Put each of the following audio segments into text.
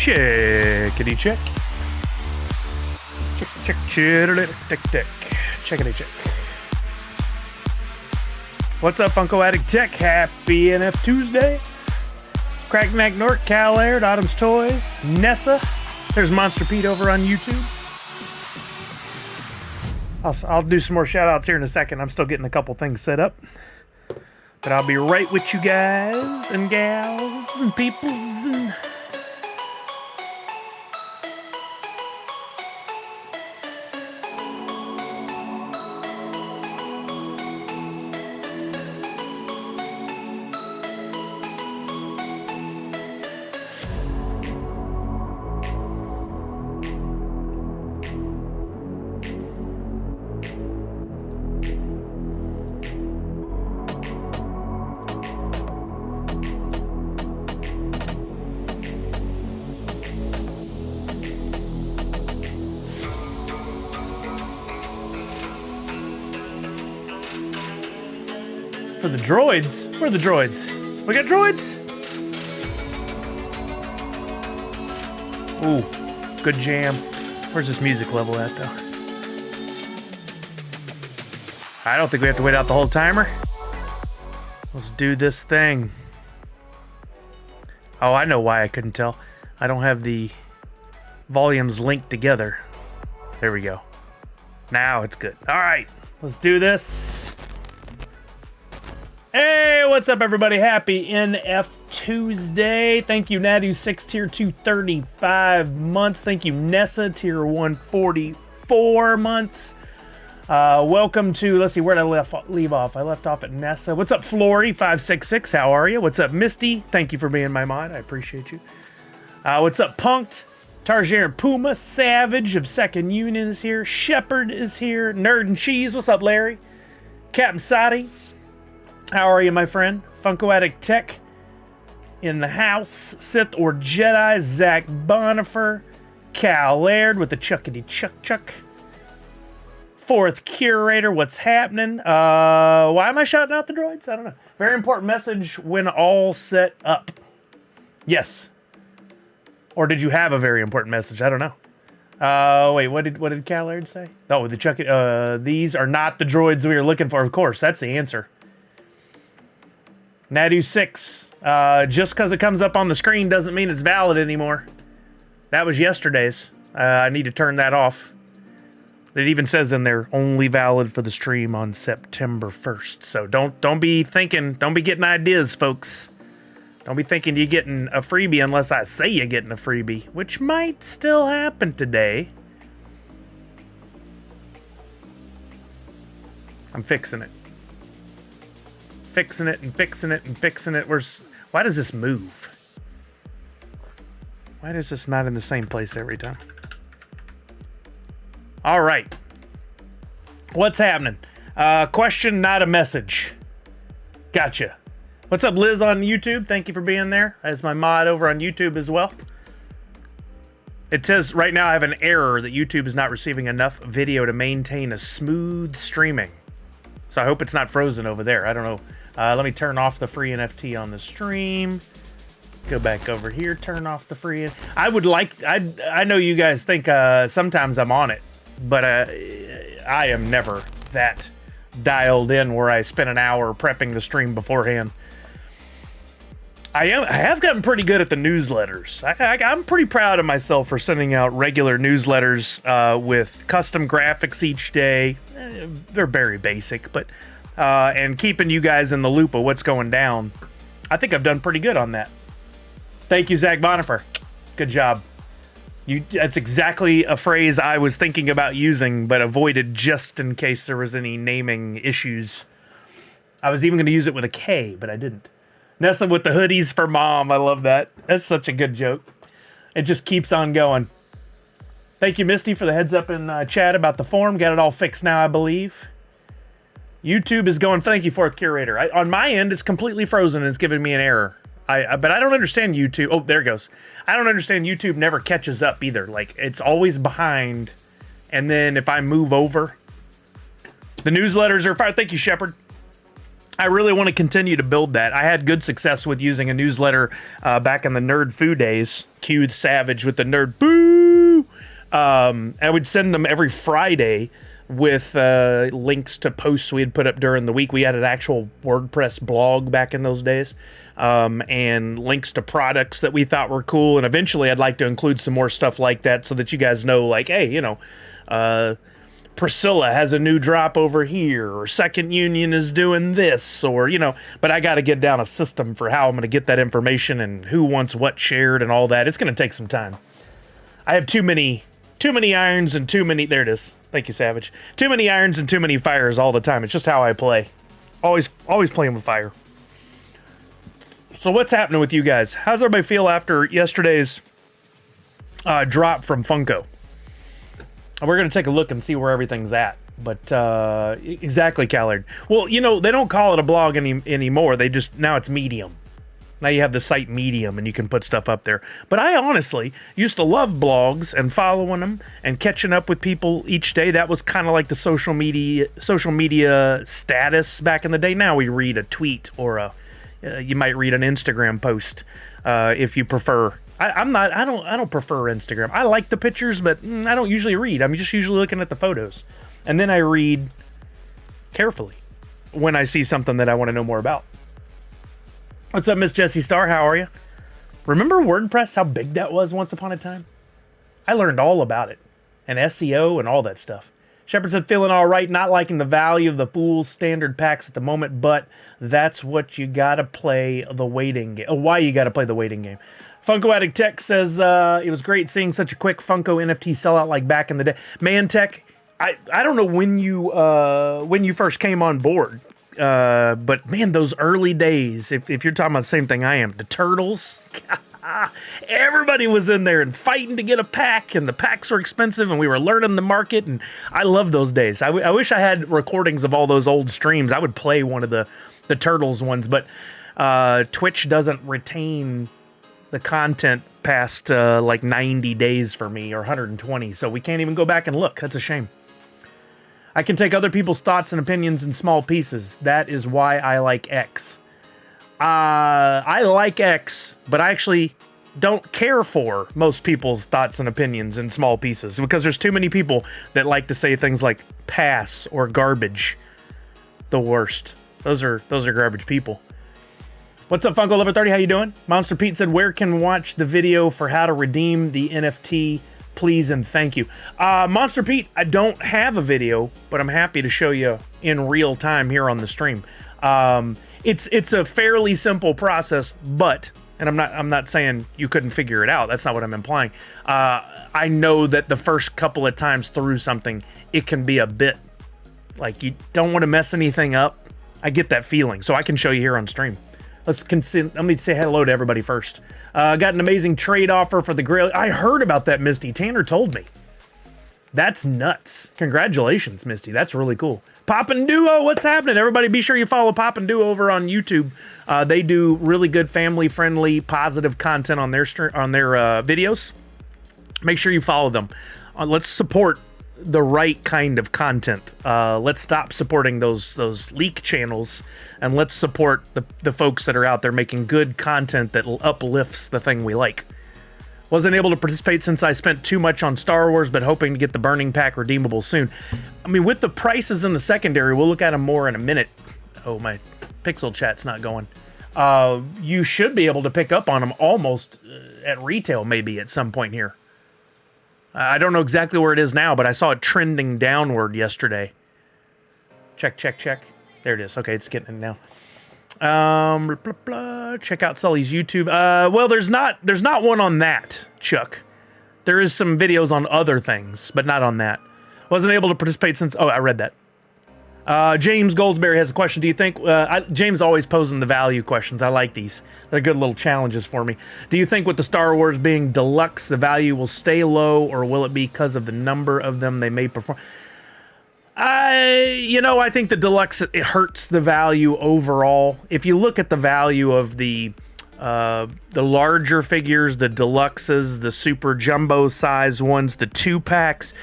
Checkity check. Check, check. Checkity check. What's up, Funko Addict Tech? Happy NFTuesday. Crackneck Nort, Cal Aird, Autumn's Toys, Nessa. There's Monster Pete over on YouTube. I'll do some more shout outs here in a second. I'm still getting a couple things set up. But I'll be right with you guys and gals and peoples and... For the droids? Where are the droids? We got droids? Ooh, good jam. Where's this music level at, though? I don't think we have to wait out the whole timer. Let's do this thing. Oh, I know why I couldn't tell. I don't have the volumes linked together. There we go. Now it's good. All right, let's do this. Hey, what's up, everybody? Happy NFTuesday. Thank you, Nadu6, tier 235 months. Thank you, Nessa, tier 144 months. Welcome to, let's see, where did I leave off? I left off at Nessa. What's up, Flory566? How are you? What's up, Misty? Thank you for being my mod. I appreciate you. What's up, Punked? Tarjir and Puma. Savage of Second Union is here. Shepherd is here. Nerd and Cheese. What's up, Larry? Captain Sadi. How are you, my friend? Funko Addict Tech in the house. Sith or Jedi. Zach Bonifer. Cal Aird with the Chuckity Chuck. Fourth Curator. What's happening? Why am I shouting out the droids? I don't know. Very important message when all set up. Yes. Or did you have a very important message? I don't know. Wait, what did Cal Aird say? Oh, the Chuckity. These are not the droids we are looking for. Of course, that's the answer. Nadu6, just because it comes up on the screen doesn't mean it's valid anymore. That was yesterday's. I need to turn that off. It even says in there, only valid for the stream on September 1st. So don't be thinking, don't be getting ideas, folks. Don't be thinking you're getting a freebie unless I say you're getting a freebie, which might still happen today. I'm fixing it. Fixing it and fixing it and fixing it. Why does this move? Why is this not in the same place every time? All right. What's happening? Question, not a message. Gotcha. What's up, Liz on YouTube? Thank you for being there. As my mod over on YouTube as well. It says right now I have an error that YouTube is not receiving enough video to maintain a smooth streaming. So I hope it's not frozen over there. I don't know. Let me turn off the free NFT on the stream. Go back over here, turn off the free. I know you guys think sometimes I'm on it, but I am never that dialed in where I spend an hour prepping the stream beforehand. I have gotten pretty good at the newsletters. I'm pretty proud of myself for sending out regular newsletters with custom graphics each day. They're very basic, but and keeping you guys in the loop of what's going down. I think I've done pretty good on that. Thank you, Zach Bonifer. Good job. That's exactly a phrase I was thinking about using, but avoided just in case there was any naming issues. I was even going to use it with a K, but I didn't. Nessa with the hoodies for mom. I love that. That's such a good joke. It just keeps on going. Thank you, Misty, for the heads up in chat about the form. Got it all fixed now, I believe. YouTube is going, thank you, Fourth Curator. On my end, it's completely frozen and it's giving me an error. But I don't understand YouTube. Oh, there it goes. I don't understand YouTube never catches up either. Like, it's always behind. And then if I move over, the newsletters are fine. Thank you, Shepard. I really want to continue to build that. I had good success with using a newsletter back in the Nerd Foo days. Cue Savage with the Nerd Boo. I would send them every Friday with links to posts we had put up during the week. We had an actual WordPress blog back in those days, and links to products that we thought were cool. And eventually I'd like to include some more stuff like that so that you guys know, like, hey, you know, Priscilla has a new drop over here, or Second Union is doing this, or, you know, but I got to get down a system for how I'm going to get that information and who wants what shared and all that. It's going to take some time. I have too many irons and too many, there it is. Thank you, Savage. Too many irons and too many fires all the time. It's just how I play. Always playing with fire. So what's happening with you guys? How's everybody feel after yesterday's drop from Funko? We're going to take a look and see where everything's at. But exactly, Callard. Well, you know, they don't call it a blog anymore. They just, now it's Medium. Now you have the site Medium and you can put stuff up there. But I honestly used to love blogs and following them and catching up with people each day. That was kind of like the social media status back in the day. Now we read a tweet or you might read an Instagram post if you prefer. I don't prefer Instagram. I like the pictures, but I don't usually read. I'm just usually looking at the photos. And then I read carefully when I see something that I want to know more about. What's up, Miss Jessie Star? How are you? Remember WordPress, how big that was once upon a time? I learned all about it. And SEO and all that stuff. Shepard said, feeling all right, not liking the value of the full standard packs at the moment, but that's what you gotta play the waiting game. Why you gotta play the waiting game. Funko Addict Tech says, it was great seeing such a quick Funko NFT sellout like back in the day. Man, Tech, I don't know when you first came on board, but man, those early days, if you're talking about the same thing I am, the Turtles, everybody was in there and fighting to get a pack, and the packs were expensive, and we were learning the market, and I love those days. I wish I had recordings of all those old streams. I would play one of the Turtles ones, but Twitch doesn't retain the content past like 90 days for me, or 120, so we can't even go back and look. That's a shame. I can take other people's thoughts and opinions in small pieces. That is why I like X. I like X, but I actually don't care for most people's thoughts and opinions in small pieces, because there's too many people that like to say things like pass or garbage. The worst. Those are garbage people. What's up, Funko Lover 30? How you doing? Monster Pete said, where can watch the video for how to redeem the NFT? Please and thank you. Monster Pete, I don't have a video, but I'm happy to show you in real time here on the stream. It's a fairly simple process, but, and I'm not saying you couldn't figure it out. That's not what I'm implying. I know that the first couple of times through something, it can be a bit like you don't want to mess anything up. I get that feeling, so I can show you here on stream. Let me say hello to everybody first. Got an amazing trade offer for the grill. I heard about that, Misty. Tanner told me. That's nuts. Congratulations, Misty. That's really cool. Pop and Duo, what's happening? Everybody be sure you follow Pop and Duo over on YouTube. They do really good family-friendly, positive content on their videos. Make sure you follow them. Let's support the right kind of content. Let's stop supporting those leak channels, and let's support the folks that are out there making good content that uplifts the thing we like. Wasn't able to participate since I spent too much on Star Wars, but hoping to get the Burning Pack redeemable soon. I mean, with the prices in the secondary, we'll look at them more in a minute. Oh, my pixel chat's not going. You should be able to pick up on them almost at retail, maybe at some point here. I don't know exactly where it is now, but I saw it trending downward yesterday. Check. There it is. Okay, it's getting in now. Check out Sully's YouTube. Well, there's not one on that, Chuck. There is some videos on other things, but not on that. Wasn't able to participate since... Oh, I read that. James Goldsberry has a question. Do you think... James always posing the value questions. I like these. They're good little challenges for me. Do you think with the Star Wars being deluxe, the value will stay low, or will it be because of the number of them they may perform? I think the deluxe, it hurts the value overall. If you look at the value of the larger figures, the deluxes, the super jumbo size ones, the 2-packs,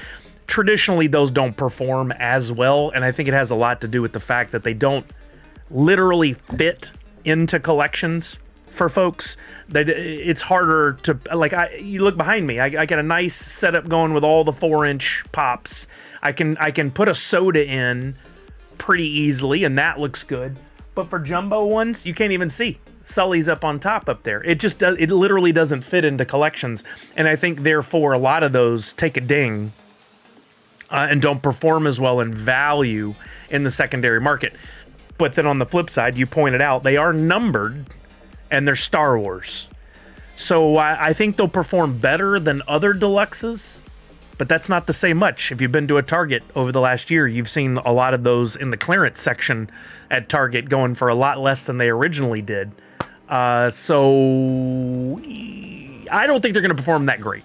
traditionally those don't perform as well, and I think it has a lot to do with the fact that they don't literally fit into collections for folks, that it's harder to, like, you look behind me, I got a nice setup going with all the 4-inch pops. I can put a soda in pretty easily, and that looks good. But for jumbo ones, you can't even see. Sully's up on top up there. It just does. It literally doesn't fit into collections, and I think therefore a lot of those take a ding and don't perform as well in value in the secondary market. But then on the flip side, you pointed out they are numbered, and they're Star Wars, so I think they'll perform better than other deluxes. But that's not to say much. If you've been to a Target over the last year, you've seen a lot of those in the clearance section at Target going for a lot less than they originally did. So I don't think they're going to perform that great.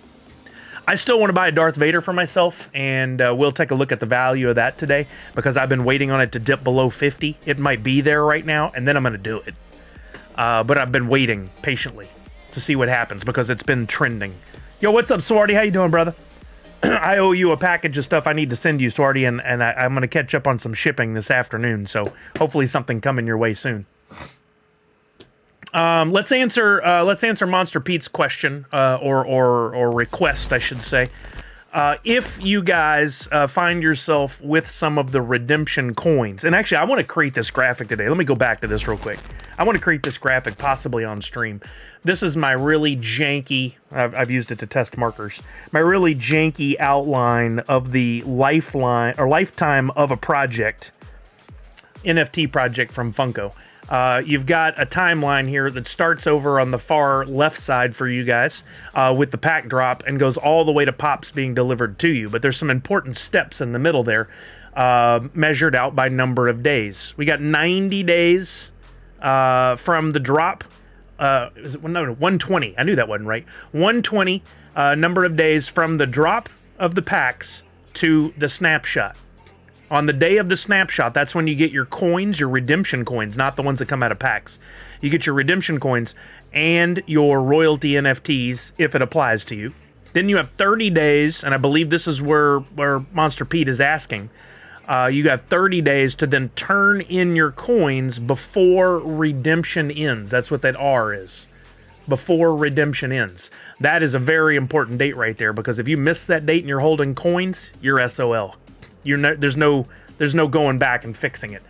I still want to buy a Darth Vader for myself, and we'll take a look at the value of that today because I've been waiting on it to dip below 50. It might be there right now, and then I'm going to do it. But I've been waiting patiently to see what happens because it's been trending. Yo, what's up, Swarty? How you doing, brother? I owe you a package of stuff I need to send you, Swarty, and I'm going to catch up on some shipping this afternoon, so hopefully something coming your way soon. Let's answer Monster Pete's question, or request, I should say. If you guys find yourself with some of the redemption coins, and actually I want to create this graphic today. Let me go back to this real quick. I want to create this graphic possibly on stream. This is my really janky, I've used it to test markers, my really janky outline of the lifeline or lifetime of a project, NFT project from Funko. You've got a timeline here that starts over on the far left side for you guys with the pack drop and goes all the way to pops being delivered to you. But there's some important steps in the middle there measured out by number of days. We got 90 days from the drop. Is it, no, 120. I knew that wasn't right. 120 number of days from the drop of the packs to the snapshot. On the day of the snapshot, that's when you get your coins, your redemption coins, not the ones that come out of packs. You get your redemption coins and your royalty NFTs if it applies to you. Then you have 30 days, and I believe this is where Monster Pete is asking. You have 30 days to then turn in your coins before redemption ends. That's what that R is. Before redemption ends. That is a very important date right there, because if you miss that date and you're holding coins, you're SOL. There's no going back and fixing it.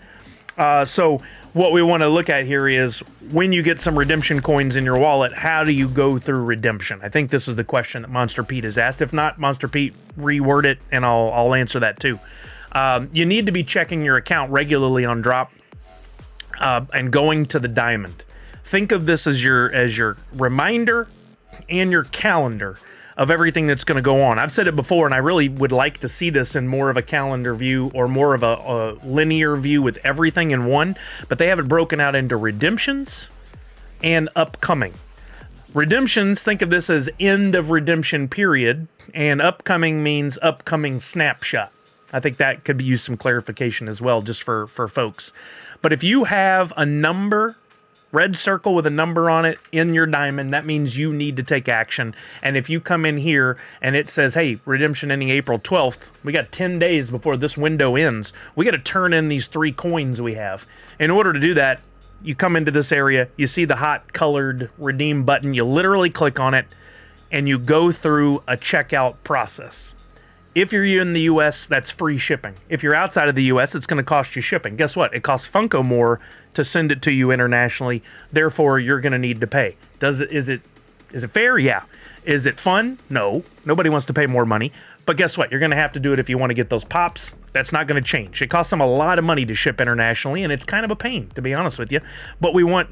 So what we want to look at here is when you get some redemption coins in your wallet, how do you go through redemption? I think this is the question that Monster Pete has asked. If not, Monster Pete, reword it and I'll answer that too. You need to be checking your account regularly on drop and going to the diamond. Think of this as your reminder and your calendar of everything that's going to go on. I've said it before, and I really would like to see this in more of a calendar view or more of a linear view with everything in one, but they have it broken out into redemptions and upcoming. Redemptions, think of this as end of redemption period, and upcoming means upcoming snapshot. I think that could use some clarification as well, just for folks. But if you have a number, red circle with a number on it in your diamond, that means you need to take action. And if you come in here and it says, hey, redemption ending April 12th, we got 10 days before this window ends. We got to turn in these 3 coins we have. In order to do that, you come into this area, you see the hot colored redeem button, you literally click on it, and you go through a checkout process. If you're in the US, that's free shipping. If you're outside of the US, it's going to cost you shipping. Guess what? It costs Funko more to send it to you internationally. Therefore, you're going to need to pay. Is it fair? Yeah. Is it fun? No. Nobody wants to pay more money. But guess what? You're going to have to do it if you want to get those pops. That's not going to change. It costs them a lot of money to ship internationally, and it's kind of a pain, to be honest with you. But we want,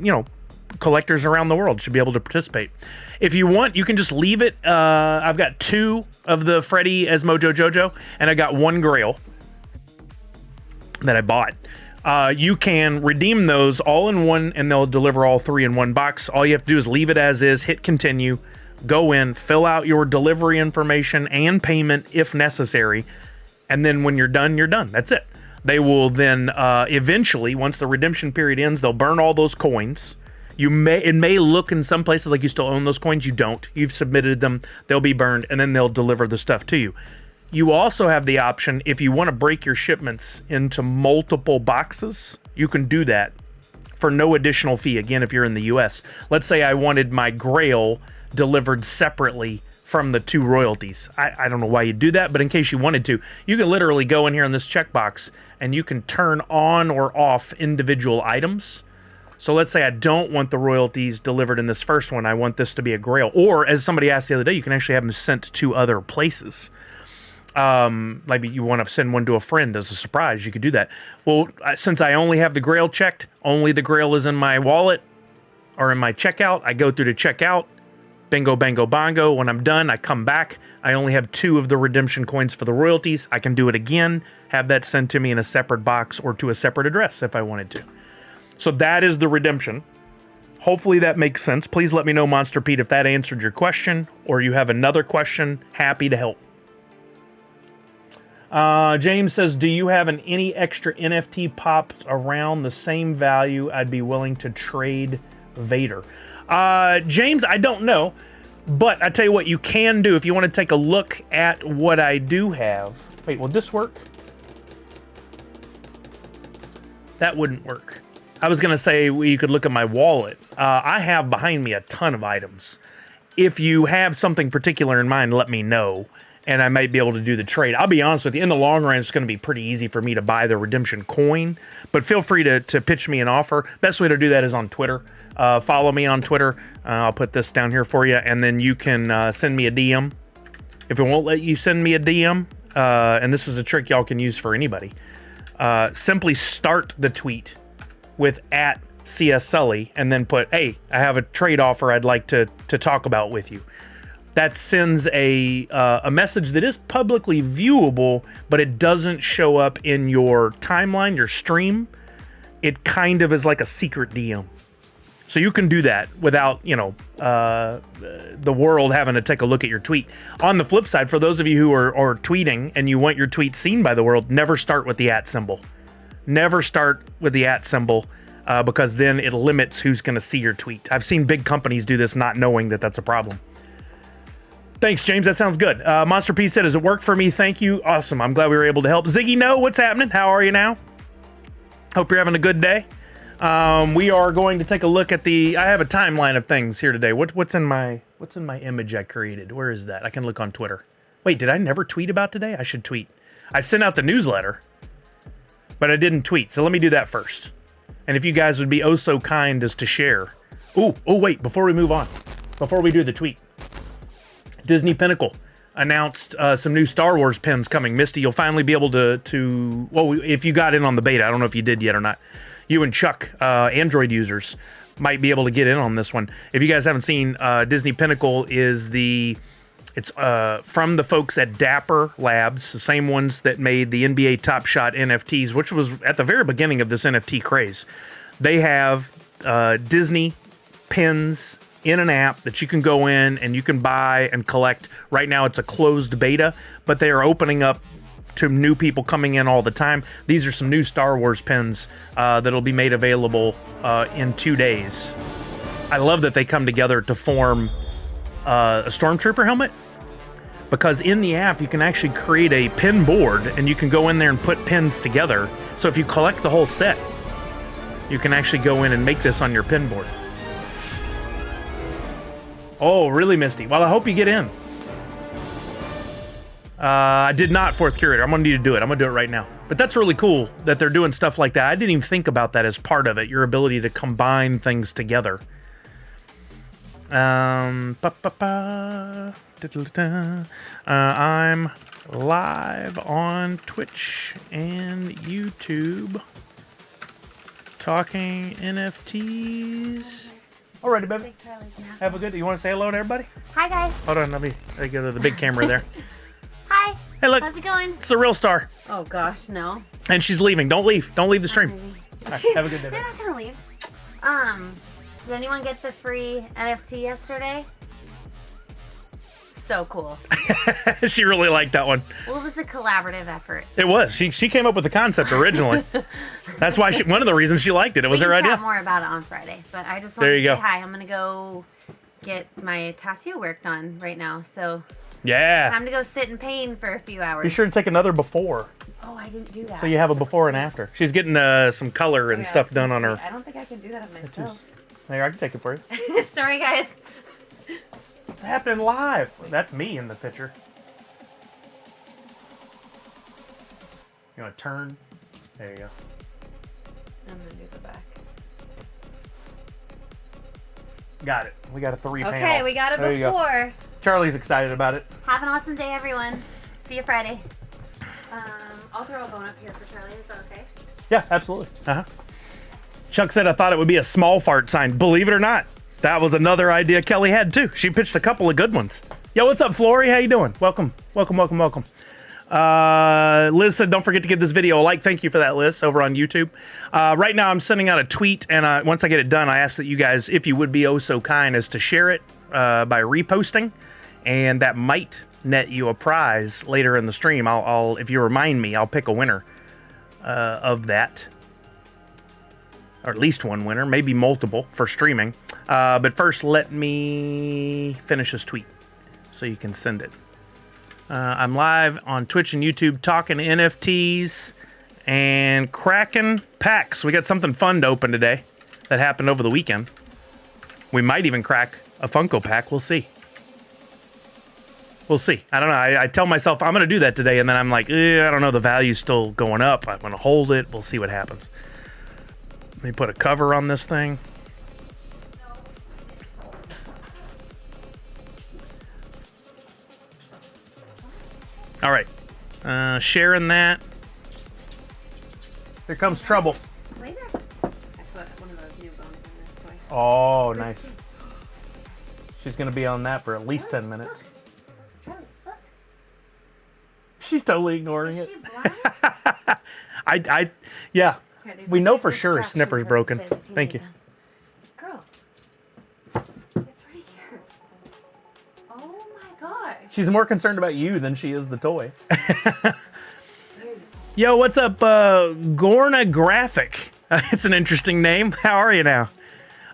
collectors around the world should be able to participate. If you want, you can just leave it. I've got 2 of the Freddy as Mojo Jojo, and I got 1 Grail that I bought. You can redeem those all in one, and they'll deliver all 3 in one box. All you have to do is leave it as is, hit continue, go in, fill out your delivery information and payment if necessary, and then when you're done, you're done. That's it. They will then eventually, once the redemption period ends, they'll burn all those coins. It may look in some places like you still own those coins. You don't. You've submitted them. They'll be burned, and then they'll deliver the stuff to you. You also have the option, if you want to break your shipments into multiple boxes, you can do that for no additional fee. Again, if you're in the US, let's say I wanted my Grail delivered separately from the 2 royalties. I don't know why you do that, but in case you wanted to, you can literally go in here in this checkbox and you can turn on or off individual items. So let's say I don't want the royalties delivered in this first one. I want this to be a Grail. Or, as somebody asked the other day, you can actually have them sent to other places. Like you want to send one to a friend as a surprise, you could do that. Well, since I only have the Grail checked, only the Grail is in my wallet or in my checkout. I go through to checkout. Bingo, bango, bongo. When I'm done, I come back. I only have 2 of the redemption coins for the royalties. I can do it again, have that sent to me in a separate box or to a separate address if I wanted to. So that is the redemption. Hopefully that makes sense. Please let me know, Monster Pete, if that answered your question or you have another question. Happy to help. James says, do you have any extra NFT pops around the same value I'd be willing to trade Vader? James, I don't know, but I tell you what you can do if you want to take a look at what I do have. Wait, will this work? That wouldn't work. I was going to say you could look at my wallet. I have behind me a ton of items. If you have something particular in mind, let me know, and I might be able to do the trade. I'll be honest with you, in the long run, it's going to be pretty easy for me to buy the redemption coin, but feel free to pitch me an offer. Best way to do that is on Twitter. Follow me on Twitter. I'll put this down here for you, and then you can send me a DM. If it won't let you send me a DM, and this is a trick y'all can use for anybody, simply start the tweet with @CSSully and then put, hey, I have a trade offer I'd like to talk about with you. That sends a message that is publicly viewable, but it doesn't show up in your timeline, your stream. It kind of is like a secret DM. So you can do that without, the world having to take a look at your tweet. On the flip side, for those of you who are tweeting and you want your tweet seen by the world, never start with the @ symbol. Never start with the @ symbol because then it limits who's going to see your tweet. I've seen big companies do this not knowing that that's a problem. Thanks, James. That sounds good. Monster P said, does it work for me? Thank you. Awesome. I'm glad we were able to help. Ziggy, no, what's happening? How are you now? Hope you're having a good day. We are going to take a look at I have a timeline of things here today. What's in my image I created? Where is that? I can look on Twitter. Wait, did I never tweet about today? I should tweet. I sent out the newsletter, but I didn't tweet. So let me do that first. And if you guys would be oh so kind as to share. Oh, wait, before we move on, before we do the tweet, Disney Pinnacle announced some new Star Wars pins coming. Misty, you'll finally be able to well, if you got in on the beta, I don't know if you did yet or not. You and Chuck, Android users, might be able to get in on this one. If you guys haven't seen, Disney Pinnacle is it's from the folks at Dapper Labs, the same ones that made the NBA Top Shot NFTs, which was at the very beginning of this NFT craze. They have Disney pins in an app that you can go in and you can buy and collect. Right now it's a closed beta, but they are opening up to new people coming in all the time. These are some new Star Wars pins that'll be made available in 2 days. I love that they come together to form a Stormtrooper helmet, because in the app you can actually create a pin board and you can go in there and put pins together. So if you collect the whole set, you can actually go in and make this on your pin board. Oh, really, Misty? Well, I hope you get in. I did not, fourth curator. I'm gonna need to do it. I'm gonna do it right now. But that's really cool that they're doing stuff like that. I didn't even think about that as part of it. Your ability to combine things together. I'm live on Twitch and YouTube talking NFTs. Alrighty, baby. Have a good day. You want to say hello to everybody? Hi, guys. Hold on, let me go to the big camera there. Hi. Hey, look. How's it going? It's the real star. Oh, gosh, no. And she's leaving. Don't leave. Don't leave the stream. Right, have a good day. They're not going to leave. Did anyone get the free NFT yesterday? So cool. She really liked that one. Well, it was a collaborative effort. It was. She came up with the concept originally. That's why one of the reasons she liked it. It was her idea. We can chat more about it on Friday. But I just wanted to say hi. I'm going to go get my tattoo worked on right now. So Yeah. Time to go sit in pain for a few hours. Be sure to take another before. Oh, I didn't do that. So you have a before and after. She's getting some color and stuff done on her. I don't think I can do that on myself. Here, I can take it for you. Sorry, guys. It's happening live. That's me in the picture. You want to turn? There you go. I'm going to do the back. Got it. We got a 3 panel. Okay, we got it There you go. before. Charlie's excited about it. Have an awesome day, everyone. See you Friday. I'll throw a bone up here for Charlie. Is that okay? Yeah, absolutely. Chuck said I thought it would be a small fart sign. Believe it or not, that was another idea Kelly had too. She pitched a couple of good ones. Yo, what's up, Flory? How you doing? Welcome. Liz said, don't forget to give this video a like. Thank you for that, Liz, over on YouTube. Right now, I'm sending out a tweet, and once I get it done, I ask that you guys, if you would be oh so kind as to share it by reposting, and that might net you a prize later in the stream. I'll if you remind me, I'll pick a winner of that, or at least one winner, maybe multiple for streaming. But first, let me finish this tweet so you can send it. I'm live on Twitch and YouTube talking NFTs and cracking packs. We got something fun to open today that happened over the weekend. We might even crack a Funko pack. We'll see. We'll see. I don't know. I tell myself I'm going to do that today, and then I'm like, I don't know. The value's still going up. I'm going to hold it. We'll see what happens. Let me put a cover on this thing. All right. Sharing that. Here comes trouble. Later. I put one of those new bones in this toy. Oh, nice. She's going to be on that for at least 10 minutes. Charlie, look. She's totally ignoring Is it. she blind? Yeah. Here, these We are know good for sure distractions Snipper's that broken. say that Thank need you. them. Girl. It's right here. Oh my gosh. She's more concerned about you than she is the toy. Here you go. Yo, what's up, Gorna Graphic? It's an interesting name. How are you now?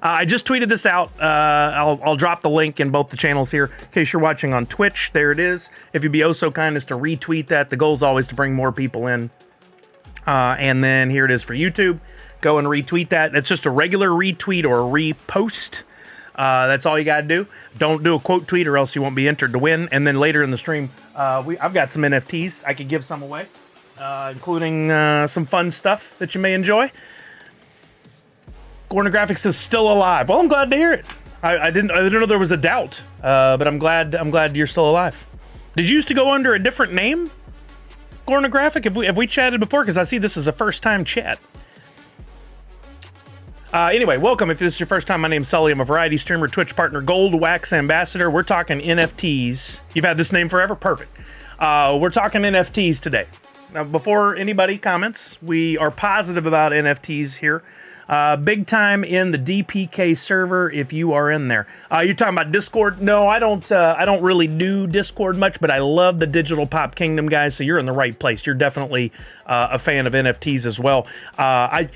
I just tweeted this out. I'll drop the link in both the channels here in case you're watching on Twitch. There it is. If you'd be oh so kind as to retweet that. The goal is always to bring more people in. And then here it is for YouTube. Go and retweet that. It's just a regular retweet or a repost. That's all you got to do. Don't do a quote tweet or else you won't be entered to win. And then later in the stream, I've got some NFTs. I could give some away, including some fun stuff that you may enjoy. Gorna Graphics is still alive. Well, I'm glad to hear it. I didn't know there was a doubt, but I'm glad you're still alive. Did you used to go under a different name, Gorna Graphic? Have we chatted before? Because I see this is a first time chat. Anyway, welcome. If this is your first time, my name's Sully. I'm a variety streamer, Twitch partner, Gold Wax Ambassador. We're talking NFTs. You've had this name forever? Perfect. We're talking NFTs today. Now, before anybody comments, we are positive about NFTs here. Big time in the DPK server if you are in there. You're talking about Discord? No, I don't really do Discord much, but I love the Digital Pop Kingdom, guys, so you're in the right place. You're definitely a fan of NFTs as well. I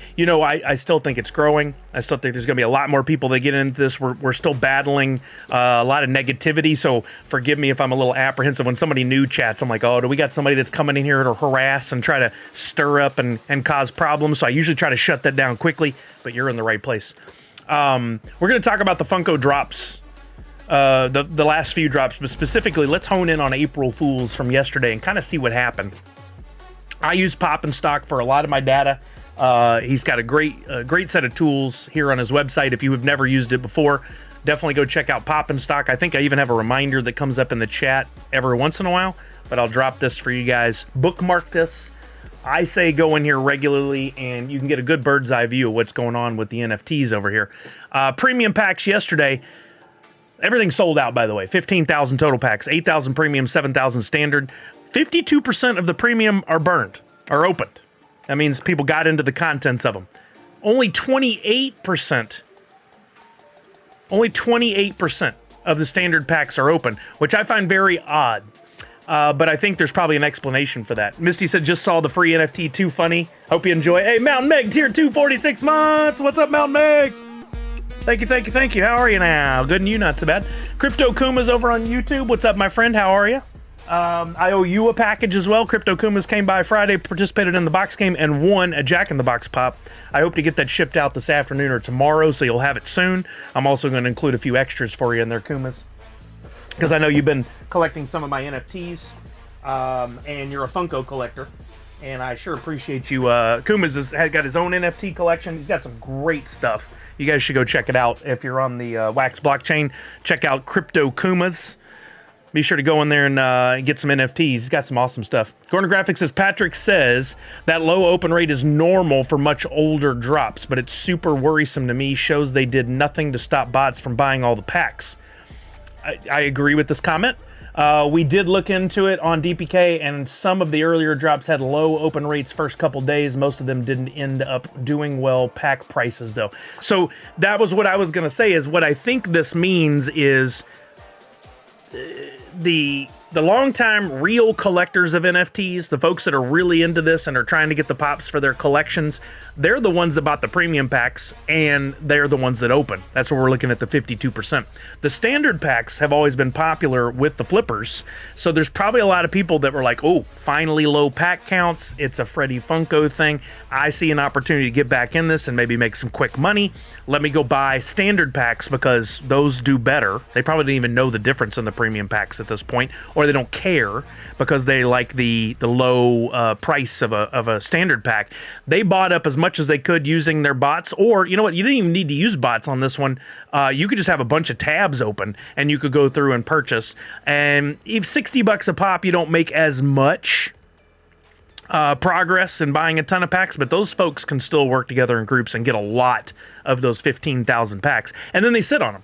still think it's growing. I still think there's going to be a lot more people that get into this. We're still battling a lot of negativity, so forgive me if I'm a little apprehensive when somebody new chats. I'm like, oh, do we got somebody that's coming in here to harass and try to stir up and cause problems? So I usually try to shut that down quickly, but you're in the right place. We're going to talk about the Funko drops, the last few drops, but specifically, let's hone in on April Fools from yesterday and kind of see what happened. I use Pop and Stock for a lot of my data. He's got a great set of tools here on his website. If you have never used it before, definitely go check out Pop and Stock. I think I even have a reminder that comes up in the chat every once in a while, but I'll drop this for you guys. Bookmark this. I say go in here regularly, and you can get a good bird's eye view of what's going on with the NFTs over here. Premium packs yesterday. Everything sold out, by the way. 15,000 total packs, 8,000 premium, 7,000 standard. 52% of the premium are burned, are opened. That means people got into the contents of them. Only 28% of the standard packs are open, which I find very odd. But I think there's probably an explanation for that. Misty said, just saw the free NFT, too funny. Hope you enjoy. Hey, Mountain Meg's here, 246 months. What's up, Mountain Meg? Thank you. How are you now? Good and you, not so bad. Crypto Kuma's over on YouTube. What's up, my friend? How are you? I owe you a package as well. Crypto Kuma's came by Friday, participated in the box game, and won a Jack in the Box pop. I hope to get that shipped out this afternoon or tomorrow, so you'll have it soon. I'm also going to include a few extras for you in there, Kuma's, because I know you've been collecting some of my NFTs, and you're a Funko collector, and I sure appreciate you. Kuma's has got his own NFT collection. He's got some great stuff. You guys should go check it out if you're on the Wax blockchain. Check out Crypto Kuma's. Be sure to go in there and get some NFTs. He's got some awesome stuff. Corner Graphics says, Patrick says that low open rate is normal for much older drops, but it's super worrisome to me. Shows they did nothing to stop bots from buying all the packs. I agree with this comment. We did look into it on DPK, and some of the earlier drops had low open rates first couple days. Most of them didn't end up doing well pack prices, though. So that was what I was going to say, is what I think this means is the long-time real collectors of NFTs, the folks that are really into this and are trying to get the pops for their collections, they're the ones that bought the premium packs, and they're the ones that open. That's where we're looking at the 52%. The standard packs have always been popular with the flippers, so there's probably a lot of people that were like, oh, finally low pack counts, it's a Freddy Funko thing, I see an opportunity to get back in this and maybe make some quick money. Let me go buy standard packs because those do better. They probably didn't even know the difference in the premium packs at this point, or they don't care because they like the low price of a standard pack. They bought up as much as they could using their bots, or you know what, you didn't even need to use bots on this one. You could just have a bunch of tabs open and you could go through and purchase, and if $60 a pop, you don't make as much progress in buying a ton of packs, but those folks can still work together in groups and get a lot of those 15,000 packs, and then they sit on them.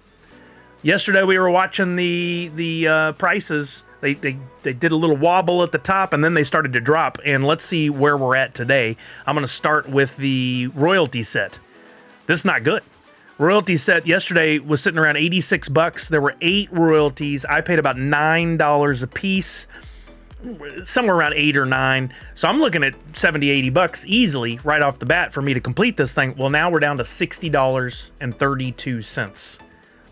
Yesterday we were watching the prices. They did a little wobble at the top, and then they started to drop, and let's see where we're at today. I'm going to start with the royalty set. This is not good. Royalty set yesterday was sitting around $86. There were 8 royalties. I paid about $9 a piece, somewhere around 8 or 9. So I'm looking at $70-$80 easily right off the bat for me to complete this thing. Well, now we're down to $60.32.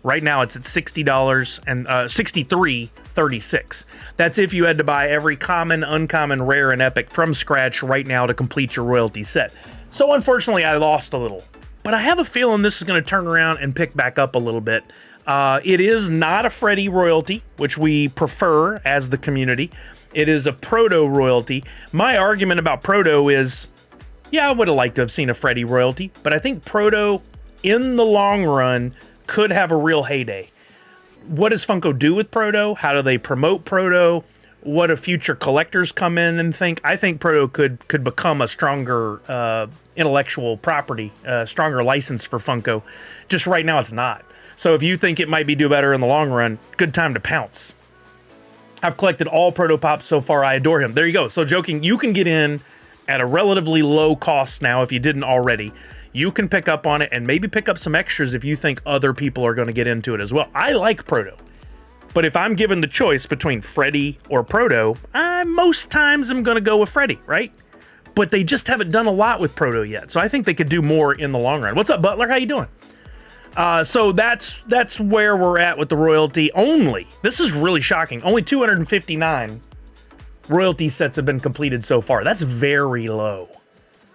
Right now it's at $60 and $63.36. That's if you had to buy every common, uncommon, rare, and epic from scratch right now to complete your royalty set. So unfortunately, I lost a little, but I have a feeling this is going to turn around and pick back up a little bit. It is not a Freddy royalty, which we prefer as the community. It is a proto royalty. My argument about proto is, yeah, I would have liked to have seen a Freddy royalty, but I think proto in the long run could have a real heyday. What does Funko do with proto? How do they promote proto? What do future collectors come in and think? I think proto could become a stronger intellectual property, stronger license for Funko. Just right now it's not. So if you think it might do better in the long run, good time to pounce. I've collected all proto pops so far. I adore him. There you go. So joking, you can get in at a relatively low cost now if you didn't already. You can pick up on it and maybe pick up some extras if you think other people are going to get into it as well. I like proto, but if I'm given the choice between Freddy or proto, I most times am going to go with Freddy, right? But they just haven't done a lot with proto yet, so I think they could do more in the long run. What's up, Butler? How you doing? So that's where we're at with the royalty only. This is really shocking. Only 259 royalty sets have been completed so far. That's very low.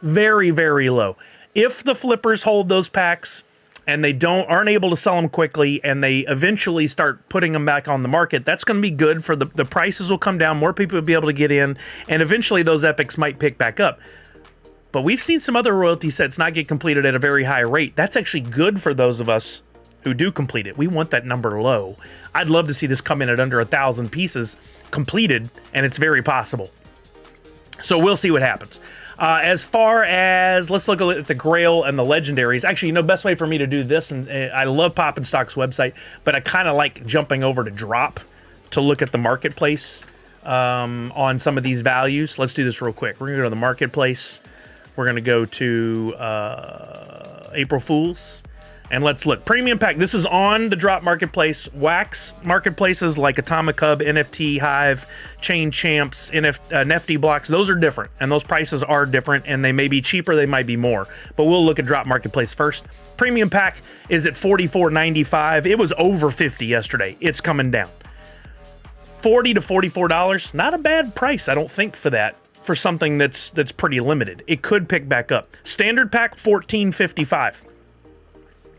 Very, very low. If the flippers hold those packs and they aren't able to sell them quickly and they eventually start putting them back on the market, that's going to be good for the prices will come down, more people will be able to get in, and eventually those epics might pick back up. But we've seen some other royalty sets not get completed at a very high rate. That's actually good for those of us who do complete it. We want that number low. I'd love to see this come in at under 1,000 pieces completed, and it's very possible. So we'll see what happens. As far as, let's look at the Grail and the Legendaries. Actually, best way for me to do this, and I love Pop and Stock's website, but I kind of like jumping over to Drop to look at the marketplace on some of these values. Let's do this real quick. We're going to go to the marketplace. We're going to go to April Fools. And let's look. Premium pack. This is on the drop marketplace. Wax marketplaces like Atomic Hub, NFT Hive, Chain Champs, NFT Blocks. Those are different, and those prices are different, and they may be cheaper, they might be more. But we'll look at drop marketplace first. Premium pack is at $44.95. It was over $50 yesterday. It's coming down. $40 to $44. Not a bad price, I don't think, for that. For something that's pretty limited. It could pick back up. Standard pack, $14.55.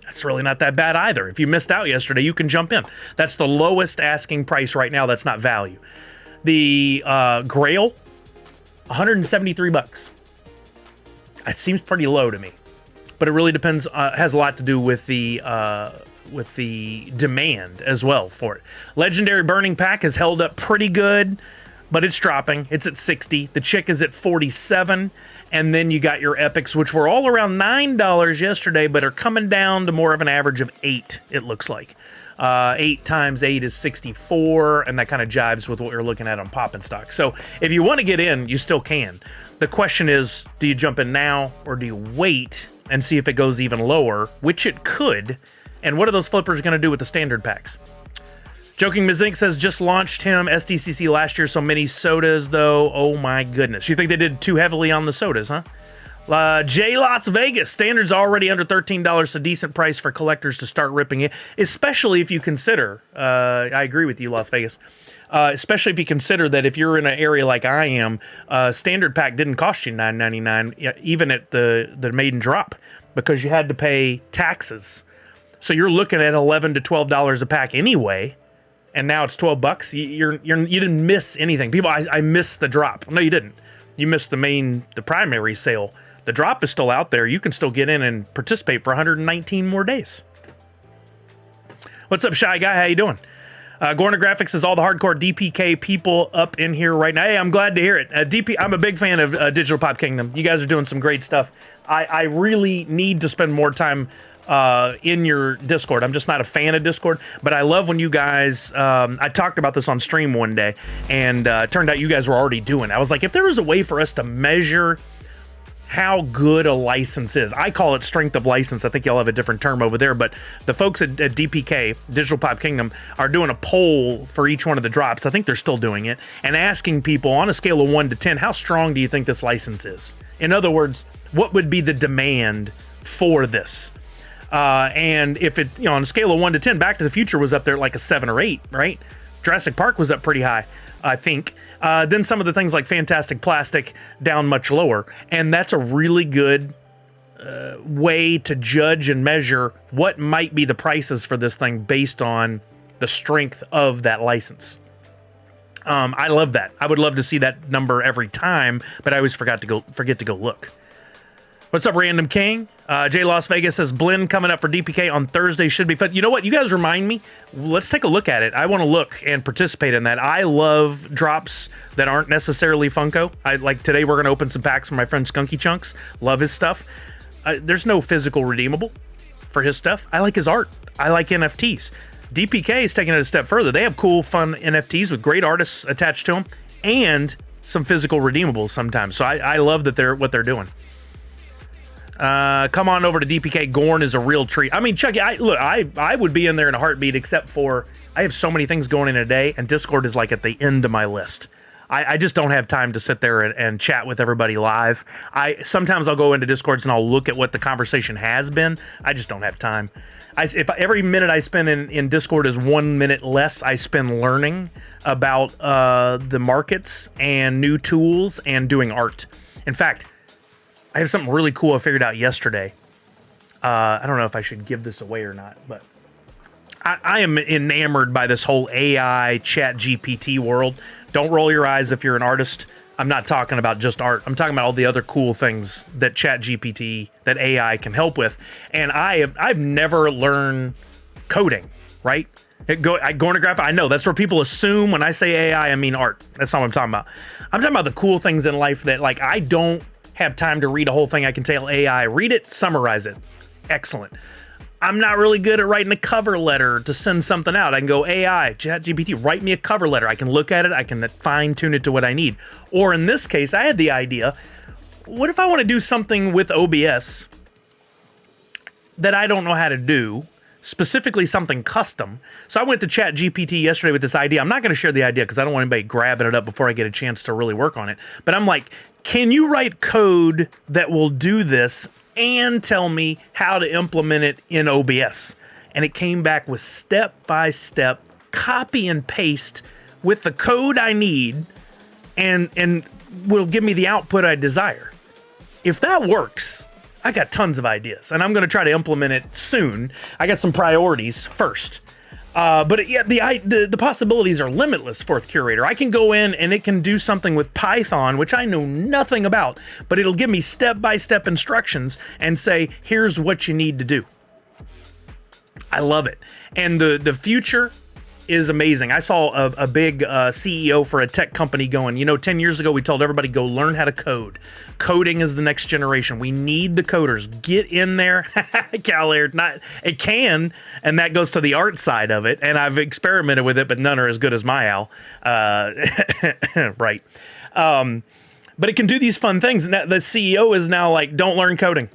That's really not that bad either. If you missed out yesterday, you can jump in. That's the lowest asking price right now. That's not value. The Grail, $173. It seems pretty low to me, but it really depends. Has a lot to do with the demand as well for it. Legendary Burning Pack has held up pretty good, but it's dropping. It's at 60. The Chick is at 47. And then you got your epics, which were all around $9 yesterday, but are coming down to more of an average of 8, it looks like. 8 times 8 is 64, and that kind of jives with what we're looking at on Poppin' Stock. So if you want to get in, you still can. The question is, do you jump in now, or do you wait and see if it goes even lower, which it could, and what are those flippers going to do with the standard packs? Joking Ms. Inc. says, just launched him SDCC last year, so many sodas, though. Oh, my goodness. You think they did too heavily on the sodas, huh? J Las Vegas. Standard's already under $13. A decent price for collectors to start ripping it, especially if you consider, I agree with you, Las Vegas, especially if you consider that if you're in an area like I am, standard pack didn't cost you $9.99, even at the maiden drop, because you had to pay taxes. So you're looking at $11 to $12 a pack anyway. And now it's $12. You didn't miss anything. People, I missed the drop. No, you didn't. You missed the primary sale. The drop is still out there. You can still get in and participate for 119 more days. What's up, Shy Guy? How you doing? Gorner Graphics is all the hardcore DPK people up in here right now. Hey, I'm glad to hear it. I'm a big fan of Digital Pop Kingdom. You guys are doing some great stuff. I really need to spend more time in your Discord. I'm just not a fan of Discord, but I love when you guys, I talked about this on stream one day, and it turned out you guys were already doing it. I was like, if there was a way for us to measure how good a license is, I call it strength of license. I think y'all have a different term over there, but the folks at DPK, Digital Pop Kingdom, are doing a poll for each one of the drops. I think they're still doing it, and asking people on a scale of 1 to 10, how strong do you think this license is? In other words, what would be the demand for this? And if it, on a scale of 1 to 10, Back to the Future was up there like a 7 or 8, right? Jurassic Park was up pretty high, I think. Then some of the things like Fantastic Plastic down much lower. And that's a really good way to judge and measure what might be the prices for this thing based on the strength of that license. I love that. I would love to see that number every time, but I always forget to go look. What's up, Random King? J Las Vegas says, Blend coming up for DPK on Thursday should be fun. You know what? You guys remind me. Let's take a look at it. I want to look and participate in that. I love drops that aren't necessarily Funko. Like today, we're going to open some packs from my friend Skunky Chunks. Love his stuff. There's no physical redeemable for his stuff. I like his art. I like NFTs. DPK is taking it a step further. They have cool, fun NFTs with great artists attached to them and some physical redeemables sometimes. So I love that what they're doing. Come on over to DPK. Gorn is a real treat. I mean, Chucky, I would be in there in a heartbeat, except for I have so many things going in a day, and Discord is like at the end of my list. I just don't have time to sit there and chat with everybody live. Sometimes I'll go into Discords and I'll look at what the conversation has been. I just don't have time. If every minute I spend in Discord is 1 minute less I spend learning about the markets and new tools and doing art. In fact, I have something really cool I figured out yesterday. I don't know if I should give this away or not, but I am enamored by this whole AI chat GPT world. Don't roll your eyes if you're an artist. I'm not talking about just art. I'm talking about all the other cool things that chat GPT, that AI can help with. And I've never learned coding, right? Gorn Graphics, I know that's where people assume when I say AI, I mean art. That's not what I'm talking about. I'm talking about the cool things in life that, like, I don't have time to read a whole thing. I can tell AI, read it, summarize it. Excellent. I'm not really good at writing a cover letter to send something out. I can go, AI, ChatGPT, write me a cover letter. I can look at it. I can fine tune it to what I need. Or in this case, I had the idea, what if I want to do something with OBS that I don't know how to do, specifically something custom. So I went to Chat GPT yesterday with this idea. I'm not going to share the idea because I don't want anybody grabbing it up before I get a chance to really work on it. But I'm like, can you write code that will do this and tell me how to implement it in OBS? And it came back with step-by-step copy and paste with the code I need and will give me the output I desire. If that works, I got tons of ideas, and I'm going to try to implement it soon. I got some priorities first. But yeah, the possibilities are limitless, Fourth Curator. I can go in and it can do something with Python, which I know nothing about, but it'll give me step-by-step instructions and say, here's what you need to do. I love it. And the future is amazing. I saw a big CEO for a tech company going, 10 years ago, we told everybody, go learn how to code. Coding is the next generation. We need the coders. Get in there. Cal Air, it can, and that goes to the art side of it. And I've experimented with it, but none are as good as my Al. Right. But it can do these fun things. And the CEO is now like, don't learn coding.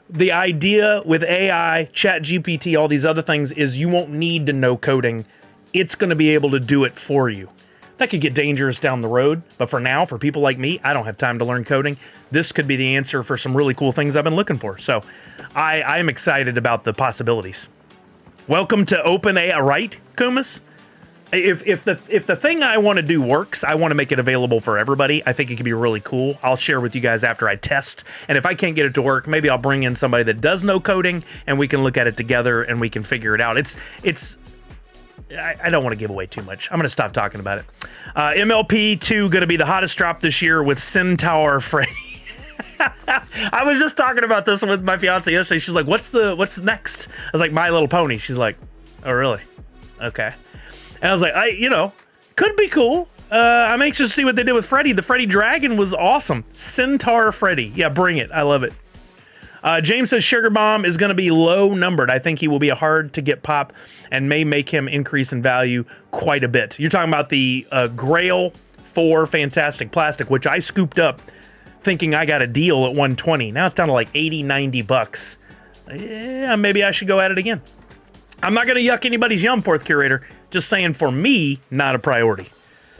The idea with AI, Chat GPT, all these other things is you won't need to know coding. It's going to be able to do it for you. That could get dangerous down the road, but for now, for people like me, I don't have time to learn coding. This could be the answer for some really cool things I've been looking for. So I am excited about the possibilities. Welcome to OpenAI, right, Kumas? If the thing I want to do works, I want to make it available for everybody. I think it could be really cool. I'll share with you guys after I test. And if I can't get it to work, maybe I'll bring in somebody that does know coding and we can look at it together and we can figure it out. I don't want to give away too much. I'm going to stop talking about it. MLP 2 going to be the hottest drop this year with Centaur Freddy. I was just talking about this with my fiance yesterday. She's like, what's next? I was like, My Little Pony. She's like, oh, really? Okay. And I was like, could be cool. I'm anxious to see what they did with Freddy. The Freddy Dragon was awesome. Centaur Freddy. Yeah, bring it. I love it. James says Sugar Bomb is going to be low numbered. I think he will be a hard to get pop and may make him increase in value quite a bit. You're talking about the Grail 4 Fantastic Plastic, which I scooped up thinking I got a deal at 120. Now it's down to like 80, 90 bucks. Yeah, maybe I should go at it again. I'm not going to yuck anybody's yum, Fourth Curator. Just saying, for me, not a priority.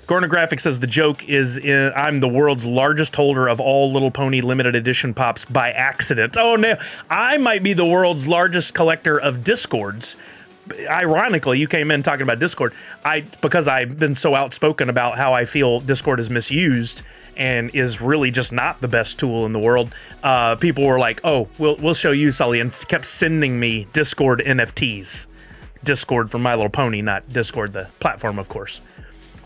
Gornographic says the joke is I'm the world's largest holder of all Little Pony limited edition pops by accident. Oh no, I might be the world's largest collector of Discords. Ironically, you came in talking about Discord. Because I've been so outspoken about how I feel Discord is misused and is really just not the best tool in the world. People were like, "Oh, we'll show you, Sully," and kept sending me Discord NFTs. Discord for My Little Pony, not Discord, the platform, of course.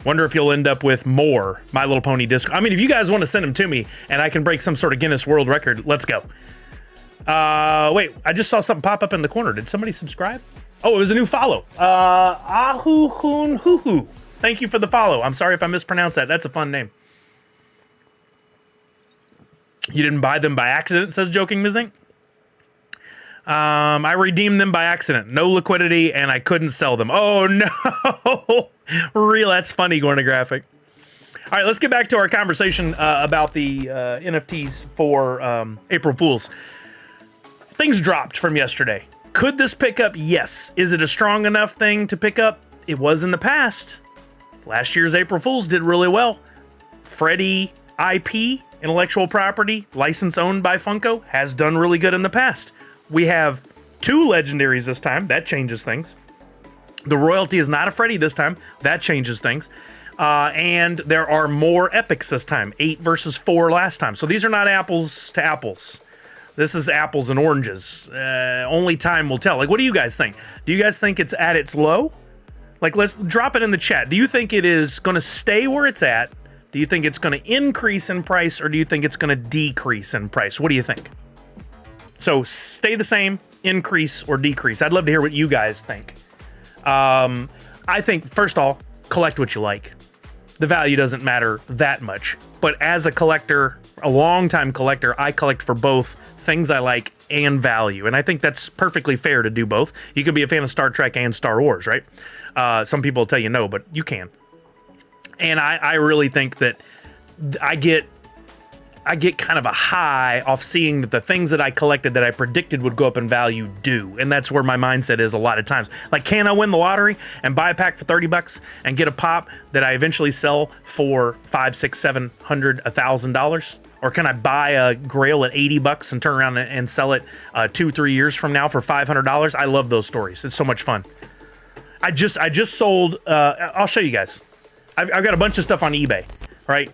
Wonder if you'll end up with more My Little Pony Discord. I mean, if you guys want to send them to me and I can break some sort of Guinness World Record, let's go. Wait, I just saw something pop up in the corner. Did somebody subscribe? Oh, it was a new follow. Ahuhunhuhu. Thank you for the follow. I'm sorry if I mispronounced that. That's a fun name. You didn't buy them by accident, says Joking Mizink. I redeemed them by accident. No liquidity, and I couldn't sell them. Oh, no. Real, that's funny, Gornographic. All right, let's get back to our conversation about the NFTs for April Fools. Things dropped from yesterday. Could this pick up? Yes. Is it a strong enough thing to pick up? It was in the past. Last year's April Fools did really well. Freddy IP, intellectual property, license owned by Funko, has done really good in the past. We have 2 legendaries this time. That changes things. The royalty is not a Freddy this time. That changes things. And there are more epics this time. 8 versus 4 last time. So these are not apples to apples. This is apples and oranges. Only time will tell. Like, what do you guys think? Do you guys think it's at its low? Like, let's drop it in the chat. Do you think it is going to stay where it's at? Do you think it's going to increase in price? Or do you think it's going to decrease in price? What do you think? So stay the same, increase, or decrease. I'd love to hear what you guys think. I think, first of all, collect what you like. The value doesn't matter that much. But as a collector, a longtime collector, I collect for both things I like and value. And I think that's perfectly fair to do both. You can be a fan of Star Trek and Star Wars, right? Some people will tell you no, but you can. And I really think that I get kind of a high off seeing that the things that I collected that I predicted would go up in value do. And that's where my mindset is a lot of times. Like, can I win the lottery and buy a pack for 30 bucks and get a pop that I eventually sell for $500, $600, $700, $1,000? Or can I buy a grail at 80 bucks and turn around and sell it 2-3 years from now for $500? I love those stories. It's so much fun. I just sold, I'll show you guys. I've got a bunch of stuff on eBay. Right?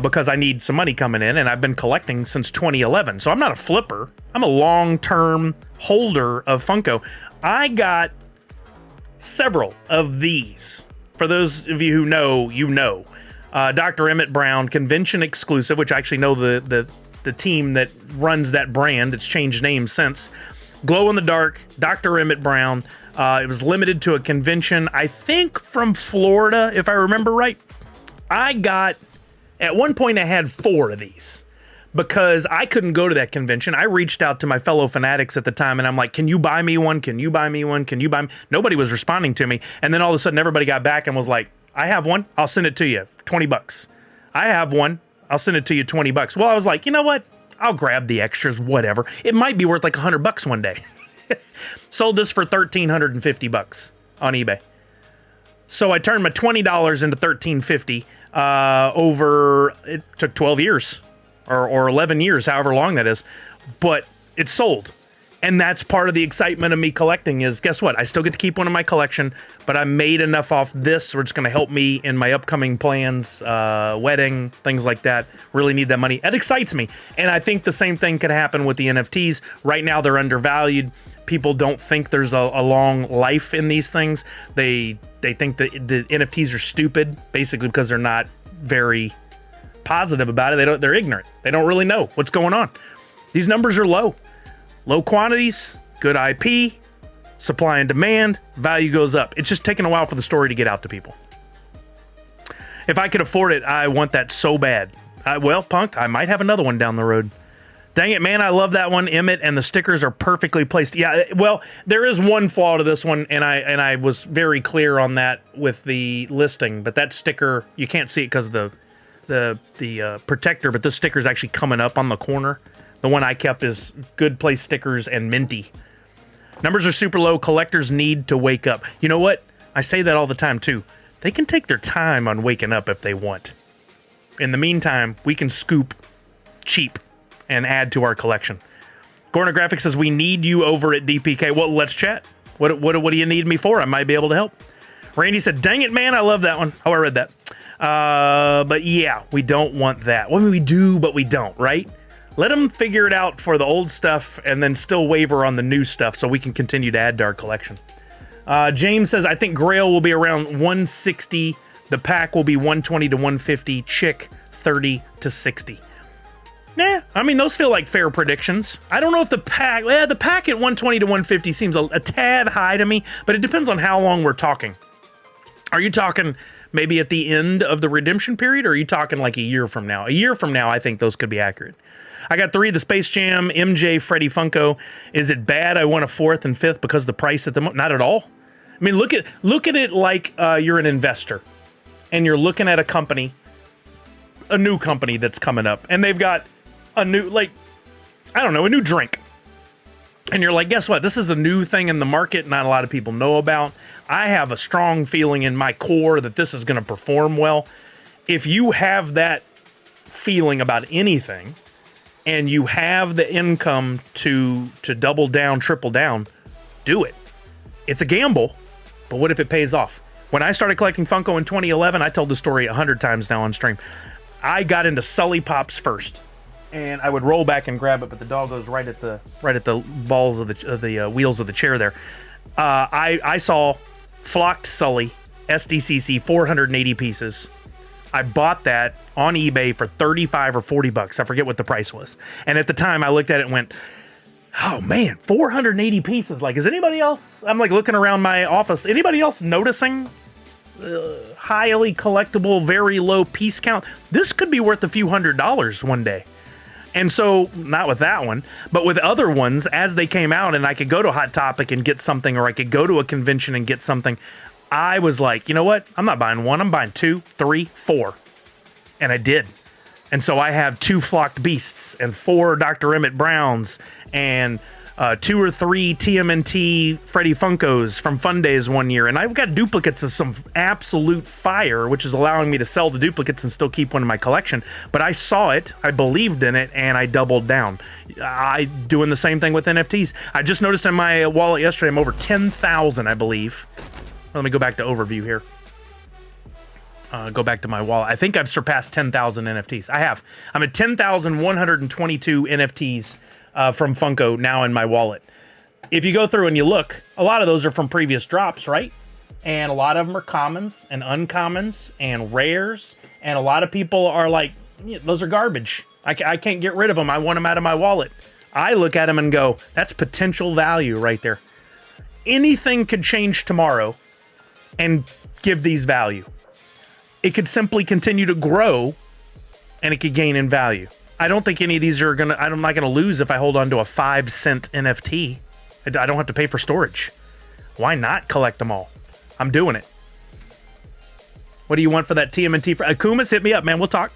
Because I need some money coming in, and I've been collecting since 2011. So I'm not a flipper. I'm a long-term holder of Funko. I got several of these. For those of you who know, you know. Dr. Emmett Brown, convention exclusive, which I actually know the team that runs that brand. It's changed names since. Glow in the dark, Dr. Emmett Brown. It was limited to a convention, I think from Florida, if I remember right. At one point, I had 4 of these because I couldn't go to that convention. I reached out to my fellow fanatics at the time, and I'm like, can you buy me one? Can you buy me one? Can you buy me? Nobody was responding to me. And then all of a sudden, everybody got back and was like, I have one. I'll send it to you. 20 bucks. I have one. I'll send it to you. 20 bucks. Well, I was like, you know what? I'll grab the extras, whatever. It might be worth like 100 bucks one day. Sold this for 1,350 bucks on eBay. So I turned my $20 into $1,350. It took 12 years or 11 years, however long that is, but it sold. And that's part of the excitement of me collecting is, guess what? I still get to keep one in my collection, but I made enough off this where it's going to help me in my upcoming plans, wedding, things like that. Really need that money. It excites me. And I think the same thing could happen with the NFTs. Right now, they're undervalued. People don't think there's a long life in these things. They think that the NFTs are stupid, basically because they're not very positive about it. They're ignorant. They don't really know what's going on. These numbers are low. Low quantities, good IP, supply and demand, value goes up. It's just taking a while for the story to get out to people. If I could afford it, I want that so bad. Well, Punked, I might have another one down the road. Dang it, man, I love that one. Emmett and the stickers are perfectly placed. Yeah, well, there is one flaw to this one, and I was very clear on that with the listing, but that sticker, you can't see it because of the protector, but this sticker is actually coming up on the corner. The one I kept is good place stickers and minty. Numbers are super low. Collectors need to wake up. You know what? I say that all the time, too. They can take their time on waking up if they want. In the meantime, we can scoop cheap and add to our collection. Gornographic says, we need you over at DPK. Well, let's chat. What do you need me for? I might be able to help. Randy said, dang it, man, I love that one. Oh, I read that. But yeah, we don't want that. Well, we do, but we don't, right? Let them figure it out for the old stuff and then still waver on the new stuff so we can continue to add to our collection. James says, I think Grail will be around 160. The pack will be 120 to 150. Chick, 30 to 60. Nah, I mean, those feel like fair predictions. I don't know if the pack at 120 to 150 seems a tad high to me, but it depends on how long we're talking. Are you talking maybe at the end of the redemption period, or are you talking like a year from now? A year from now, I think those could be accurate. I got 3 of the Space Jam, MJ, Freddy Funko. Is it bad I want a 4th and 5th because of the price at the moment? Not at all. I mean, look at it like you're an investor, and you're looking at a company, a new company that's coming up, and they've got a new, a new drink. And you're like, guess what? This is a new thing in the market not a lot of people know about. I have a strong feeling in my core that this is going to perform well. If you have that feeling about anything and you have the income to double down, triple down, do it. It's a gamble, but what if it pays off? When I started collecting Funko in 2011, I told the story 100 times now on stream. I got into Sully Pops first. And I would roll back and grab it, but the dog goes right at the balls of the wheels of the chair there. I saw Flocked Sully SDCC 480 pieces. I bought that on eBay for 35 or 40 bucks. I forget what the price was. And at the time, I looked at it and went, "Oh man, 480 pieces! Like, is anybody else?" I'm like looking around my office. Anybody else noticing highly collectible, very low piece count? This could be worth a few $100s one day. And so, not with that one, but with other ones, as they came out and I could go to Hot Topic and get something, or I could go to a convention and get something, I was like, you know what? I'm not buying one, I'm buying 2, 3, 4. And I did. And so I have 2 Flocked Beasts and 4 Dr. Emmett Browns and 2 or 3 TMNT Freddy Funkos from Fun Days one year. And I've got duplicates of some absolute fire, which is allowing me to sell the duplicates and still keep one in my collection. But I saw it, I believed in it, and I doubled down. I doing the same thing with NFTs. I just noticed in my wallet yesterday, I'm over 10,000, I believe. Let me go back to overview here. Go back to my wallet. I think I've surpassed 10,000 NFTs. I have. I'm at 10,122 NFTs from Funko now in my wallet. If you go through and you look, a lot of those are from previous drops, right? And a lot of them are commons and uncommons and rares. And a lot of people are like, yeah, those are garbage. I can't get rid of them. I want them out of my wallet. I look at them and go, that's potential value right there. Anything could change tomorrow and give these value. It could simply continue to grow and it could gain in value. I don't think any of these are I'm not gonna lose if I hold on to a 5-cent NFT. I don't have to pay for storage. Why not collect them all? I'm doing it. What do you want for that TMNT? Akumas, hit me up, man. We'll talk.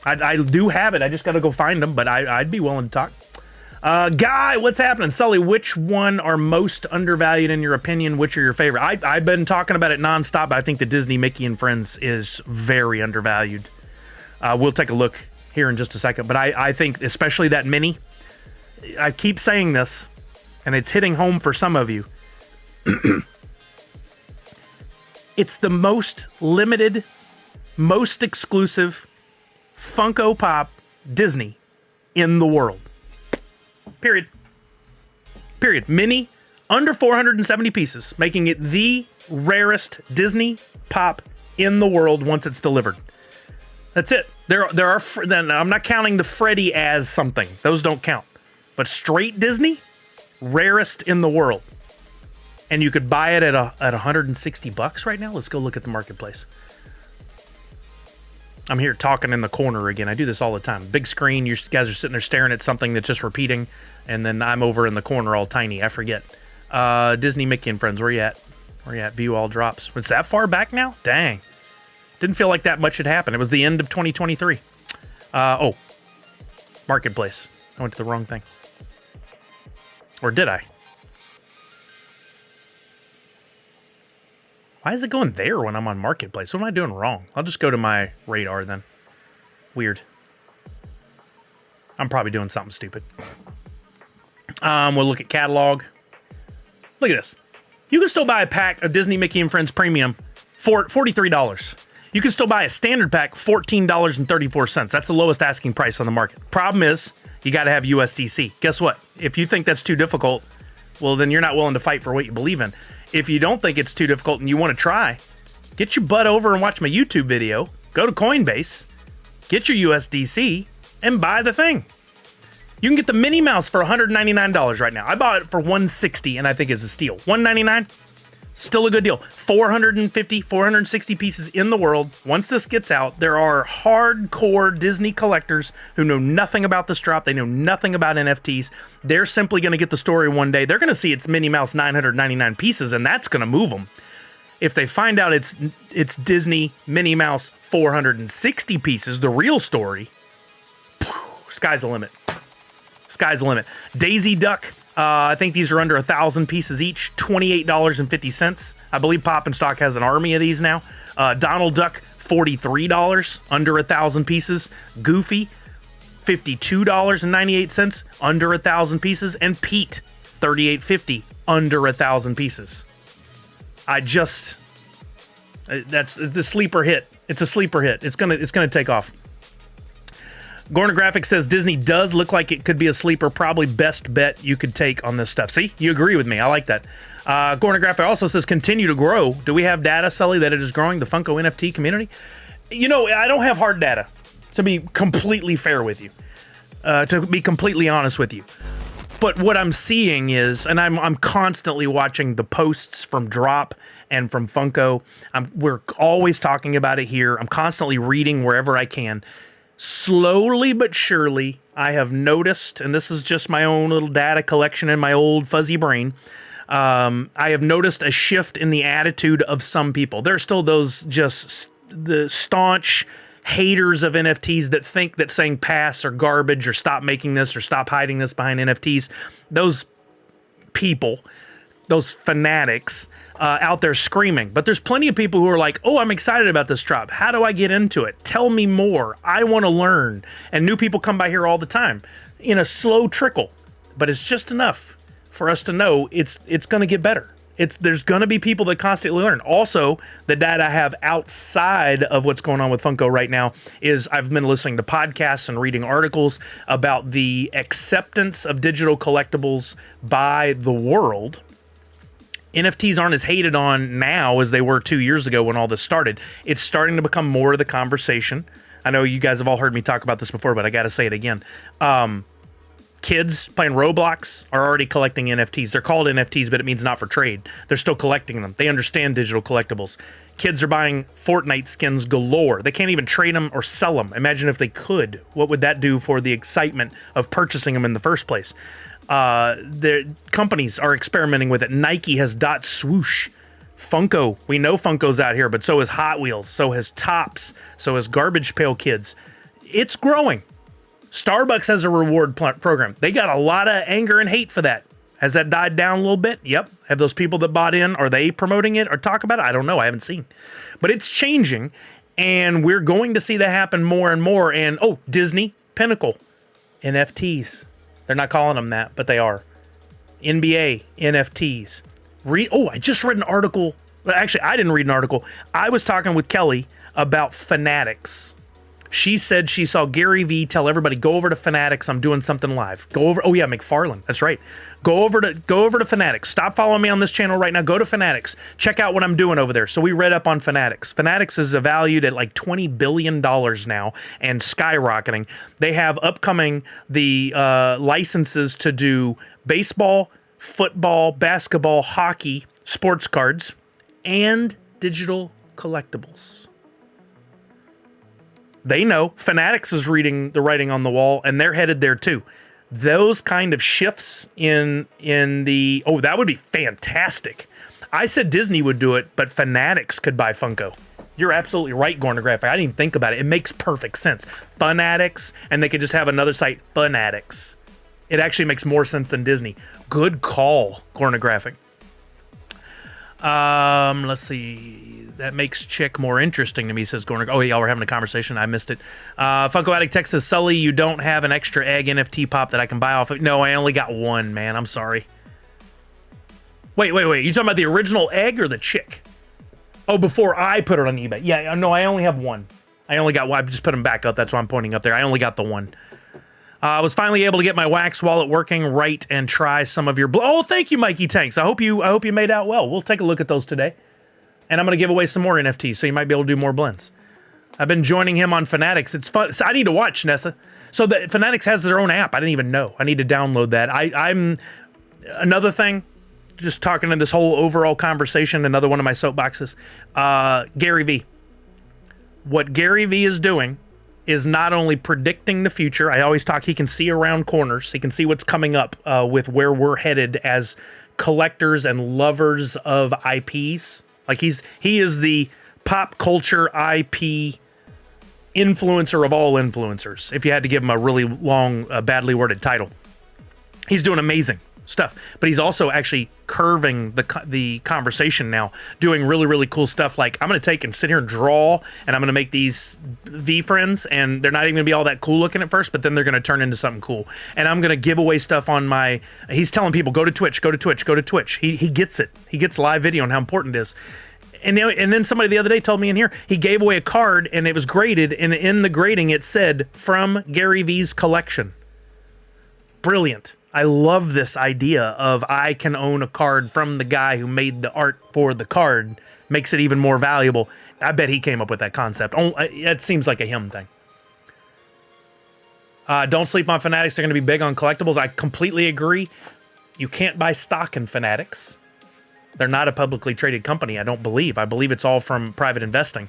I do have it. I just gotta go find them, but I'd be willing to talk. Guy, what's happening? Sully, which one are most undervalued in your opinion? Which are your favorite? I've been talking about it nonstop, but I think the Disney Mickey and Friends is very undervalued. We'll take a look here in just a second, but I think especially that mini, I keep saying this, and it's hitting home for some of you. It's the most limited, most exclusive Funko Pop Disney in the world. Period. Mini, under 470 pieces, making it the rarest Disney Pop in the world once it's delivered. That's it. There are. Then I'm not counting the Freddy as something; those don't count. But straight Disney, rarest in the world, and you could buy it at $160 right now. Let's go look at the marketplace. I'm here talking in the corner again. I do this all the time. Big screen. You guys are sitting there staring at something that's just repeating, and then I'm over in the corner all tiny. I forget. Disney Mickey and Friends. Where you at? Where you at? View all drops. It's that far back now? Dang. Didn't feel like that much had happened. It was the end of 2023. Oh. Marketplace. I went to the wrong thing. Or did I? Why is it going there when I'm on Marketplace? What am I doing wrong? I'll just go to my radar then. Weird. I'm probably doing something stupid. We'll look at catalog. Look at this. You can still buy a pack of Disney Mickey and Friends Premium for $43. You can still buy a standard pack, $14.34. That's the lowest asking price on the market. Problem is, you got to have USDC. Guess what? If you think that's too difficult, well, then you're not willing to fight for what you believe in. If you don't think it's too difficult and you want to try, get your butt over and watch my YouTube video, go to Coinbase, get your USDC, and buy the thing. You can get the Minnie Mouse for $199 right now. I bought it for $160 and I think it's a steal. $199, still a good deal. 460 pieces in the world. Once this gets out, there are hardcore Disney collectors who know nothing about this drop. They know nothing about NFTs. They're simply going to get the story one day. They're going to see it's Minnie Mouse 999 pieces, and that's going to move them. If they find out it's Disney Minnie Mouse 460 pieces, the real story, sky's the limit. Sky's the limit. Daisy Duck, I think these are under 1,000 pieces each, $28.50. I believe Pop and Stock has an army of these now. Donald Duck, $43, under 1,000 pieces. Goofy, $52.98, under 1,000 pieces. And Pete, $38.50, under 1,000 pieces. That's the sleeper hit. It's a sleeper hit. It's gonna take off. Gorner Graphics says Disney does look like it could be a sleeper. Probably best bet you could take on this stuff. See, you agree with me. I like that. Gorner Graphics also says continue to grow. Do we have data, Sully, that it is growing, the Funko NFT community? You know, I don't have hard data, to be completely fair with you, to be completely honest with you. But what I'm seeing is, and I'm constantly watching the posts from Drop and from Funko. We're always talking about it here. I'm constantly reading wherever I can. Slowly but surely, I have noticed, and this is just my own little data collection in my old fuzzy brain, I have noticed a shift in the attitude of some people. There are still those just the staunch, haters of NFTs that think that saying pass or garbage or stop making this or stop hiding this behind NFTs, those people, those fanatics out there screaming. But there's plenty of people who are like, oh, I'm excited about this drop. How do I get into it? Tell me more. I want to learn. And new people come by here all the time in a slow trickle, but it's just enough for us to know it's going to get better. There's going to be people that constantly learn. Also, the data I have outside of what's going on with Funko right now is I've been listening to podcasts and reading articles about the acceptance of digital collectibles by the world. NFTs aren't as hated on now as they were 2 years ago when all this started. It's starting to become more of the conversation. I know you guys have all heard me talk about this before, but I got to say it again. Kids playing Roblox are already collecting NFTs. They're called NFTs, but it means not for trade. They're still collecting them. They understand digital collectibles. Kids are buying Fortnite skins galore. They can't even trade them or sell them. Imagine if they could. What would that do for the excitement of purchasing them in the first place? The companies are experimenting with it. Nike has Dot Swoosh. Funko, we know Funko's out here, but so is Hot Wheels, so has Topps, so has Garbage Pail Kids. It's growing. Starbucks has a reward program. They got a lot of anger and hate for that. Has that died down a little bit? Yep. Have those people that bought in, are they promoting it or talk about it? I don't know. I haven't seen. But it's changing, and we're going to see that happen more and more. And, oh, Disney, Pinnacle, NFTs. They're not calling them that, but they are. NBA, NFTs. I just read an article. Actually, I didn't read an article. I was talking with Kelly about Fanatics. She said she saw Gary Vee tell everybody, go over to Fanatics. I'm doing something live. Go over. Oh yeah, McFarlane. That's right. Go over to Fanatics. Stop following me on this channel right now. Go to Fanatics. Check out what I'm doing over there. So we read up on Fanatics. Fanatics is valued at like $20 billion now and skyrocketing. They have upcoming the licenses to do baseball, football, basketball, hockey, sports cards, and digital collectibles. They know. Fanatics is reading the writing on the wall, and they're headed there too. Those kind of shifts in the... Oh, that would be fantastic. I said Disney would do it, but Fanatics could buy Funko. You're absolutely right, Gorner Graphic. I didn't even think about it. It makes perfect sense. Fanatics, and they could just have another site, Fanatics. It actually makes more sense than Disney. Good call, Gorner Graphic. Let's see. That makes Chick more interesting to me, says Gorner. Oh, y'all were having a conversation. I missed it. Funko Addict Texas, Sully, you don't have an extra egg NFT pop that I can buy off of. No, I only got one, man. I'm sorry. Wait. You talking about the original egg or the chick? Oh, before I put it on eBay. Yeah, no, I only have one. I only got one. I just put them back up. That's why I'm pointing up there. I only got the one. I was finally able to get my wax wallet working right and try some of your... Oh, thank you, Mikey Tanks. I hope you made out well. We'll take a look at those today. And I'm going to give away some more NFTs, so you might be able to do more blends. I've been joining him on Fanatics. It's fun. So I need to watch, Nessa. So the Fanatics has their own app. I didn't even know. I need to download that. I'm... Another thing, just talking in this whole overall conversation, another one of my soapboxes, Gary Vee. What Gary Vee is doing is not only predicting the future. I always talk, he can see around corners. He can see what's coming up with where we're headed as collectors and lovers of IPs. Like he is the pop culture IP influencer of all influencers, if you had to give him a really long, badly worded title. He's doing amazing stuff, but he's also actually curving the conversation now, doing really, really cool stuff. Like, I'm going to take and sit here and draw, and I'm going to make these V friends, and they're not even going to be all that cool looking at first, but then they're going to turn into something cool. And I'm going to give away stuff on my... He's telling people, go to Twitch, go to Twitch, go to Twitch. He gets it. He gets live video and how important it is. And then somebody the other day told me in here, he gave away a card, and it was graded, and in the grading it said, from Gary Vee's collection. Brilliant. I love this idea of I can own a card from the guy who made the art for the card. Makes it even more valuable. I bet he came up with that concept. It seems like a him thing. Don't sleep on Fanatics. They're going to be big on collectibles. I completely agree. You can't buy stock in Fanatics. They're not a publicly traded company, I don't believe. I believe it's all from private investing.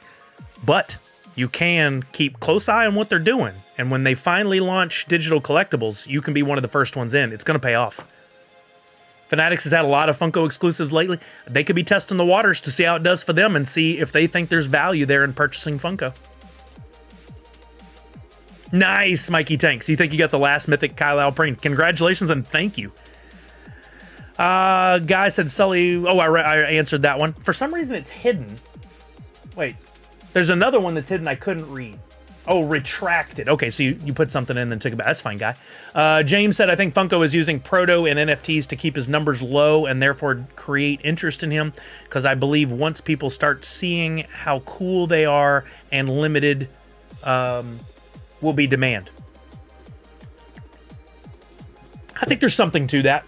But you can keep close eye on what they're doing. And when they finally launch digital collectibles, you can be one of the first ones in. It's going to pay off. Fanatics has had a lot of Funko exclusives lately. They could be testing the waters to see how it does for them and see if they think there's value there in purchasing Funko. Nice, Mikey Tanks. You think you got the last mythic Kyle Alpern? Congratulations and thank you. Guy said Sully. Oh, I answered that one. For some reason, it's hidden. Wait, there's another one that's hidden I couldn't read. Oh, retracted. Okay, so you put something in and took it back. That's fine, guy. James said, I think Funko is using proto and NFTs to keep his numbers low and therefore create interest in him, because I believe once people start seeing how cool they are and limited will be demand. I think there's something to that.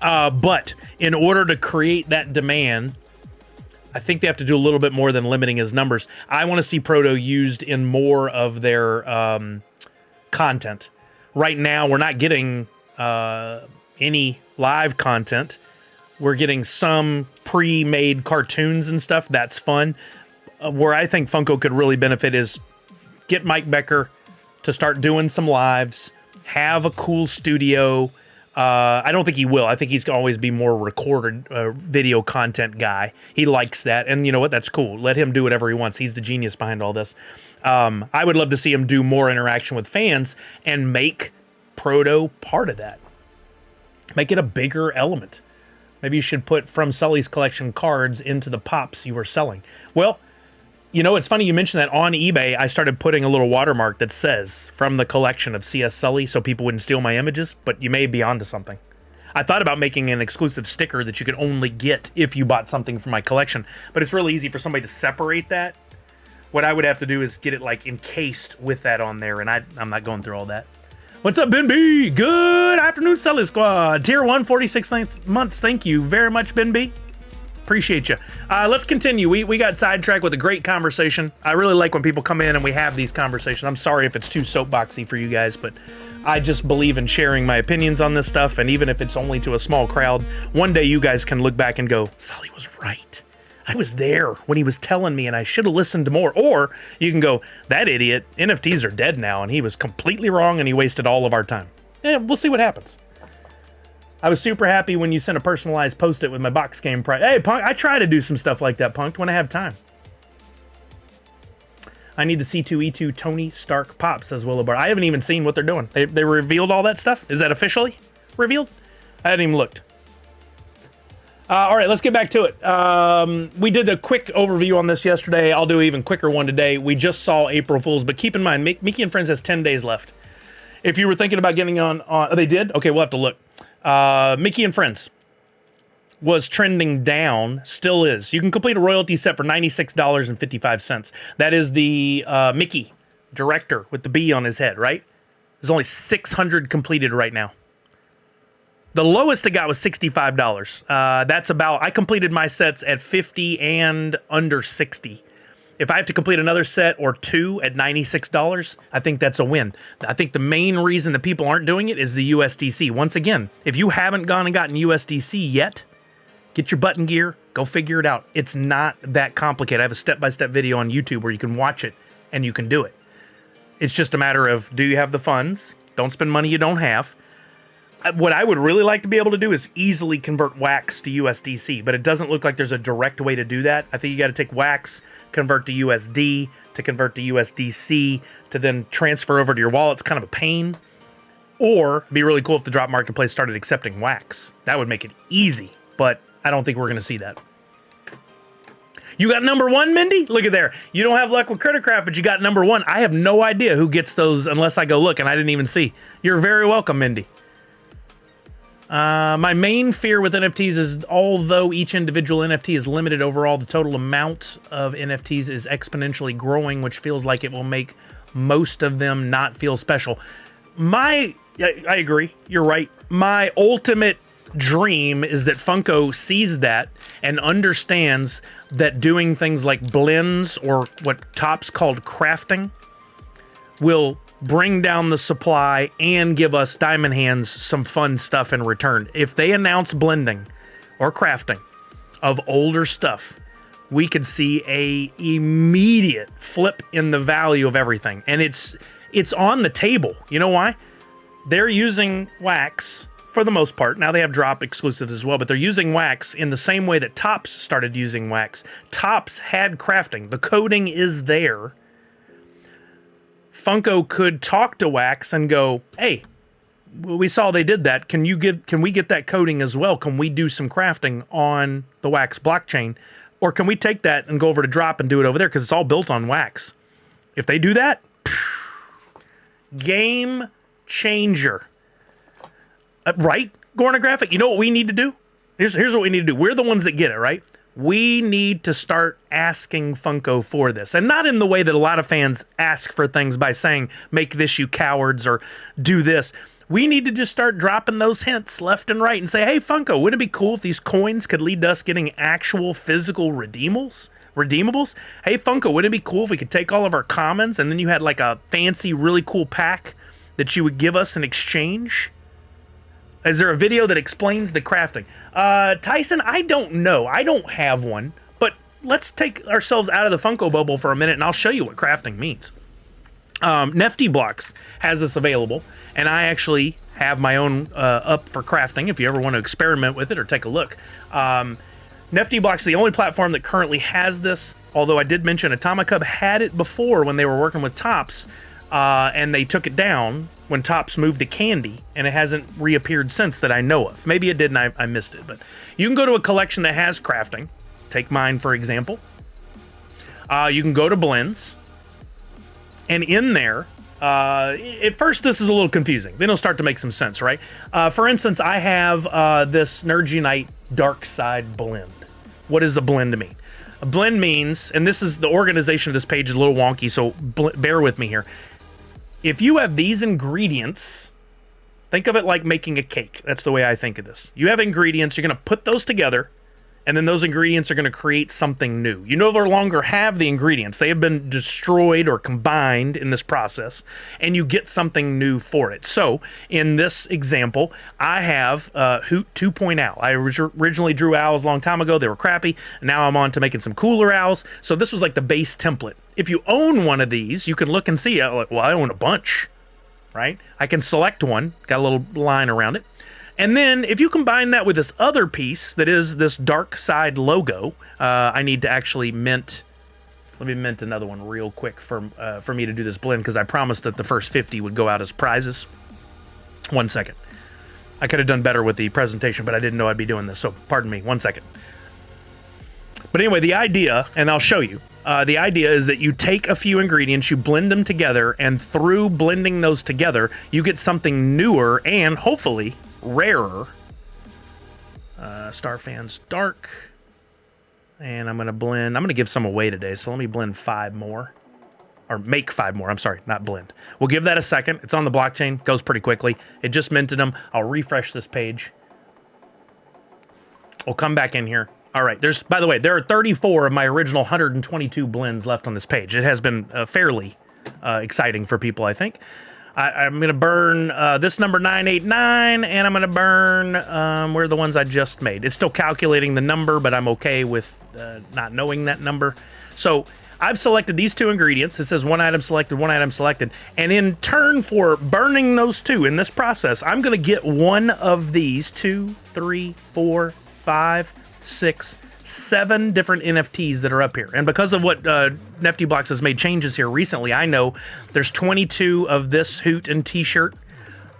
But in order to create that demand, I think they have to do a little bit more than limiting his numbers. I want to see Proto used in more of their content. Right now, we're not getting any live content. We're getting some pre-made cartoons and stuff. That's fun. Where I think Funko could really benefit is get Mike Becker to start doing some lives, have a cool studio. I don't think he will. I think he's going to always be more recorded video content guy. He likes that. And you know what? That's cool. Let him do whatever he wants. He's the genius behind all this. I would love to see him do more interaction with fans and make Proto part of that. Make it a bigger element. Maybe you should put From Sully's collection cards into the pops you were selling. Well, you know, it's funny you mentioned that. On eBay, I started putting a little watermark that says from the collection of CS Sully so people wouldn't steal my images, but you may be onto something. I thought about making an exclusive sticker that you could only get if you bought something from my collection, but it's really easy for somebody to separate that. What I would have to do is get it like encased with that on there, and I'm not going through all that. What's up, Ben B? Good afternoon, Sully Squad. Tier 1, 46 months. Thank you very much, Ben B. Appreciate you. Let's continue. We got sidetracked with a great conversation. I really like when people come in and we have these conversations. I'm sorry if it's too soapboxy for you guys, but I just believe in sharing my opinions on this stuff, and even if it's only to a small crowd, one day you guys can look back and go, Sully was right. I was there when he was telling me, and I should have listened more. Or you can go, that idiot, NFTs are dead now, and he was completely wrong, and he wasted all of our time. Yeah, we'll see what happens. I was super happy when you sent a personalized post-it with my box game price. Hey, Punk, I try to do some stuff like that, Punk, when I have time. I need the C2E2 Tony Stark pop, says Willowbar. I haven't even seen what they're doing. They revealed all that stuff? Is that officially revealed? I hadn't even looked. All right, let's get back to it. We did a quick overview on this yesterday. I'll do an even quicker one today. We just saw April Fool's, but keep in mind, Mickey and Friends has 10 days left. If you were thinking about getting on they did? Okay, we'll have to look. Mickey and Friends was trending down, still is. You can complete a royalty set for $96.55. That is the Mickey director with the B on his head, right? There's only 600 completed right now. The lowest it got was $65. That's about, I completed my sets at 50 and under 60. If I have to complete another set or two at $96, I think that's a win. I think the main reason that people aren't doing it is the USDC. Once again, if you haven't gone and gotten USDC yet, get your button gear, go figure it out. It's not that complicated. I have a step-by-step video on YouTube where you can watch it and you can do it. It's just a matter of, do you have the funds? Don't spend money you don't have. What I would really like to be able to do is easily convert wax to USDC, but it doesn't look like there's a direct way to do that. I think you got to take wax, convert to USD, to convert to USDC, to then transfer over to your wallet. It's kind of a pain. Or it'd be really cool if the drop marketplace started accepting wax. That would make it easy, but I don't think we're going to see that. You got number one, Mindy? Look at there. You don't have luck with Crittercraft, but you got number one. I have no idea who gets those unless I go look, and I didn't even see. You're very welcome, Mindy. My main fear with NFTs is, although each individual NFT is limited overall, the total amount of NFTs is exponentially growing, which feels like it will make most of them not feel special. I agree. You're right. My ultimate dream is that Funko sees that and understands that doing things like blends, or what Topps called crafting, will bring down the supply and give us Diamond Hands some fun stuff in return. If they announce blending or crafting of older stuff, we could see a immediate flip in the value of everything. And it's on the table. You know why? They're using wax for the most part. Now they have drop exclusives as well, but they're using wax in the same way that Topps started using wax. Topps had crafting. The coding is there. Funko could talk to Wax and go, hey, we saw they did that. Can we get that coding as well? Can we do some crafting on the Wax blockchain? Or can we take that and go over to Drop and do it over there? Because it's all built on Wax. If they do that, game changer. Right, Gornographic? You know what we need to do? Here's what we need to do. We're the ones that get it, right? We need to start asking Funko for this. And not in the way that a lot of fans ask for things by saying, make this, you cowards, or do this. We need to just start dropping those hints left and right and say, hey, Funko, wouldn't it be cool if these coins could lead to us getting actual physical redeemables? Hey, Funko, wouldn't it be cool if we could take all of our commons and then you had like a fancy, really cool pack that you would give us in exchange? Is there a video that explains the crafting? Tyson, I don't know. I don't have one. But let's take ourselves out of the Funko bubble for a minute and I'll show you what crafting means. NFT Blocks has this available, and I actually have my own up for crafting if you ever want to experiment with it or take a look. NFT Blocks is the only platform that currently has this, although I did mention Atomicub had it before when they were working with Topps, and they took it down when Topps moved to Candy, and it hasn't reappeared since that I know of. Maybe it did and I missed it, but you can go to a collection that has crafting. Take mine, for example. You can go to Blends. And in there, at first this is a little confusing. Then it'll start to make some sense, right? For instance, I have this Nerd Unite Dark Side blend. What does a blend mean? A blend means, and this is the organization of this page is a little wonky, so bear with me here. If you have these ingredients, think of it like making a cake. That's the way I think of this. You have ingredients, you're going to put those together, and then those ingredients are going to create something new. You no longer have the ingredients. They have been destroyed or combined in this process, and you get something new for it. So, in this example, I have Hoot 2.0. I originally drew owls a long time ago. They were crappy. Now I'm on to making some cooler owls. So this was like the base template. If you own one of these, you can look and see, like, well, I own a bunch, right? I can select one. Got a little line around it. And then if you combine that with this other piece that is this Dark Side logo, I need to actually mint. Let me mint another one real quick for me to do this blend because I promised that the first 50 would go out as prizes. 1 second. I could have done better with the presentation, but I didn't know I'd be doing this, so pardon me. 1 second. But anyway, the idea, and I'll show you, the idea is that you take a few ingredients, you blend them together, and through blending those together, you get something newer and hopefully rarer. Starfans Dark. And I'm going to blend. I'm going to give some away today, so let me blend 5 more. Or make 5 more. I'm sorry, not blend. We'll give that a second. It's on the blockchain. Goes pretty quickly. It just minted them. I'll refresh this page. We'll come back in here. All right. By the way, there are 34 of my original 122 blends left on this page. It has been fairly exciting for people, I think. I'm going to burn this number 989, and I'm going to burn where are the ones I just made. It's still calculating the number, but I'm okay with not knowing that number. So I've selected these 2 ingredients. It says 1 item selected, 1 item selected. And in turn for burning those 2 in this process, I'm going to get one of these 2, 3, 4, 5, 6, 7 different NFTs that are up here. And because of what NFT Blocks has made changes here recently, I know there's 22 of this Hoot and t-shirt.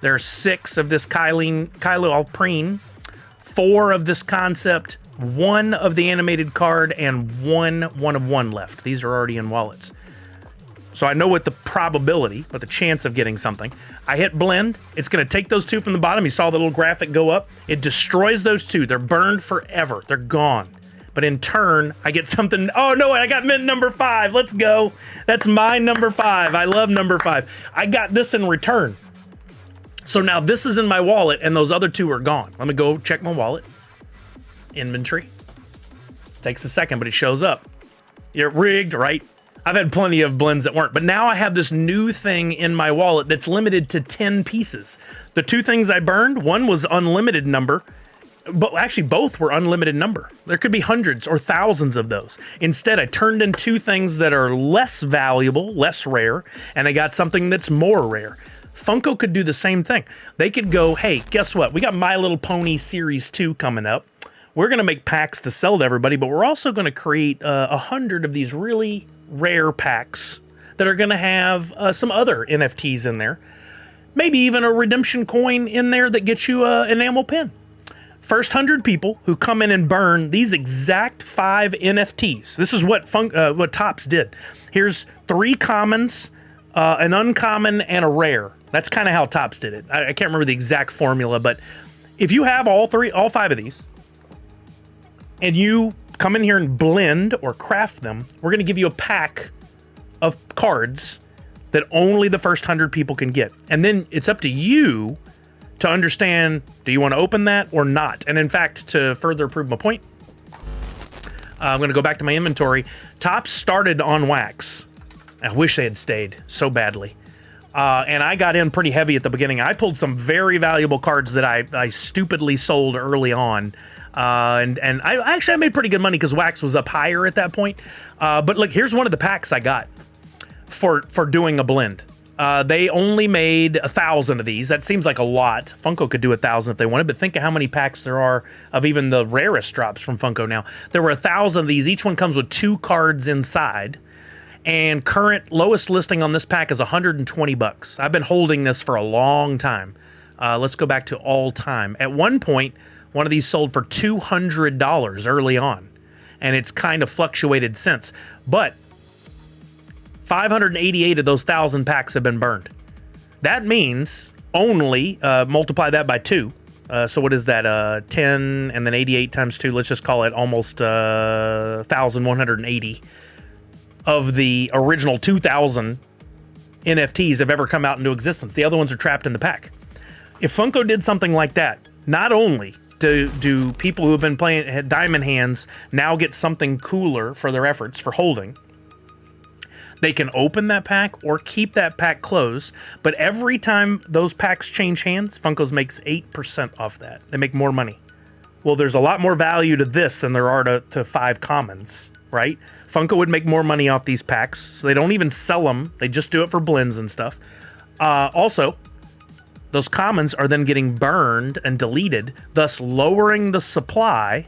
There's 6 of this Kylo Alpreen, 4 of this concept, 1 of the animated card, and 1 of 1 left. These are already in wallets. So I know what the probability, what the chance of getting something. I hit blend. It's going to take those 2 from the bottom. You saw the little graphic go up. It destroys those 2. They're burned forever. They're gone. But in turn, I get something. Oh, no, I got mint number 5. Let's go. That's my number 5. I love number 5. I got this in return. So now this is in my wallet, and those other 2 are gone. Let me go check my wallet. Inventory. Takes a second, but it shows up. You're rigged, right? I've had plenty of blends that weren't. But now I have this new thing in my wallet that's limited to 10 pieces. The 2 things I burned, one was unlimited number. But actually, both were unlimited number. There could be hundreds or thousands of those. Instead, I turned in 2 things that are less valuable, less rare, and I got something that's more rare. Funko could do the same thing. They could go, hey, guess what? We got My Little Pony Series 2 coming up. We're going to make packs to sell to everybody, but we're also going to create 100 of these really rare packs that are going to have some other NFTs in there. Maybe even a redemption coin in there that gets you an enamel pin. First 100 people who come in and burn these exact 5 NFTs. This is what Topps did. Here's 3 commons, an uncommon, and a rare. That's kind of how Topps did it. I can't remember the exact formula, but if you have all 5 of these, and you come in here and blend or craft them, we're going to give you a pack of cards that only the first 100 people can get. And then it's up to you to understand, do you want to open that or not? And in fact, to further prove my point, I'm going to go back to my inventory. Topps started on wax. I wish they had stayed so badly. And I got in pretty heavy at the beginning. I pulled some very valuable cards that I stupidly sold early on. And I made pretty good money because wax was up higher at that point. But look, here's one of the packs I got for doing a blend. They only made 1,000 of these. That seems like a lot. Funko could do 1,000 if they wanted, but think of how many packs there are of even the rarest drops from Funko now. There were 1,000 of these. Each one comes with 2 cards inside. And current lowest listing on this pack is $120. I've been holding this for a long time. Let's go back to all time. At one point, one of these sold for $200 early on, and it's kind of fluctuated since. But 588 of those 1,000 packs have been burned. That means only multiply that by 2. So what is that? 10 and then 88 times 2. Let's just call it almost 1,180 of the original 2,000 NFTs have ever come out into existence. The other ones are trapped in the pack. If Funko did something like that, not only do people who have been playing Diamond Hands now get something cooler for their efforts for holding, they can open that pack or keep that pack closed, but every time those packs change hands, Funko's makes 8% off that. They make more money. Well, there's a lot more value to this than there are to 5 commons, right? Funko would make more money off these packs, so they don't even sell them. They just do it for blends and stuff. Also, those commons are then getting burned and deleted, thus lowering the supply.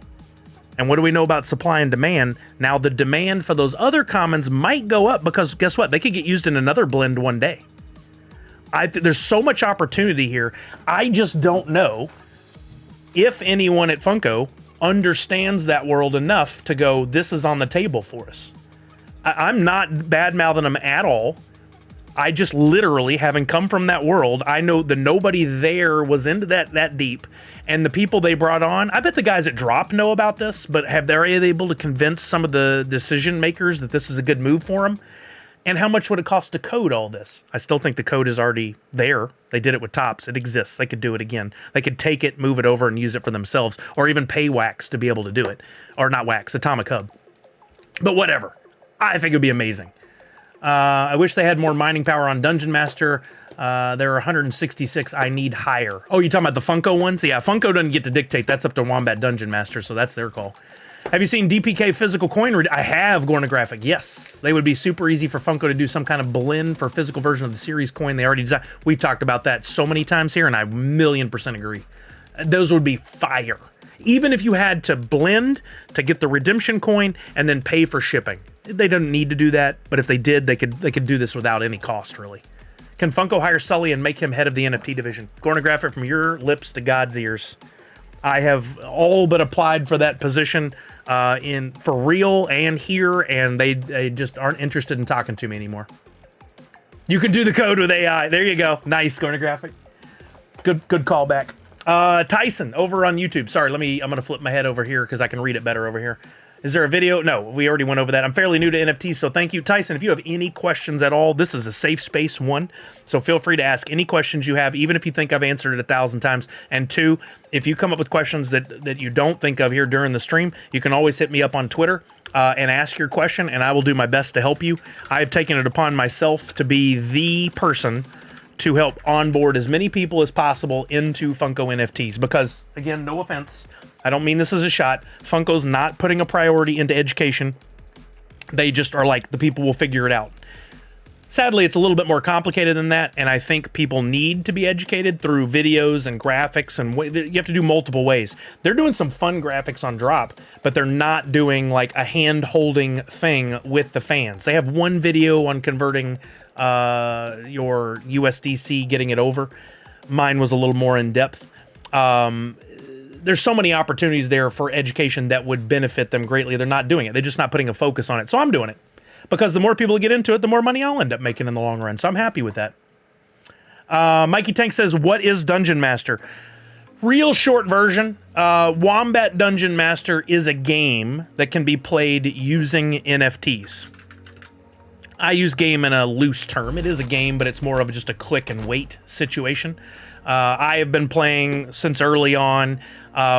And what do we know about supply and demand? Now, the demand for those other commons might go up because guess what? They could get used in another blend one day. There's so much opportunity here. I just don't know if anyone at Funko understands that world enough to go, this is on the table for us. I'm not bad-mouthing them at all. I just literally, having come from that world, I know that nobody there was into that deep. And the people they brought on, I bet the guys at Drop know about this, but have they able to convince some of the decision makers that this is a good move for them? And how much would it cost to code all this? I still think the code is already there. They did it with Topps. It exists. They could do it again. They could take it, move it over, and use it for themselves, or even pay Wax to be able to do it. Or not Wax, Atomic Hub. But whatever. I think it would be amazing. I wish they had more mining power on Dungeon Master. There are 166. I need higher. Oh, you're talking about the Funko ones? Yeah, Funko doesn't get to dictate. That's up to Wombat Dungeon Master, so that's their call. Have you seen DPK physical coin? I have, Gornographic. Yes. They would be super easy for Funko to do some kind of blend for physical version of the series coin they already designed. We've talked about that so many times here, and I 1,000,000% agree. Those would be fire. Even if you had to blend to get the redemption coin and then pay for shipping. They don't need to do that, but if they did, they could do this without any cost, really. Can Funko hire Sully and make him head of the NFT division? Gornographic, from your lips to God's ears. I have all but applied for that position for real and here, and they just aren't interested in talking to me anymore. You can do the code with AI. There you go. Nice, Gornographic. Good callback. Tyson over on YouTube. Sorry, I'm gonna flip my head over here because I can read it better over here. Is there a video? No, we already went over that. I'm fairly new to NFTs, so thank you. Tyson, if you have any questions at all, this is a safe space, 1. So feel free to ask any questions you have, even if you think I've answered it 1,000 times. And 2, if you come up with questions that you don't think of here during the stream, you can always hit me up on Twitter and ask your question, and I will do my best to help you. I have taken it upon myself to be the person to help onboard as many people as possible into Funko NFTs because, again, no offense, I don't mean this as a shot. Funko's not putting a priority into education. They just are like, the people will figure it out. Sadly, it's a little bit more complicated than that, and I think people need to be educated through videos and graphics, and you have to do multiple ways. They're doing some fun graphics on drop, but they're not doing like a hand-holding thing with the fans. They have one video on converting your USDC, getting it over. Mine was a little more in-depth. There's so many opportunities there for education that would benefit them greatly. They're not doing it. They're just not putting a focus on it. So I'm doing it. Because the more people get into it, the more money I'll end up making in the long run. So I'm happy with that. Mikey Tank says, what is Dungeon Master? Real short version. Wombat Dungeon Master is a game that can be played using NFTs. I use game in a loose term. It is a game, but it's more of just a click and wait situation. I have been playing since early on.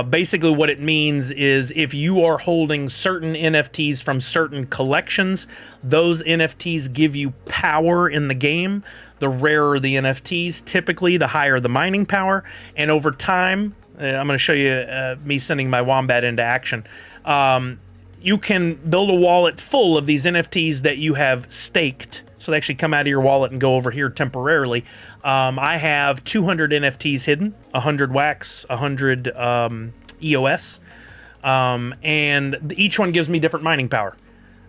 Basically what it means is if you are holding certain NFTs from certain collections, those NFTs give you power in the game. The rarer the NFTs, typically the higher the mining power. And over time, I'm going to show you me sending my Wombat into action. You can build a wallet full of these NFTs that you have staked. So they actually come out of your wallet and go over here temporarily. I have 200 NFTs hidden, 100 wax, 100 EOS, and each one gives me different mining power.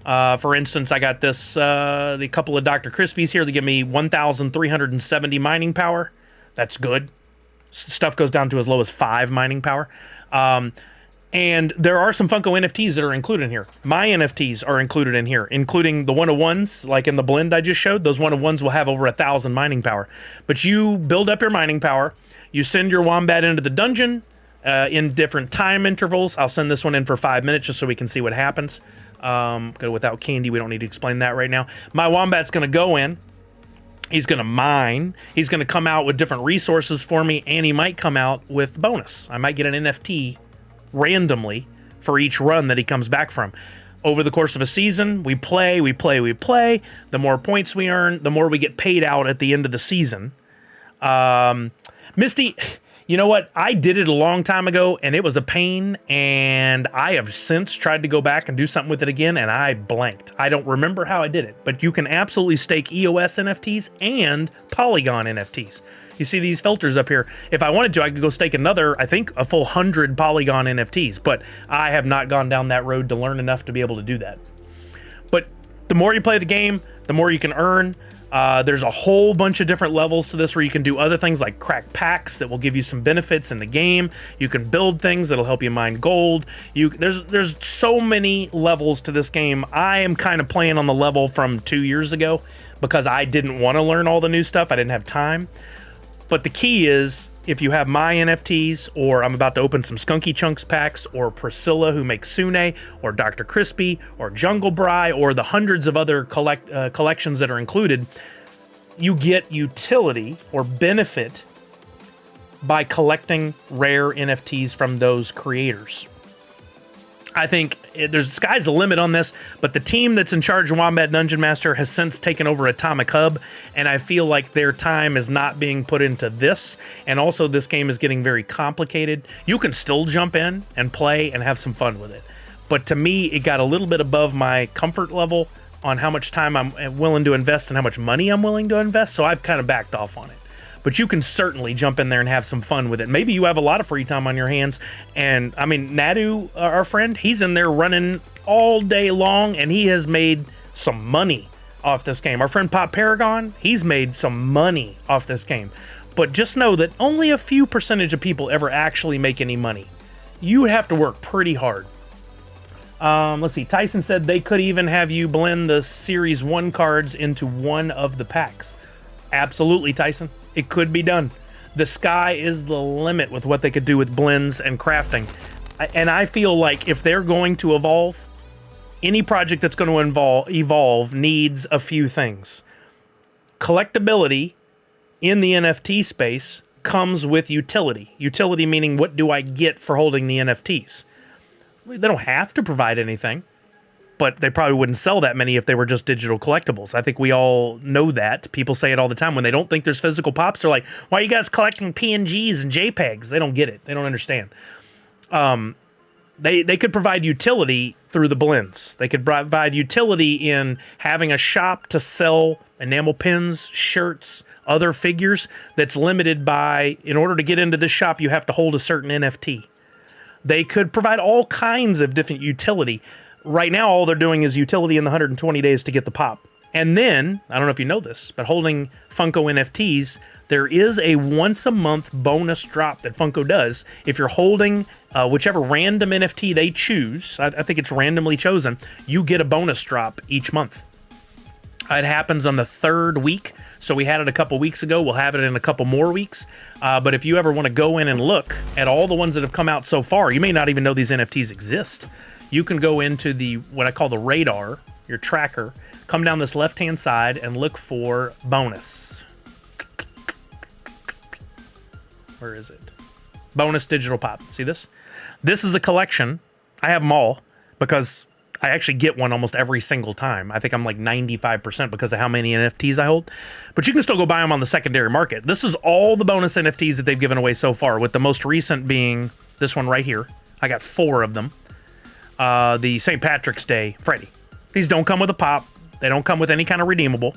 For instance, I got this, the couple of Dr. Crispies here. They give me 1,370 mining power. That's good. Stuff goes down to as low as 5 mining power. And there are some Funko NFTs that are included in here. My NFTs are included in here, including the 101s, like in the blend I just showed. Those 101s will have over 1,000 mining power. But you build up your mining power. You send your Wombat into the dungeon in different time intervals. I'll send this one in for 5 minutes just so we can see what happens. Without candy, we don't need to explain that right now. My Wombat's going to go in. He's going to mine. He's going to come out with different resources for me, and he might come out with bonus. I might get an NFT randomly for each run that he comes back from. Over the course of a season, we play. The more points we earn, the more we get paid out at the end of the season. Misty, you know what? I did it a long time ago, and it was a pain, and I have since tried to go back and do something with it again, and I blanked. I don't remember how I did it, but you can absolutely stake EOS NFTs and Polygon NFTs. You see these filters up here. If I wanted to, I could go stake another, I think, a full 100 Polygon NFTs, but I have not gone down that road to learn enough to be able to do that. But the more you play the game, the more you can earn. There's a whole bunch of different levels to this where you can do other things like crack packs that will give you some benefits in the game. You can build things that'll help you mine gold. There's so many levels to this game. I am kind of playing on the level from 2 years ago because I didn't want to learn all the new stuff. I didn't have time. But the key is, if you have my NFTs, or I'm about to open some Skunky Chunks packs, or Priscilla who makes Sune, or Dr. Crispy, or Jungle Bry, or the hundreds of other collections that are included, you get utility or benefit by collecting rare NFTs from those creators. I think sky's the limit on this, but the team that's in charge of Wombat Dungeon Master has since taken over Atomic Hub, and I feel like their time is not being put into this, and also this game is getting very complicated. You can still jump in and play and have some fun with it, but to me, it got a little bit above my comfort level on how much time I'm willing to invest and how much money I'm willing to invest, so I've kind of backed off on it. But you can certainly jump in there and have some fun with it. Maybe you have a lot of free time on your hands. And, I mean, Nadu, our friend, he's in there running all day long, and he has made some money off this game. Our friend Pop Paragon, he's made some money off this game. But just know that only a few percentage of people ever actually make any money. You have to work pretty hard. Let's see. Tyson said they could even have you blend the Series 1 cards into one of the packs. Absolutely, Tyson. It could be done. The sky is the limit with what they could do with blends and crafting. And I feel like if they're going to evolve, any project that's going to evolve needs a few things. Collectability in the NFT space comes with utility. Utility meaning, what do I get for holding the NFTs? They don't have to provide anything, but they probably wouldn't sell that many if they were just digital collectibles. I think we all know that. People say it all the time. When they don't think there's physical pops, they're like, why are you guys collecting PNGs and JPEGs? They don't get it. They don't understand. They could provide utility through the blends. They could provide utility in having a shop to sell enamel pins, shirts, other figures that's limited by, in order to get into this shop, you have to hold a certain NFT. They could provide all kinds of different utility. Right now, all they're doing is utility in the 120 days to get the pop. And then, I don't know if you know this, but holding Funko NFTs, there is a once a month bonus drop that Funko does. If you're holding whichever random NFT they choose, I think it's randomly chosen, you get a bonus drop each month. It happens on the 3rd week. So we had it a couple weeks ago. We'll have it in a couple more weeks. But if you ever want to go in and look at all the ones that have come out so far, you may not even know these NFTs exist. You can go into the what I call the radar, your tracker, come down this left-hand side and look for bonus. Where is it? Bonus digital pop. See this? This is a collection. I have them all because I actually get one almost every single time. I think I'm like 95% because of how many NFTs I hold. But you can still go buy them on the secondary market. This is all the bonus NFTs that they've given away so far, with the most recent being this one right here. I got 4 of them. The St. Patrick's Day Freddy. These don't come with a pop. They don't come with any kind of redeemable.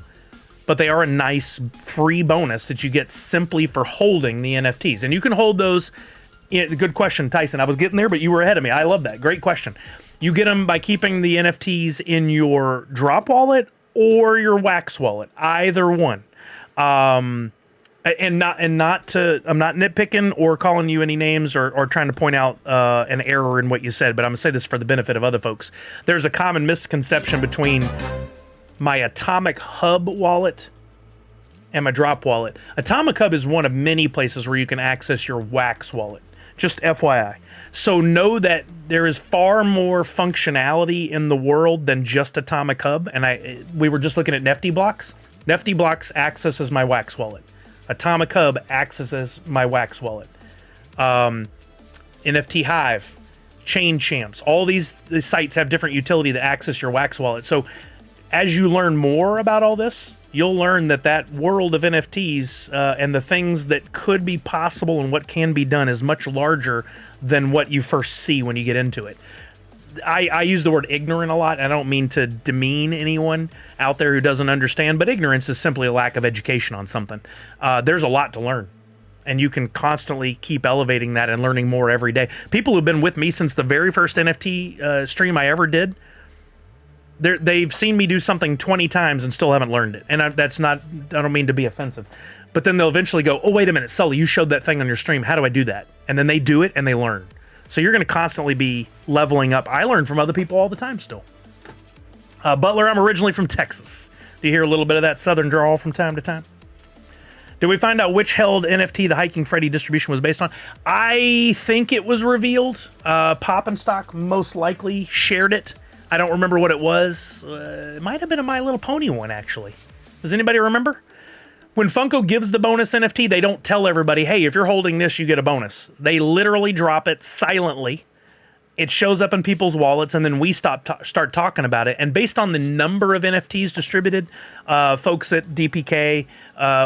But they are a nice free bonus that you get simply for holding the NFTs. And you can hold those. Good question, Tyson. I was getting there, but you were ahead of me. I love that. Great question. You get them by keeping the NFTs in your drop wallet or your wax wallet, either one. I'm not nitpicking or calling you any names or trying to point out an error in what you said, but I'm gonna say this for the benefit of other folks. There's a common misconception between my Atomic Hub wallet and my drop wallet. Atomic Hub is one of many places where you can access your wax wallet. Just FYI. So know that there is far more functionality in the world than just Atomic Hub. And we were just looking at Nifty Blocks. Nifty Blocks accesses my wax wallet. Atomic Hub accesses my wax wallet. NFT Hive, Chain Champs, all these sites have different utility to access your wax wallet. So as you learn more about all this, you'll learn that world of NFTs and the things that could be possible and what can be done is much larger than what you first see when you get into it. I use the word ignorant a lot. I don't mean to demean anyone out there who doesn't understand, but ignorance is simply a lack of education on something. There's a lot to learn, and you can constantly keep elevating that and learning more every day. People who've been with me since the very first NFT stream I ever did, they've seen me do something 20 times and still haven't learned it. And I don't mean to be offensive. But then they'll eventually go, oh, wait a minute, Sully, you showed that thing on your stream. How do I do that? And then they do it and they learn. So you're going to constantly be leveling up. I learn from other people all the time still. Butler, I'm originally from Texas. Do you hear a little bit of that southern drawl from time to time? Did we find out which held NFT the Hiking Freddy distribution was based on? I think it was revealed. Pop and Stock most likely shared it. I don't remember what it was. It might have been a My Little Pony one, actually. Does anybody remember? When Funko gives the bonus NFT, they don't tell everybody, hey, if you're holding this, you get a bonus. They literally drop it silently. It shows up in people's wallets, and then we start talking about it. And based on the number of NFTs distributed, folks at DPK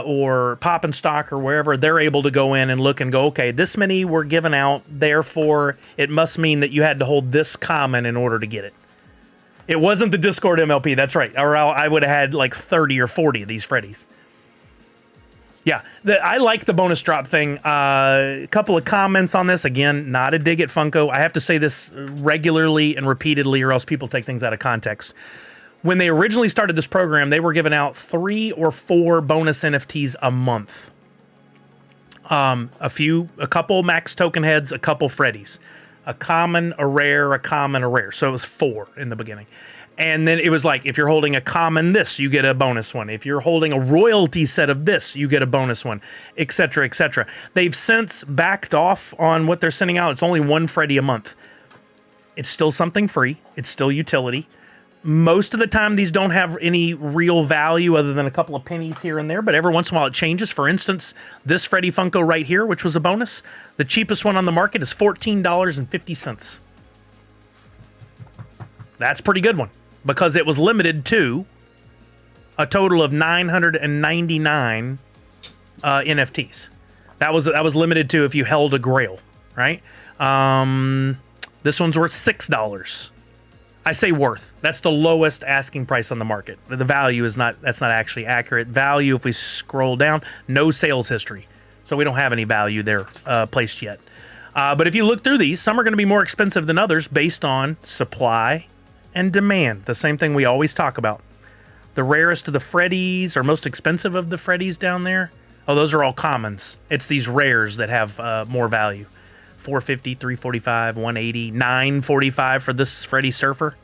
or Pop and Stock or wherever, they're able to go in and look and go, okay, this many were given out, therefore it must mean that you had to hold this common in order to get it. It wasn't the Discord MLP, that's right. Or I would have had like 30 or 40 of these Freddies. Yeah, I like the bonus drop thing. A couple of comments on this. Again, not a dig at Funko. I have to say this regularly and repeatedly or else people take things out of context. When they originally started this program, they were giving out 3 or 4 bonus NFTs a month. A couple max token heads, a couple Freddies. A common, a rare, a common, a rare. So it was 4 in the beginning. And then it was like, if you're holding a common this, you get a bonus one. If you're holding a royalty set of this, you get a bonus one, etc., etc. They've since backed off on what they're sending out. It's only 1 Freddy a month. It's still something free. It's still utility. Most of the time, these don't have any real value other than a couple of pennies here and there, but every once in a while it changes. For instance, this Freddy Funko right here, which was a bonus, the cheapest one on the market is $14.50. That's a pretty good one because it was limited to a total of 999 NFTs. That was limited to if you held a grail, right? This one's worth $6. I say worth. That's the lowest asking price on the market. The value is not, that's not actually accurate. Value, if we scroll down, no sales history. So we don't have any value there placed yet. But if you look through these, some are going to be more expensive than others based on supply and demand. The same thing we always talk about. The rarest of the Freddies, or most expensive of the Freddies down there. Oh, those are all commons. It's these rares that have more value. 450, 345, 180, 945 for this Freddy Surfer.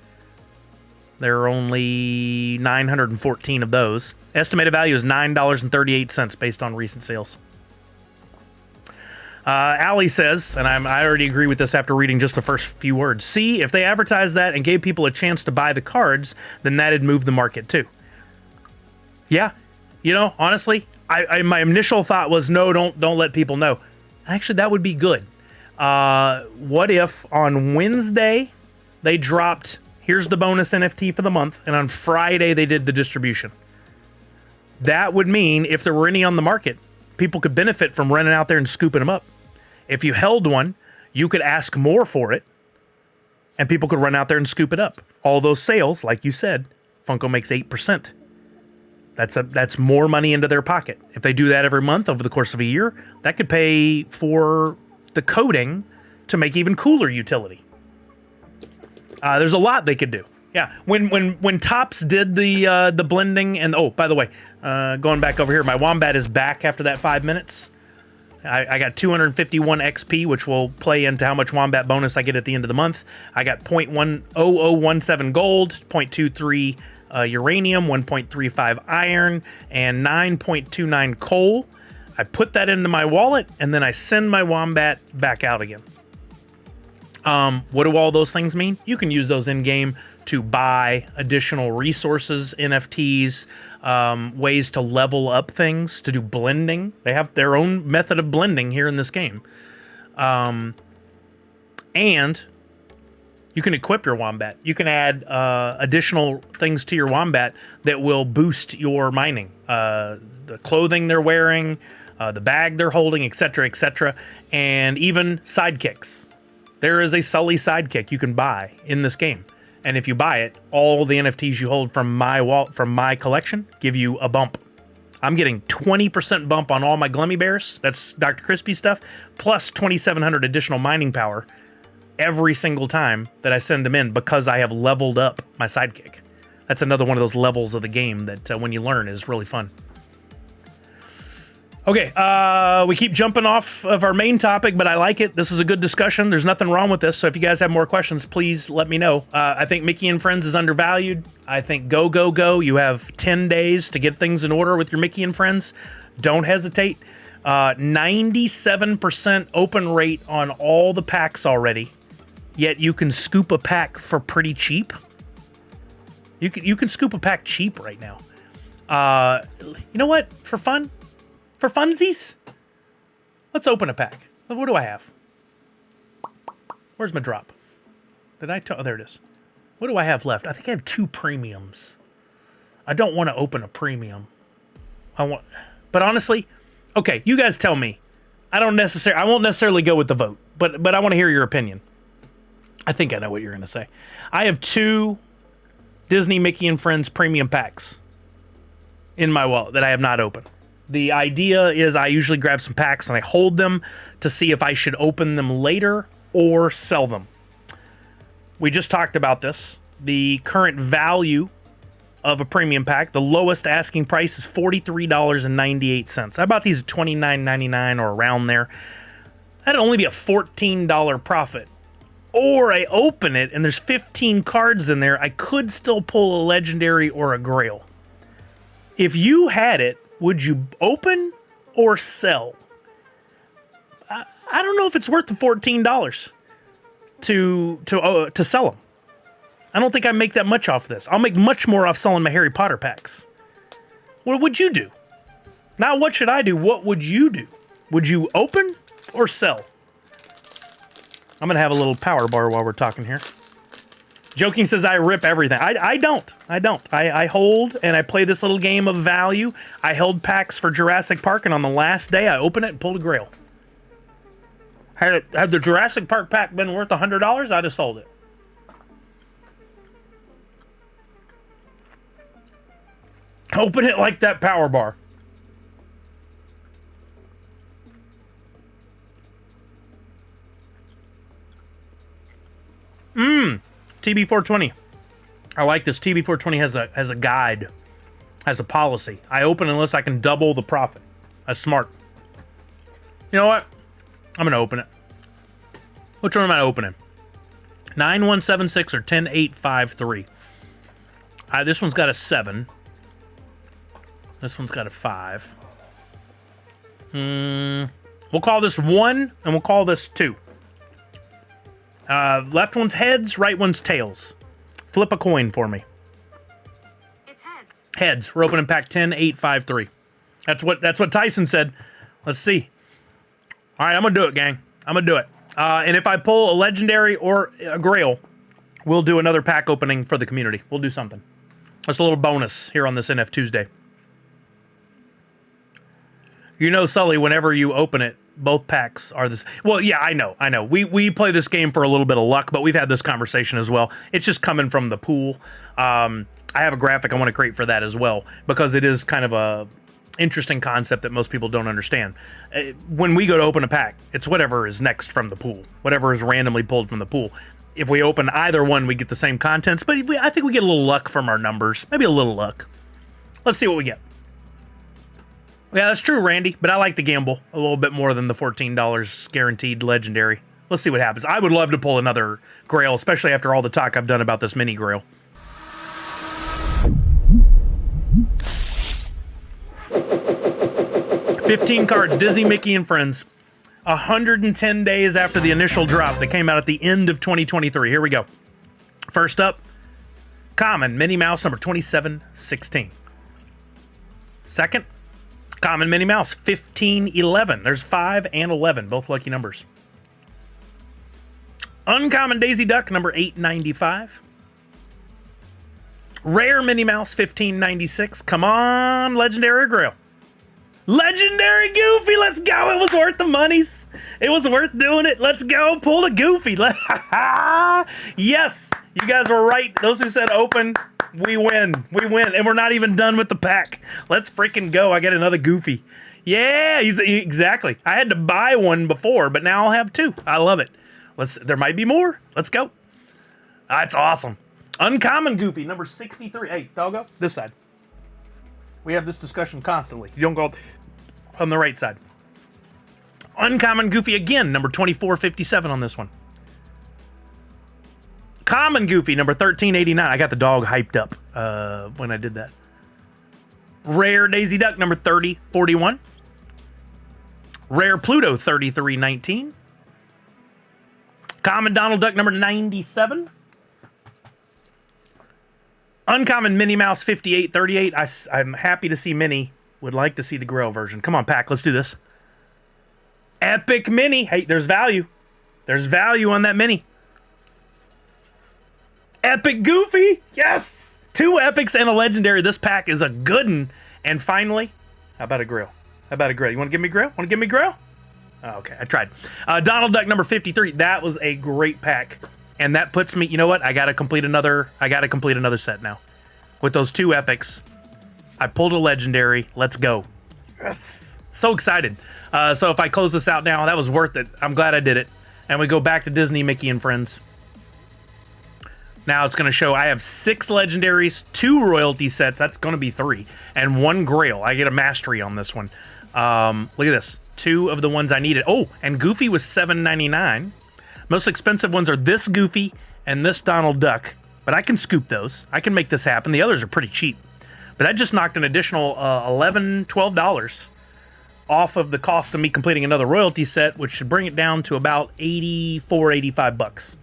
There are only 914 of those. Estimated value is $9.38 based on recent sales. Allie says, and I already agree with this after reading just the first few words. See, if they advertised that and gave people a chance to buy the cards, then that'd move the market too. Yeah, you know, honestly, my initial thought was no, don't let people know. Actually, that would be good. What if on Wednesday they dropped, here's the bonus NFT for the month, and on Friday they did the distribution? That would mean if there were any on the market, people could benefit from running out there and scooping them up. If you held one, you could ask more for it, and people could run out there and scoop it up. All those sales, like you said, Funko makes 8%. That's more money into their pocket. If they do that every month over the course of a year, that could pay for the coding to make even cooler utility. There's a lot they could do. Yeah, when Topps did the blending, and oh, by the way, going back over here, my Wombat is back after that 5 minutes. I got 251 XP, which will play into how much Wombat bonus I get at the end of the month. I got 0.0017 gold, 0.23 uranium, 1.35 iron, and 9.29 coal. I put that into my wallet, and then I send my Wombat back out again. What do all those things mean? You can use those in-game to buy additional resources, NFTs, ways to level up things, to do blending. They have their own method of blending here in this game. And you can equip your Wombat. You can add additional things to your Wombat that will boost your mining. The clothing they're wearing, the bag they're holding, etc., and even sidekicks. There is a Sully sidekick you can buy in this game. And if you buy it, all the NFTs you hold from my collection give you a bump. I'm getting 20% bump on all my Glummy Bears. That's Dr. Crispy stuff, plus 2,700 additional mining power every single time that I send them in because I have leveled up my sidekick. That's another one of those levels of the game that when you learn is really fun. Okay, we keep jumping off of our main topic, but I like it. This is a good discussion. There's nothing wrong with this, so if you guys have more questions, please let me know. I think Mickey and Friends is undervalued. I think go. You have 10 days to get things in order with your Mickey and Friends. Don't hesitate. 97% open rate on all the packs already, yet you can scoop a pack for pretty cheap. You can scoop a pack cheap right now. You know what? For fun? For funsies, let's open a pack. What do I have? Where's my drop? Oh, there it is. What do I have left? I think I have 2 premiums. I don't want to open a premium. But honestly, okay, you guys tell me. I won't necessarily go with the vote, but I want to hear your opinion. I think I know what you're going to say. I have 2 Disney Mickey and Friends premium packs in my wallet that I have not opened. The idea is I usually grab some packs and I hold them to see if I should open them later or sell them. We just talked about this. The current value of a premium pack, the lowest asking price is $43.98. I bought these at $29.99 or around there. That'd only be a $14 profit. Or I open it and there's 15 cards in there. I could still pull a legendary or a grail. If you had it, would you open or sell? I don't know if it's worth the $14 to sell them. I don't think I make that much off this. I'll make much more off selling my Harry Potter packs. What would you do? Not what should I do? What would you do? Would you open or sell? I'm gonna have a little power bar while we're talking here. Joking says I rip everything. I don't. I hold and I play this little game of value. I held packs for Jurassic Park, and on the last day I opened it and pulled a grail. Had the Jurassic Park pack been worth $100, I'd have sold it. Open it like that power bar. TB420. I like this. TB420 has a guide, has a policy. I open unless I can double the profit. That's smart. You know what? I'm gonna open it. Which one am I opening? 9176 or 10853. This one's got a 7. This one's got a 5. We'll call this 1 and we'll call this 2. Left one's heads, right one's tails. Flip a coin for me. It's heads. Heads. We're opening pack 10853. That's what Tyson said. Let's see. All right, I'm gonna do it, gang. I'm gonna do it. And if I pull a legendary or a grail, we'll do another pack opening for the community. We'll do something. That's a little bonus here on this NFTuesday. You know, Sully, whenever you open it, both packs are this. Well, yeah, I know. We play this game for a little bit of luck, but we've had this conversation as well. It's just coming from the pool. I have a graphic I want to create for that as well, because it is kind of a interesting concept that most people don't understand. When we go to open a pack, it's whatever is next from the pool, whatever is randomly pulled from the pool. If we open either one, we get the same contents, but I think we get a little luck from our numbers, maybe a little luck. Let's see what we get. Yeah, that's true, Randy, but I like the gamble a little bit more than the $14 guaranteed legendary. Let's see what happens. I would love to pull another grail, especially after all the talk I've done about this mini grail. $15 cards, Disney, Mickey, and Friends. 110 days after the initial drop that came out at the end of 2023. Here we go. First up, common Minnie Mouse number 2716. Second, common Minnie Mouse 1511. There's 5 and 11, both lucky numbers. Uncommon Daisy Duck number 895. Rare Minnie Mouse 1596. Come on, Legendary or Grail. Legendary Goofy, let's go. It was worth the monies. It was worth doing it. Let's go. Pull a Goofy. Yes, you guys were right. Those who said open, we win. We win. And we're not even done with the pack. Let's freaking go. I get another Goofy. Yeah, exactly. I had to buy one before, but now I'll have 2. I love it. There might be more. Let's go. That's awesome. Uncommon Goofy, number 63. Hey, doggo, this side. We have this discussion constantly. You don't go on the right side. Uncommon Goofy again, number 2457 on this one. Common Goofy, number 1389. I got the dog hyped up when I did that. Rare Daisy Duck, number 3041. Rare Pluto, 3319. Common Donald Duck, number 97. Uncommon Minnie Mouse 5838. I'm happy to see Minnie. Would like to see the Grail version. Come on, pack. Let's do this. Epic Minnie. Hey, there's value. There's value on that Minnie. Epic Goofy. Yes. 2 epics and a legendary. This pack is a good one. And finally, how about a Grail? How about a Grail? You want to give me Grail? Want to give me Grail? Oh, okay, I tried. Donald Duck number 53. That was a great pack. And that puts me, you know what? I gotta complete another set now. With those 2 epics. I pulled a legendary. Let's go. Yes. So excited. So if I close this out now, that was worth it. I'm glad I did it. And we go back to Disney, Mickey, and Friends. Now it's gonna show I have 6 legendaries, 2 royalty sets, that's gonna be 3, and 1 grail. I get a mastery on this one. Look at this. 2 of the ones I needed. Oh, and Goofy was $7.99. Most expensive ones are this Goofy and this Donald Duck, but I can scoop those. I can make this happen. The others are pretty cheap, but that just knocked an additional $11, $12 off of the cost of me completing another royalty set, which should bring it down to about 84, 85 bucks.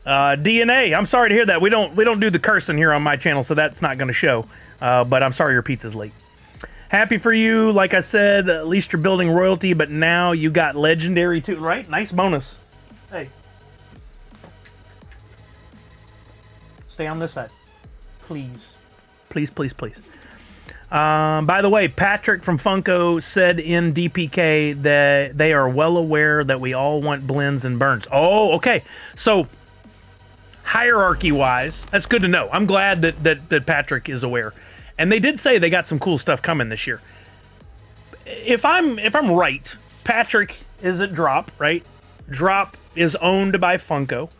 DNA, I'm sorry to hear that. We don't do the cursing here on my channel, so that's not going to show. But I'm sorry your pizza's late. Happy for you. Like I said, at least you're building royalty, but now you got legendary too, right? Nice bonus. Hey. Stay on this side. Please. Please, please, please. By the way, Patrick from Funko said in DPK that they are well aware that we all want blends and burns. Oh, okay. So, hierarchy-wise, that's good to know. I'm glad that Patrick is aware. And they did say they got some cool stuff coming this year. If I'm right, Patrick is at Drop, right? Drop is owned by Funko.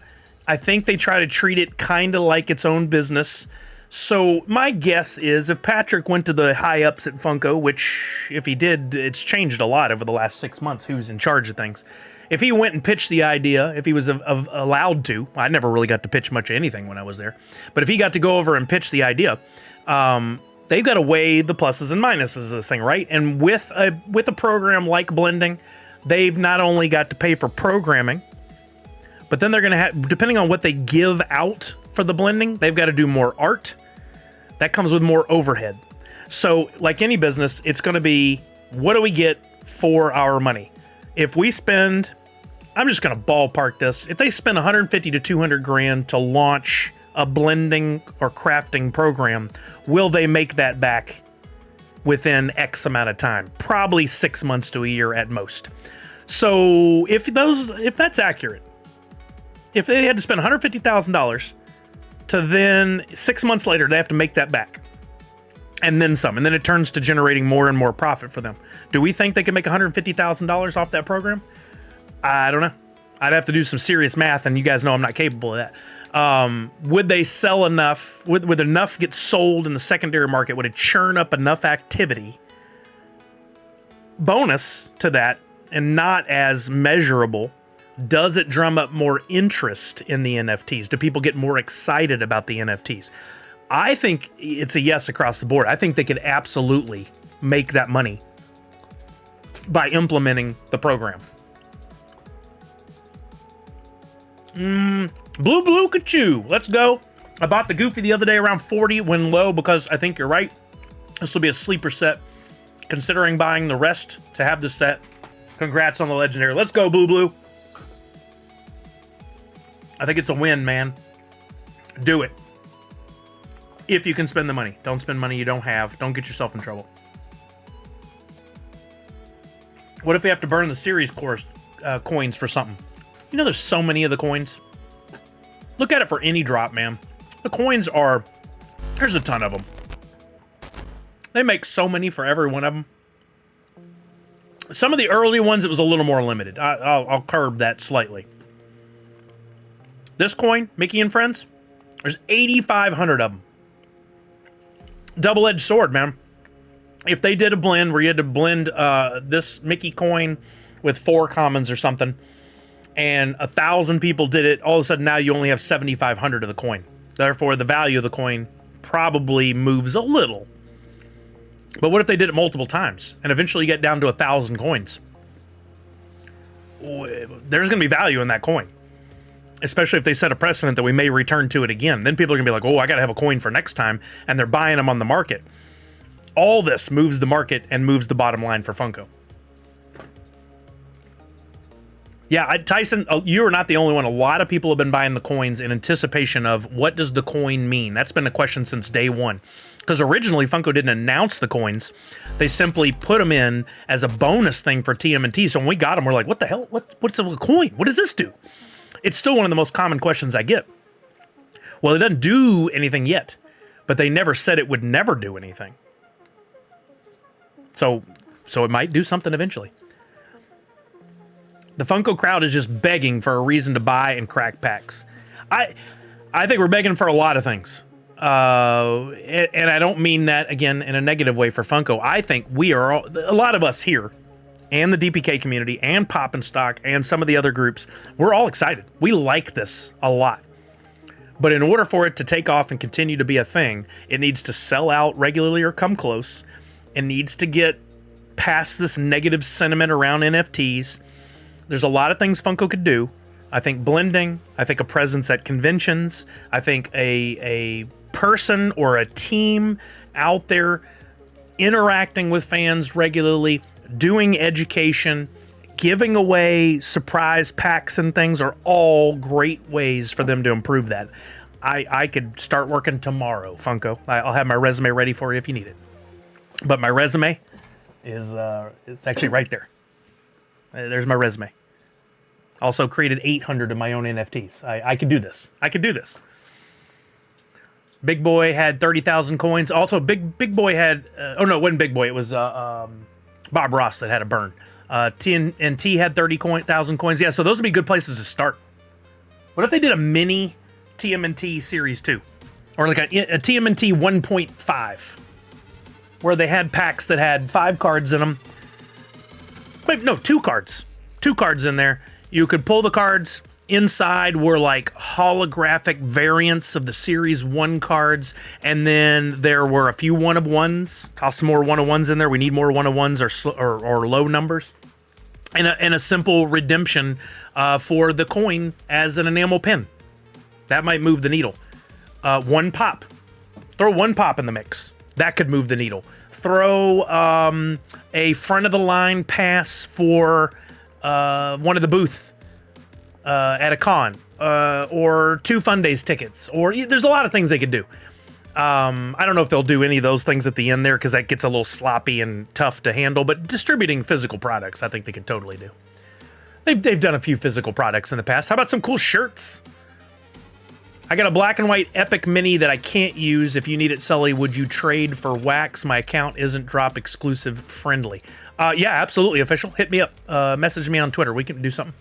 I think they try to treat it kind of like its own business. So my guess is if Patrick went to the high ups at Funko, which if he did, it's changed a lot over the last 6 months, who's in charge of things. If he went and pitched the idea, if he was allowed to, I never really got to pitch much of anything when I was there, but if he got to go over and pitch the idea, they've got to weigh the pluses and minuses of this thing, right? And with a program like blending, they've not only got to pay for programming, but then they're going to have, depending on what they give out for the blending, they've got to do more art. That comes with more overhead. So, like any business, it's going to be, what do we get for our money? If we spend, I'm just going to ballpark this, if they spend 150 to 200 grand to launch a blending or crafting program, will they make that back within X amount of time? Probably 6 months to a year at most. So, if that's accurate, if they had to spend $150,000 to then 6 months later, they have to make that back. And then some. And then it turns to generating more and more profit for them. Do we think they can make $150,000 off that program? I don't know. I'd have to do some serious math, and you guys know I'm not capable of that. Would they sell enough? Would enough get sold in the secondary market? Would it churn up enough activity? Bonus to that, and not as measurable, does it drum up more interest in the NFTs? Do people get more excited about the NFTs? I think it's a yes across the board. I think they could absolutely make that money by implementing the program. Blue Kachu, let's go. I bought the Goofy the other day around 40, went low because I think you're right. This will be a sleeper set. Considering buying the rest to have this set. Congrats on the Legendary. Let's go, Blue. I think it's a win, man. Do it. If you can spend the money. Don't spend money you don't have. Don't get yourself in trouble. What if we have to burn the series coins for something? You know there's so many of the coins. Look at it for any drop, man. The coins are... There's a ton of them. They make so many for every one of them. Some of the early ones, it was a little more limited. I'll curb that slightly. This coin, Mickey and Friends, there's 8,500 of them. Double-edged sword, man. If they did a blend where you had to blend this Mickey coin with 4 commons or something, and 1,000 people did it, all of a sudden now you only have 7,500 of the coin. Therefore, the value of the coin probably moves a little. But what if they did it multiple times, and eventually you get down to 1,000 coins? There's going to be value in that coin. Especially if they set a precedent that we may return to it again. Then people are going to be like, oh, I got to have a coin for next time. And they're buying them on the market. All this moves the market and moves the bottom line for Funko. Yeah, Tyson, you are not the only one. A lot of people have been buying the coins in anticipation of what does the coin mean? That's been a question since day one. Because originally Funko didn't announce the coins. They simply put them in as a bonus thing for TMNT. So when we got them, we're like, what the hell? What's a coin? What does this do? It's still one of the most common questions I get. Well, it doesn't do anything yet, but they never said it would never do anything. So it might do something eventually. The Funko crowd is just begging for a reason to buy and crack packs. I think we're begging for a lot of things. And I don't mean that, again, in a negative way for Funko. I think we are, a lot of us here, and the DPK community, and Pop and Stock, and some of the other groups, we're all excited. We like this a lot. But in order for it to take off and continue to be a thing, it needs to sell out regularly or come close. It needs to get past this negative sentiment around NFTs. There's a lot of things Funko could do. I think blending, I think a presence at conventions, I think a person or a team out there interacting with fans regularly, doing education, giving away surprise packs and things are all great ways for them to improve that. I could start working tomorrow, Funko. I'll have my resume ready for you if you need it. But my resume is it's actually right there. There's my resume. Also created 800 of my own NFTs. I could do this. I could do this. Big Boy had 30,000 coins. Also, Big Boy had... oh, no, it wasn't Big Boy. It was Bob Ross that had a burn. TNT had 30,000 coins. Yeah, so those would be good places to start. What if they did a mini TMNT Series 2? Or like a TMNT 1.5? Where they had packs that had 5 cards in them. Wait, no, 2 cards. 2 cards in there. You could pull the cards... Inside were like holographic variants of the Series 1 cards, and then there were a few one-of-ones. Toss some more one-of-ones in there. We need more one-of-ones or low numbers. And a simple redemption for the coin as an enamel pin. That might move the needle. 1 pop. Throw 1 pop in the mix. That could move the needle. Throw a front-of-the-line pass for one of the booth. At a con, or 2 Fun Days tickets, or there's a lot of things they could do. I don't know if they'll do any of those things at the end there, because that gets a little sloppy and tough to handle, but distributing physical products, I think they could totally do. They've done a few physical products in the past. How about some cool shirts? I got a black and white Epic Mini that I can't use. If you need it, Sully, would you trade for wax? My account isn't drop exclusive friendly. Yeah, absolutely, official. Hit me up. Message me on Twitter. We can do something.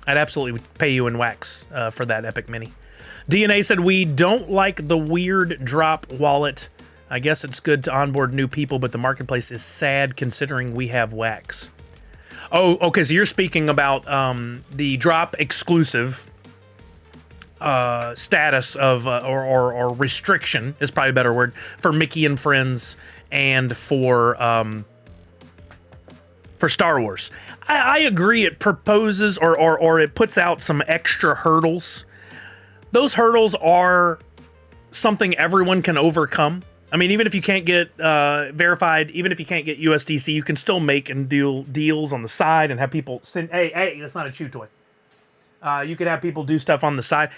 I'd absolutely pay you in wax for that Epic Mini. DNA said, we don't like the weird drop wallet. I guess it's good to onboard new people, but the marketplace is sad considering we have wax. Oh, okay, so you're speaking about the drop exclusive status of, or restriction is probably a better word, for Mickey and Friends and for Star Wars. I agree it proposes or it puts out some extra hurdles. Those hurdles are something everyone can overcome. I mean, even if you can't get verified, even if you can't get USDC, you can still make and do deals on the side and have people send... Hey, that's not a chew toy. You could have people do stuff on the side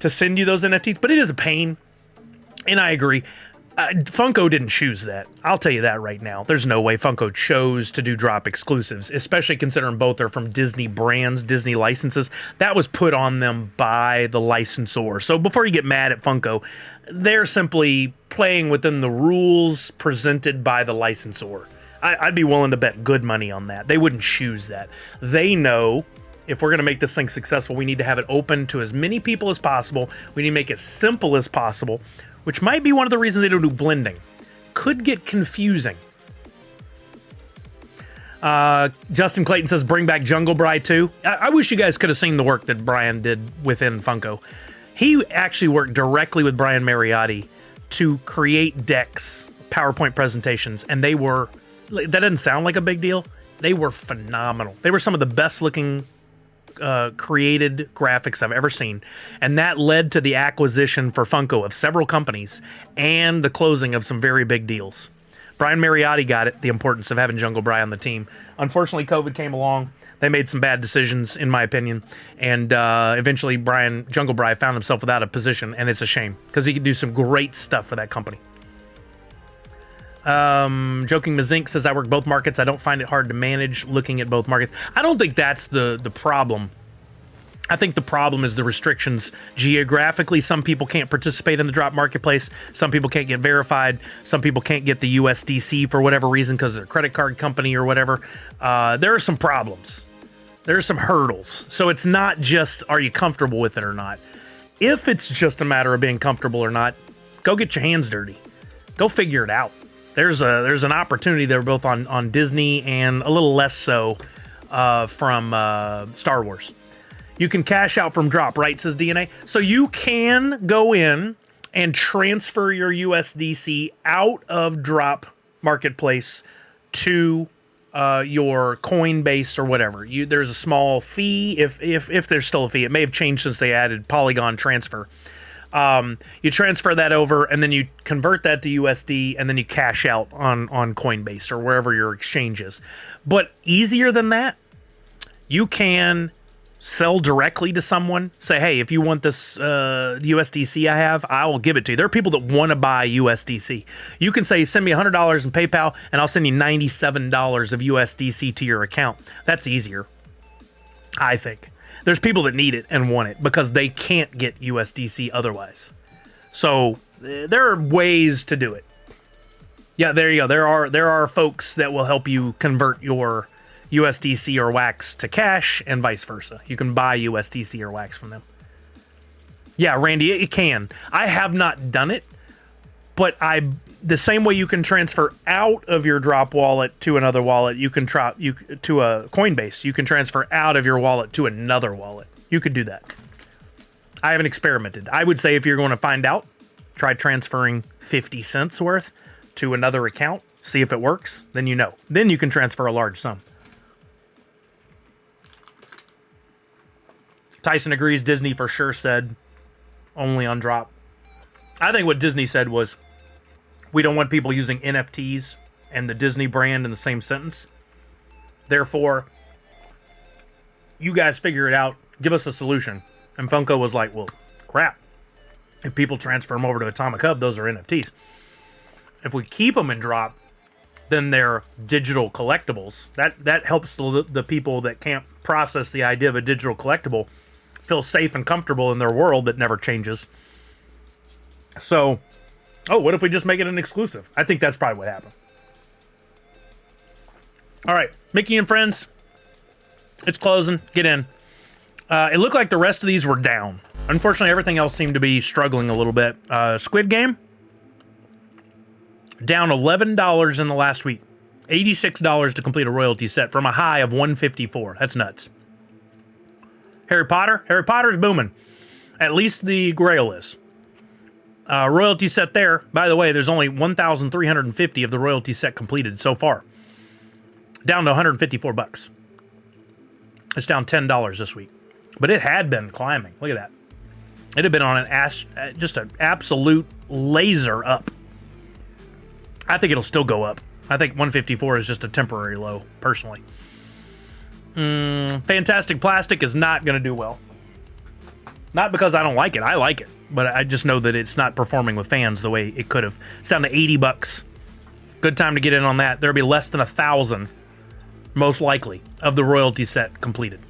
to send you those NFTs, but it is a pain. And I agree. Funko didn't choose that. I'll tell you that right now. There's no way Funko chose to do drop exclusives, especially considering both are from Disney brands, Disney licenses. That was put on them by the licensor. So before you get mad at Funko, they're simply playing within the rules presented by the licensor. I'd be willing to bet good money on that. They wouldn't choose that. They know if we're going to make this thing successful, we need to have it open to as many people as possible. We need to make it simple as possible, which might be one of the reasons they don't do blending. Could get confusing. Justin Clayton says, bring back Jungle Bride too. I wish you guys could have seen the work that Brian did within Funko. He actually worked directly with Brian Mariotti to create decks, PowerPoint presentations, and they were, that doesn't sound like a big deal. They were phenomenal. They were some of the best looking created graphics I've ever seen, and that led to the acquisition for Funko of several companies and the closing of some very big deals. Brian Mariotti got it, the importance of having Jungle Bride on the team. Unfortunately, COVID came along. They made some bad decisions, in my opinion, and eventually Jungle Bride found himself without a position, and it's a shame because he could do some great stuff for that company. Joking Mazink says, I work both markets. I don't find it hard to manage looking at both markets. I don't think that's the problem. I think the problem is the restrictions geographically. Some people can't participate in the drop marketplace. Some people can't get verified. Some people can't get the USDC for whatever reason because of their credit card company or whatever. There are some problems. There are some hurdles. So it's not just, are you comfortable with it or not? If it's just a matter of being comfortable or not, go get your hands dirty. Go figure it out. There's an opportunity there both on Disney and a little less so from Star Wars. You can cash out from drop, right, says DNA. So you can go in and transfer your USDC out of drop marketplace to your Coinbase or whatever. There's a small fee, if there's still a fee. It may have changed since they added Polygon transfer. You transfer that over, and then you convert that to USD, and then you cash out on Coinbase or wherever your exchange is. But easier than that, you can sell directly to someone. Say, hey, if you want this USDC I have, I will give it to you. There are people that want to buy USDC. You can say, send me $100 in PayPal, and I'll send you $97 of USDC to your account. That's easier, I think. There's people that need it and want it because they can't get USDC otherwise. So there are ways to do it. Yeah, there you go. There are folks that will help you convert your USDC or wax to cash and vice versa. You can buy USDC or wax from them. Yeah, Randy, it can. I have not done it, but the same way you can transfer out of your drop wallet to another wallet, you can to a Coinbase. You can transfer out of your wallet to another wallet. You could do that. I haven't experimented. I would say if you're going to find out, try transferring 50 cents worth to another account, see if it works, then you know. Then you can transfer a large sum. Tyson agrees. Disney for sure said only on drop. I think what Disney said was, we don't want people using NFTs and the Disney brand in the same sentence. Therefore, you guys figure it out. Give us a solution. And Funko was like, well, crap. If people transfer them over to Atomic Hub, those are NFTs. If we keep them in drop, then they're digital collectibles. That helps the people that can't process the idea of a digital collectible feel safe and comfortable in their world that never changes. So, what if we just make it an exclusive? I think that's probably what happened. All right, Mickey and Friends. It's closing. Get in. It looked like the rest of these were down. Unfortunately, everything else seemed to be struggling a little bit. Squid Game, down $11 in the last week. $86 to complete a royalty set from a high of $154. That's nuts. Harry Potter's booming. At least the Grail is. Royalty set there. By the way, there's only 1,350 of the royalty set completed so far. Down to $154. It's down $10 this week. But it had been climbing. Look at that. It had been on just an absolute laser up. I think it'll still go up. I think 154 is just a temporary low, personally. Fantastic Plastic is not going to do well. Not because I don't like it. I like it. But I just know that it's not performing with fans the way it could have. It's down to $80. Good time to get in on that. There'll be less than 1,000, most likely, of the royalty set completed.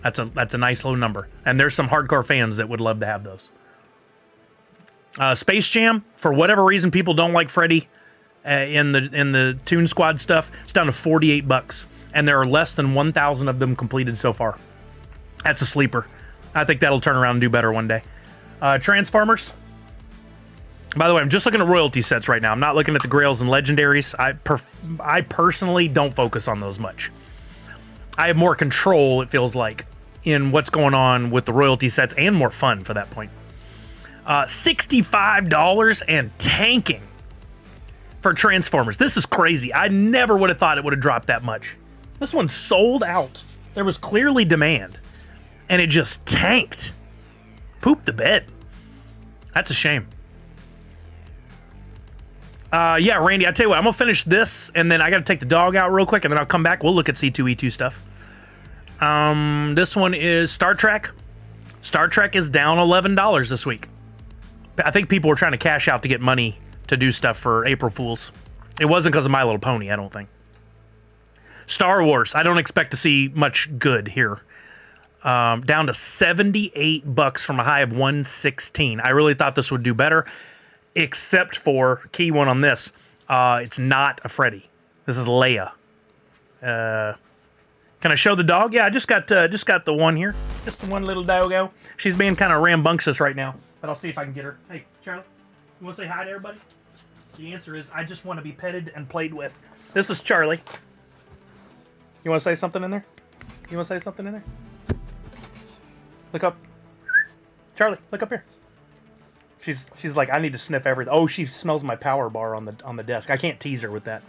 That's a nice low number. And there's some hardcore fans that would love to have those. Space Jam, for whatever reason, people don't like Freddy in the Toon Squad stuff. It's down to $48. And there are less than 1,000 of them completed so far. That's a sleeper. I think that'll turn around and do better one day. Transformers. By the way, I'm just looking at royalty sets right now. I'm not looking at the Grails and Legendaries. I personally don't focus on those much. I have more control, it feels like, in what's going on with the royalty sets and more fun for that point. $65 and tanking for Transformers. This is crazy. I never would have thought it would have dropped that much. This one sold out. There was clearly demand. And it just tanked. Pooped the bed. That's a shame. Yeah, Randy, I tell you what, I'm going to finish this, and then I got to take the dog out real quick, and then I'll come back. We'll look at C2E2 stuff. This one is Star Trek. Star Trek is down $11 this week. I think people were trying to cash out to get money to do stuff for April Fools. It wasn't because of My Little Pony, I don't think. Star Wars, I don't expect to see much good here. Down to $78 from a high of $116. I really thought this would do better, except for, key one on this, it's not a Freddy. This is Leia. Can I show the dog? Yeah, I just got the one here. Just the one little doggo. She's being kind of rambunctious right now, but I'll see if I can get her. Hey, Charlie, you want to say hi to everybody? The answer is, I just want to be petted and played with. This is Charlie. You want to say something in there? You want to say something in there? Look up. Charlie, look up here. She's like, I need to sniff everything. Oh, she smells my power bar on the desk. I can't tease her with that.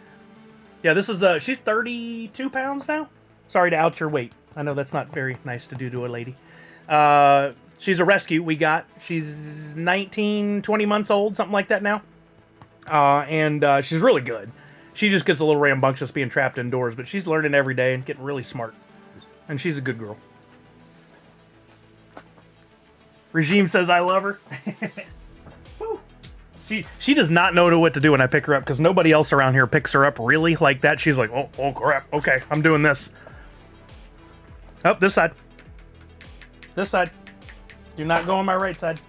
Yeah, this is she's 32 pounds now. Sorry to out your weight. I know that's not very nice to do to a lady. She's a rescue we got. She's 19, 20 months old, something like that now. And she's really good. She just gets a little rambunctious being trapped indoors, but she's learning every day and getting really smart. And she's a good girl. Regime says I love her. She does not know what to do when I pick her up, because nobody else around here picks her up really like that. She's like, oh crap, okay, I'm doing this. Oh, this side. This side. Do not go on my right side.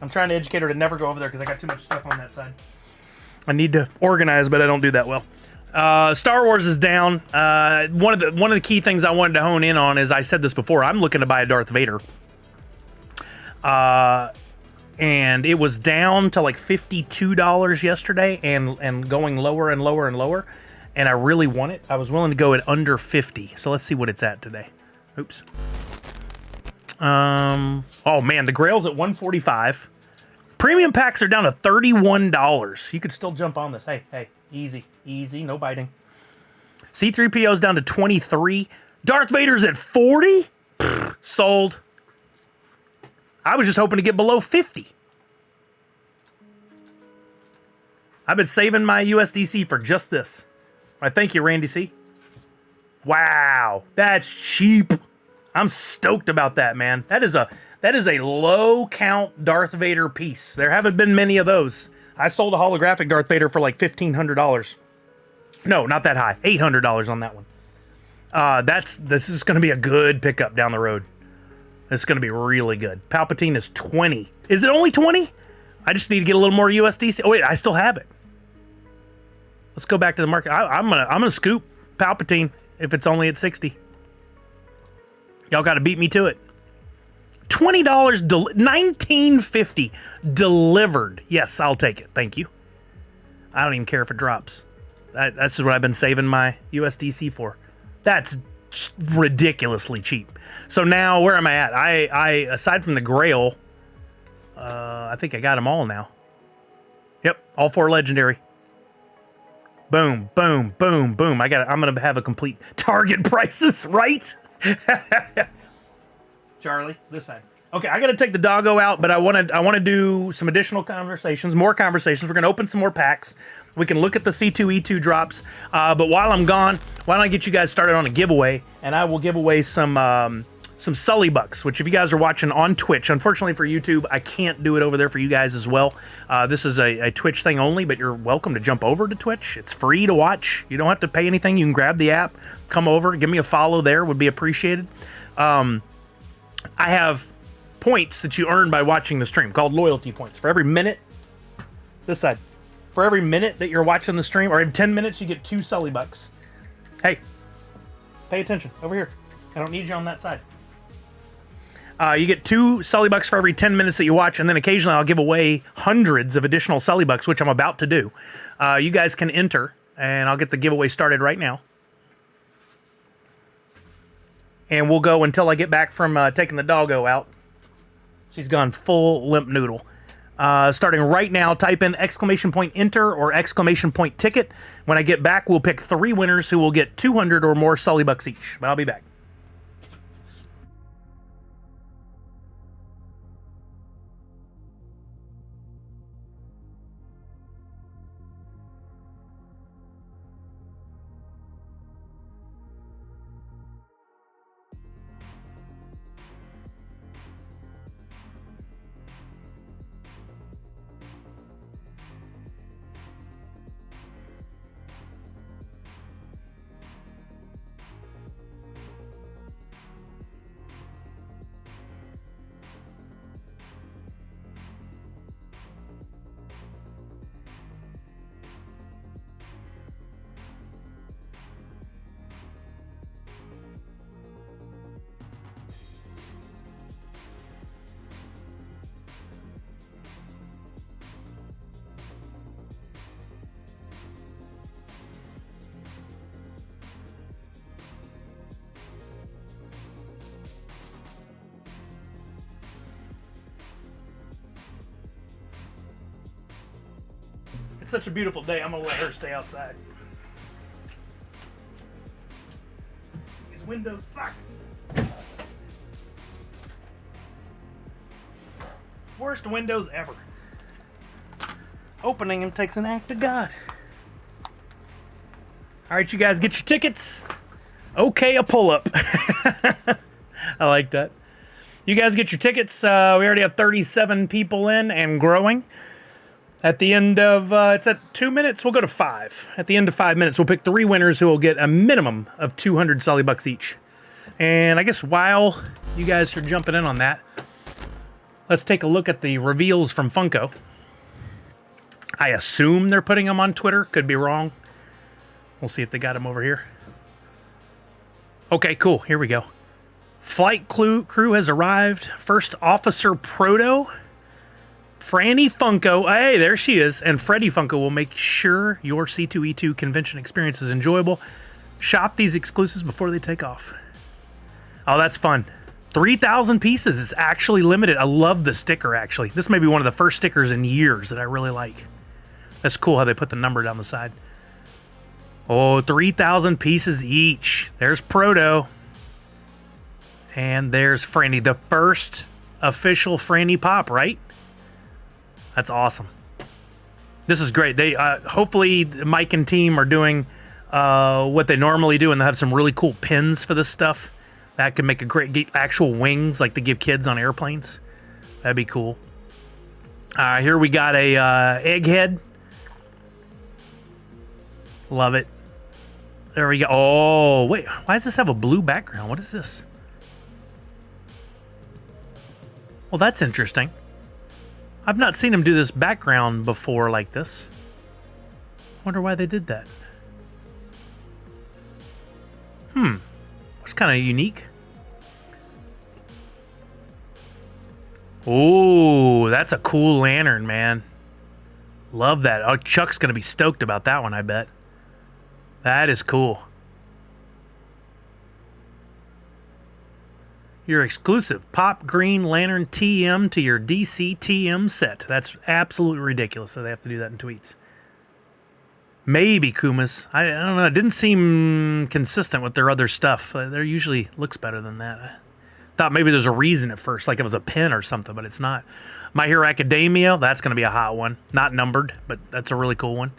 I'm trying to educate her to never go over there because I got too much stuff on that side. I need to organize, but I don't do that well. Star Wars is down. One of the key things I wanted to hone in on is, I said this before, I'm looking to buy a Darth Vader. And it was down to like $52 yesterday and going lower and lower and lower. And I really want it. I was willing to go at under 50. So let's see what it's at today. Oops. Oh man, the Grail's at 145. Premium packs are down to $31. You could still jump on this. Hey, easy, no biting. C-3PO's down to 23. Darth Vader's at 40? Sold. I was just hoping to get below 50. I've been saving my USDC for just this. All right, thank you, Randy C. Wow, that's cheap. I'm stoked about that, man. That is a low count Darth Vader piece. There haven't been many of those. I sold a holographic Darth Vader for like $1,500. No, not that high. $800 on that one. This is going to be a good pickup down the road. It's going to be really good. Palpatine is 20. Is it only 20? I just need to get a little more USDC. Oh wait, I still have it. Let's go back to the market. I'm gonna scoop Palpatine if it's only at 60. Y'all got to beat me to it. $20, $19.50 delivered. Yes, I'll take it. Thank you. I don't even care if it drops. That's what I've been saving my USDC for. That's ridiculously cheap. So now, where am I at? I aside from the Grail, I think I got them all now. Yep, all 4 legendary. Boom, boom, boom, boom. I'm gonna have a complete target prices, right? Charlie, this side. Okay, I gotta take the doggo out, but I want to do some additional conversations, more conversations. We're gonna open some more packs. We can look at the C2E2 drops. But while I'm gone, why don't I get you guys started on a giveaway, and I will give away some Sully Bucks, which if you guys are watching on Twitch, unfortunately for YouTube, I can't do it over there for you guys as well. This is a Twitch thing only, but you're welcome to jump over to Twitch. It's free to watch. You don't have to pay anything. You can grab the app, come over, give me a follow there, would be appreciated. I have points that you earn by watching the stream called loyalty points. For every minute, this side, for every minute that you're watching the stream, or in 10 minutes, you get 2 Sully Bucks. Hey, pay attention over here. I don't need you on that side. You get 2 Sully Bucks for every 10 minutes that you watch, and then occasionally I'll give away hundreds of additional Sully Bucks, which I'm about to do. You guys can enter, and I'll get the giveaway started right now. And we'll go until I get back from taking the doggo out. She's gone full limp noodle. Starting right now, type in !enter or !ticket. When I get back, we'll pick 3 winners who will get 200 or more Sully Bucks each. But I'll be back. It's such a beautiful day, I'm gonna let her stay outside. These windows suck. Worst windows ever. Opening them takes an act of God. All right, you guys get your tickets. Okay, a pull-up. I like that. You guys get your tickets. We already have 37 people in and growing. At the end of, it's at 2 minutes, we'll go to 5. At the end of 5 minutes, we'll pick 3 winners who will get a minimum of 200 Sully Bucks each. And I guess while you guys are jumping in on that, let's take a look at the reveals from Funko. I assume they're putting them on Twitter. Could be wrong. We'll see if they got them over here. Okay, cool. Here we go. Flight crew has arrived. First Officer Proto. Franny Funko. Hey, there she is. And Freddy Funko will make sure your C2E2 convention experience is enjoyable. Shop these exclusives before they take off. Oh, that's fun. 3,000 pieces. It's actually limited. I love the sticker, actually. This may be one of the first stickers in years that I really like. That's cool how they put the number down the side. Oh, 3,000 pieces each. There's Proto. And there's Franny. The first official Franny Pop, right? That's awesome. This is great. They hopefully Mike and team are doing what they normally do, and they have some really cool pins for this stuff. That could make a great actual wings like they give kids on airplanes. That'd be cool. Here we got a Egghead. Love it. There we go. Oh, wait. Why does this have a blue background? What is this? Well, that's interesting. I've not seen him do this background before like this. Wonder why they did that. It's kind of unique. Oh, that's a cool lantern, man. Love that. Oh, Chuck's going to be stoked about that one, I bet. That is cool. Your exclusive Pop Green Lantern TM to your DC TM set. That's absolutely ridiculous that they have to do that in tweets. Maybe Kumas. I don't know. It didn't seem consistent with their other stuff. There usually looks better than that. I thought maybe there's a reason at first, like it was a pin or something, but it's not. My Hero Academia, that's going to be a hot one. Not numbered, but that's a really cool one.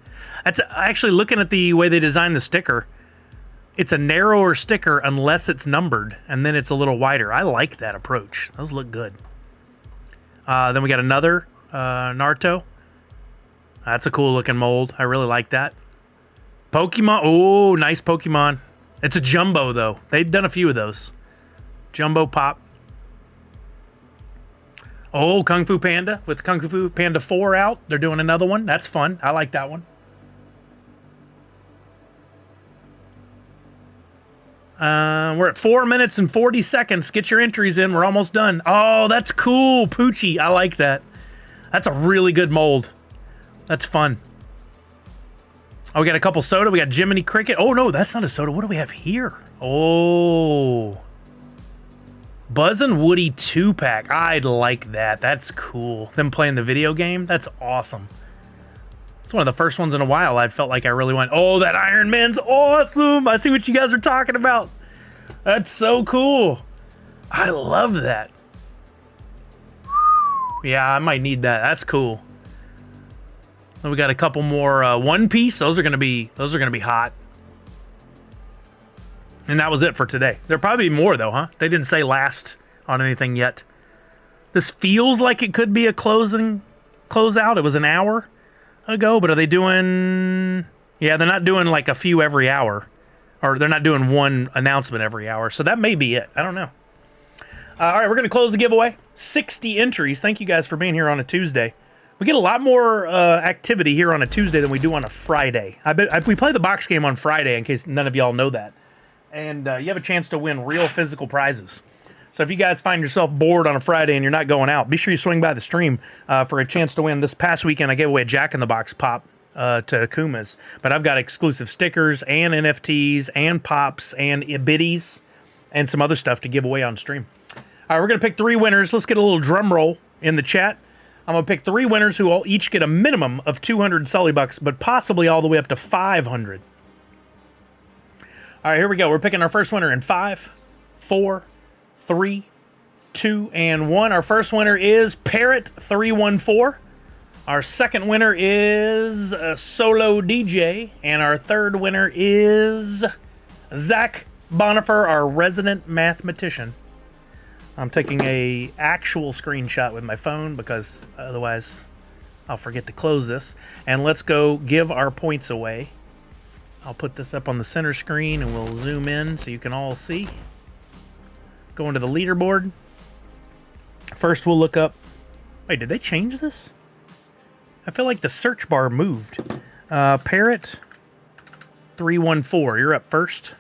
That's actually looking at the way they designed the sticker. It's a narrower sticker unless it's numbered, and then it's a little wider. I like that approach. Those look good. Then we got another Naruto. That's a cool looking mold. I really like that. Pokemon. Oh, nice Pokemon. It's a jumbo, though. They've done a few of those. Jumbo Pop. Oh, Kung Fu Panda with Kung Fu Panda 4 out. They're doing another one. That's fun. I like that one. We're at 4 minutes and 40 seconds. Get your entries in. We're almost done. Oh, that's cool. Poochie. I like that. That's a really good mold. That's fun. Oh, we got a couple soda. We got Jiminy Cricket. Oh, no, that's not a soda. What do we have here? Oh. Buzz and Woody 2-pack. I'd like that. That's cool. Them playing the video game. That's awesome. It's one of the first ones in a while I felt like I really went, oh, that Iron Man's awesome. I see what you guys are talking about. That's so cool. I love that. Yeah, I might need that. That's cool. Then we got a couple more One Piece. Those are gonna be hot. And that was it for today. There'll probably be more though, huh? They didn't say last on anything yet. This feels like it could be a closeout. It was an hour ago, but are they doing... Yeah, they're not doing like a few every hour. Or they're not doing one announcement every hour. So that may be it. I don't know. All right, we're going to close the giveaway. 60 entries. Thank you guys for being here on a Tuesday. We get a lot more activity here on a Tuesday than we do on a Friday. We play the box game on Friday, in case none of y'all know that. And you have a chance to win real physical prizes. So if you guys find yourself bored on a Friday and you're not going out, be sure you swing by the stream for a chance to win. This past weekend, I gave away a Jack-in-the-Box pop to Kumas. But I've got exclusive stickers and NFTs and pops and biddies and some other stuff to give away on stream. All right, we're going to pick 3 winners. Let's get a little drum roll in the chat. I'm going to pick 3 winners who will each get a minimum of 200 Sully Bucks, but possibly all the way up to 500. All right, here we go. We're picking our first winner in 5, 4, 3, 2, and 1. Our first winner is Parrot314. Our second winner is Solo DJ. And our third winner is Zach Bonifer, our resident mathematician. I'm taking a actual screenshot with my phone because otherwise I'll forget to close this. And let's go give our points away. I'll put this up on the center screen and we'll zoom in so you can all see. Go into the leaderboard. First, we'll look up... Wait, did they change this? I feel like the search bar moved. Parrot 314, you're up first.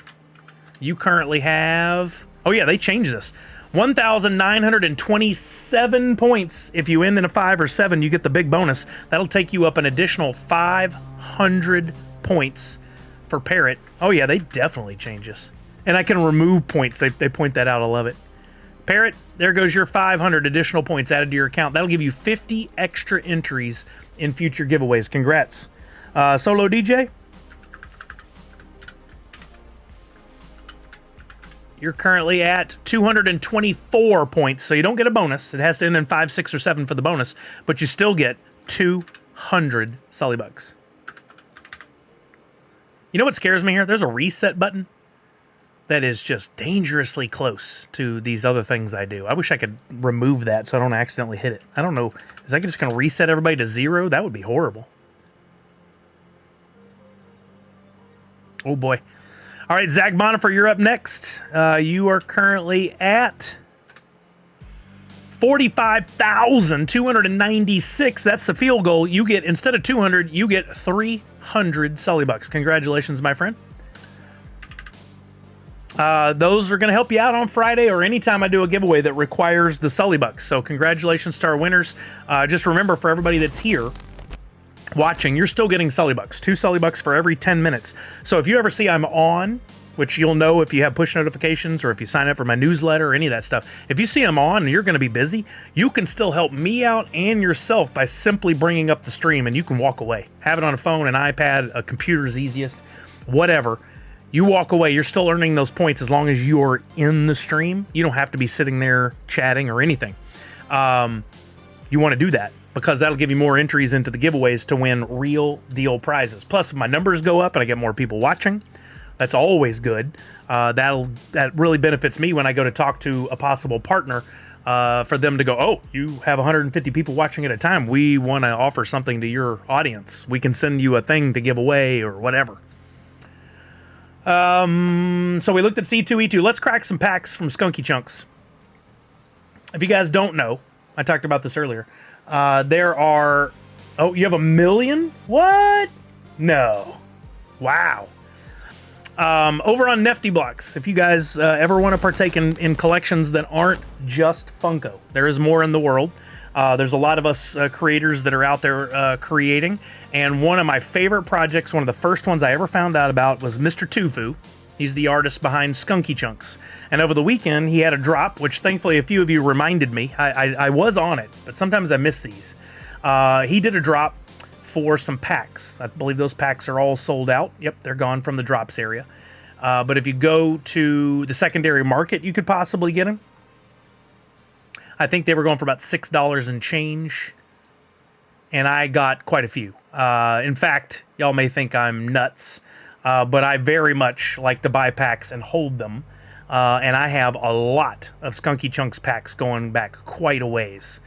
You currently have... Oh yeah, they changed this. 1,927 points. If you end in a 5 or 7, you get the big bonus. That'll take you up an additional 500 points for Parrot. Oh yeah, they definitely change this. And I can remove points. They point that out. I love it. Parrot, there goes your 500 additional points added to your account. That'll give you 50 extra entries in future giveaways. Congrats. Solo DJ, you're currently at 224 points, so you don't get a bonus. It has to end in 5, 6, or 7 for the bonus, but you still get 200 Sully bucks. You know what scares me here? There's a reset button that is just dangerously close to these other things I do. I wish I could remove that so I don't accidentally hit it. I don't know. Is that just going to reset everybody to 0? That would be horrible. Oh boy. All right, Zach Bonifer, you're up next. You are currently at 45,296. That's the field goal. You get, instead of 200, you get 300 Sully bucks. Congratulations, my friend. Those are going to help you out on Friday or anytime I do a giveaway that requires the Sully bucks. So congratulations to our winners. Just remember, for everybody that's here watching, you're still getting Sully bucks. 2 Sully bucks for every 10 minutes. So if you ever see I'm on, which you'll know if you have push notifications or if you sign up for my newsletter or any of that stuff, if you see I'm on and you're going to be busy, you can still help me out and yourself by simply bringing up the stream, and you can walk away. Have it on a phone, an iPad, a computer's easiest, whatever. You walk away, you're still earning those points as long as you're in the stream. You don't have to be sitting there chatting or anything. You want to do that, because that'll give you more entries into the giveaways to win real deal prizes. Plus, if my numbers go up and I get more people watching, that's always good. That really benefits me when I go to talk to a possible partner, for them to go, oh, you have 150 people watching at a time. We want to offer something to your audience. We can send you a thing to give away or whatever. So we looked at C2E2. Let's crack some packs from Skunky Chunks. If you guys don't know, I talked about this earlier. There are... Oh, you have 1 million? What? No. Wow. Over on Nifty Blocks, if you guys ever want to partake in collections that aren't just Funko, there is more in the world. There's a lot of us creators that are out there creating. And one of my favorite projects, one of the first ones I ever found out about, was Mr. Tufu. He's the artist behind Skunky Chunks. And over the weekend, he had a drop, which thankfully a few of you reminded me. I was on it, but sometimes I miss these. He did a drop for some packs. I believe those packs are all sold out. Yep, they're gone from the drops area. But if you go to the secondary market, you could possibly get them. I think they were going for about $6 and change. And I got quite a few. In fact, y'all may think I'm nuts. But I very much like to buy packs and hold them. And I have a lot of Skunky Chunks packs going back quite a ways.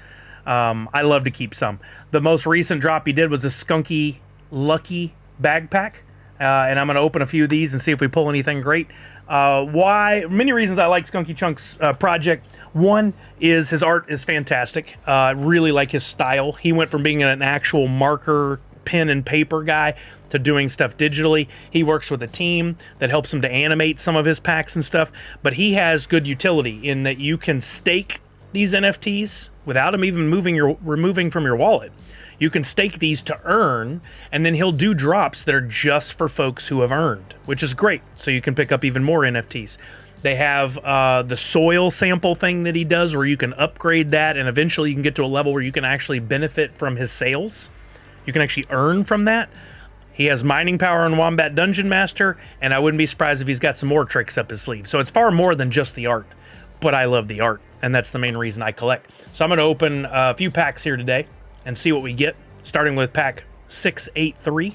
I love to keep some. The most recent drop he did was a Skunky Lucky bag pack. And I'm going to open a few of these and see if we pull anything great. Why? Many reasons I like Skunky Chunks project. One is his art is fantastic. Really like his style. He went from being an actual marker, pen, and paper guy to doing stuff digitally. He works with a team that helps him to animate some of his packs and stuff. But he has good utility in that you can stake these NFTs without him even removing from your wallet. You can stake these to earn, and then he'll do drops that are just for folks who have earned, which is great. So you can pick up even more NFTs. They have the soil sample thing that he does where you can upgrade that, and eventually you can get to a level where you can actually benefit from his sales. You can actually earn from that. He has mining power on Wombat Dungeon Master, and I wouldn't be surprised if he's got some more tricks up his sleeve. So it's far more than just the art, but I love the art, and that's the main reason I collect. So I'm going to open a few packs here today and see what we get, starting with pack 683.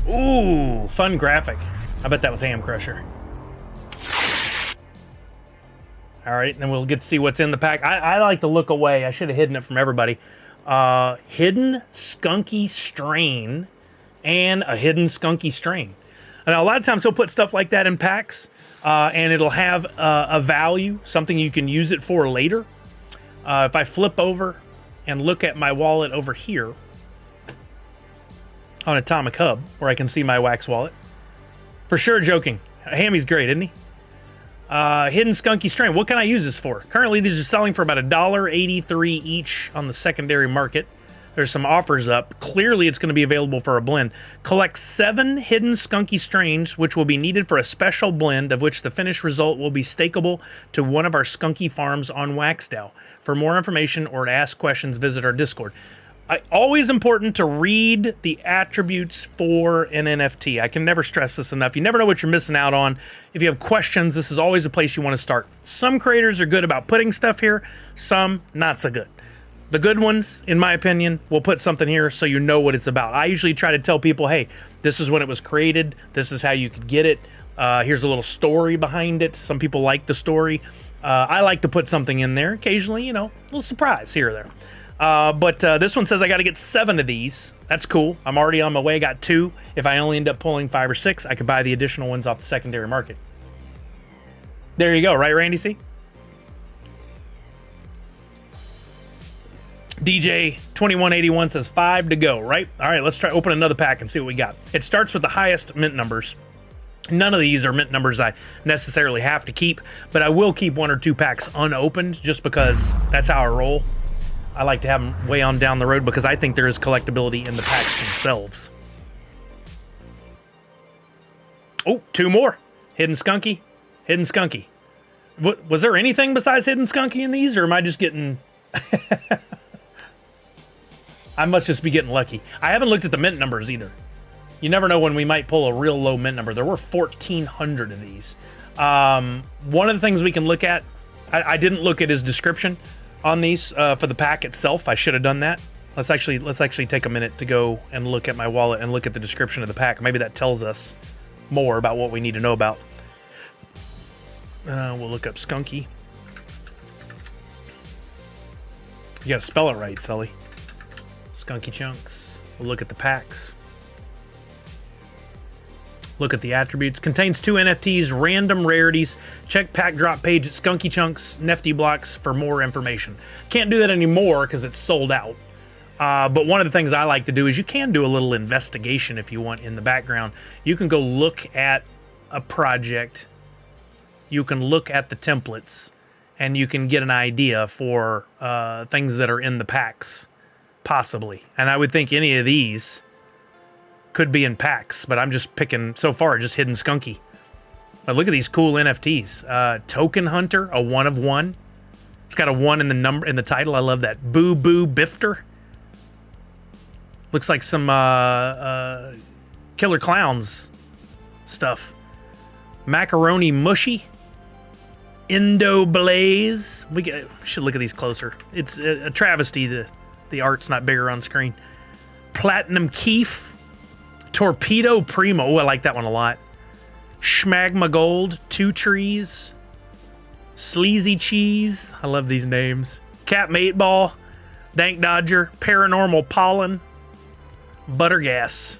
Ooh, fun graphic. I bet that was Ham Crusher. All right, and then we'll get to see what's in the pack. I like to look away. I should have hidden it from everybody. Hidden Skunky Strain and a hidden skunky strain. Now, a lot of times he'll put stuff like that in packs, and it'll have a value, something you can use it for later. If I flip over and look at my wallet over here on Atomic Hub, where I can see my wax wallet, for sure joking. Hammy's great, isn't he? Hidden skunky strain. What can I use this for? Currently, these are selling for about $1.83 each on the secondary market. There's some offers up. Clearly, it's going to be available for a blend. Collect 7 hidden skunky strains, which will be needed for a special blend, of which the finished result will be stakeable to one of our skunky farms on Waxdow. For more information or to ask questions, visit our Discord. Always important to read the attributes for an NFT. I can never stress this enough. You never know what you're missing out on. If you have questions, this is always a place you want to start. Some creators are good about putting stuff here, some not so good. The good ones, in my opinion, will put something here so you know what it's about. I usually try to tell people, hey, this is when it was created. This is how you could get it. Here's a little story behind it. Some people like the story. I like to put something in there. Occasionally, a little surprise here or there. But this one says I got to get 7 of these. That's cool. I'm already on my way. I got 2. If I only end up pulling 5 or 6, I could buy the additional ones off the secondary market. There you go. Right, Randy C? DJ2181 says 5 to go, right? All right, let's try open another pack and see what we got. It starts with the highest mint numbers. None of these are mint numbers I necessarily have to keep, but I will keep 1 or 2 packs unopened just because that's how I roll. I like to have them way on down the road because I think there is collectability in the packs themselves. Oh, 2 more. Hidden Skunky. Hidden Skunky. Was there anything besides Hidden Skunky in these, or am I just getting... I must just be getting lucky. I haven't looked at the mint numbers either. You never know when we might pull a real low mint number. There were 1,400 of these. One of the things we can look at, I didn't look at his description on these for the pack itself. I should have done that. Let's actually take a minute to go and look at my wallet and look at the description of the pack. Maybe that tells us more about what we need to know about. We'll look up Skunky. You gotta spell it right, Sully. Skunky Chunks. We'll look at the packs. Look at the attributes. Contains 2 NFTs, random rarities. Check pack drop page at Skunky Chunks, Nifty Blocks for more information. Can't do that anymore because it's sold out. But one of the things I like to do is you can do a little investigation if you want in the background. You can go look at a project. You can look at the templates. And you can get an idea for things that are in the packs, possibly. And I would think any of these could be in packs, but I'm just picking, so far, just Hidden Skunky. But look at these cool NFTs. Token Hunter, a 1 of 1. It's got a 1 in the title. I love that. Boo Boo Bifter. Looks like some Killer Clowns stuff. Macaroni Mushy. Indo Blaze. We should look at these closer. It's a travesty the art's not bigger on screen. Platinum Keef. Torpedo Primo. Oh, I like that one a lot. Schmagma Gold. 2 Trees. Sleazy Cheese. I love these names. Captain 8-Ball. Dank Dodger. Paranormal Pollen. Buttergas.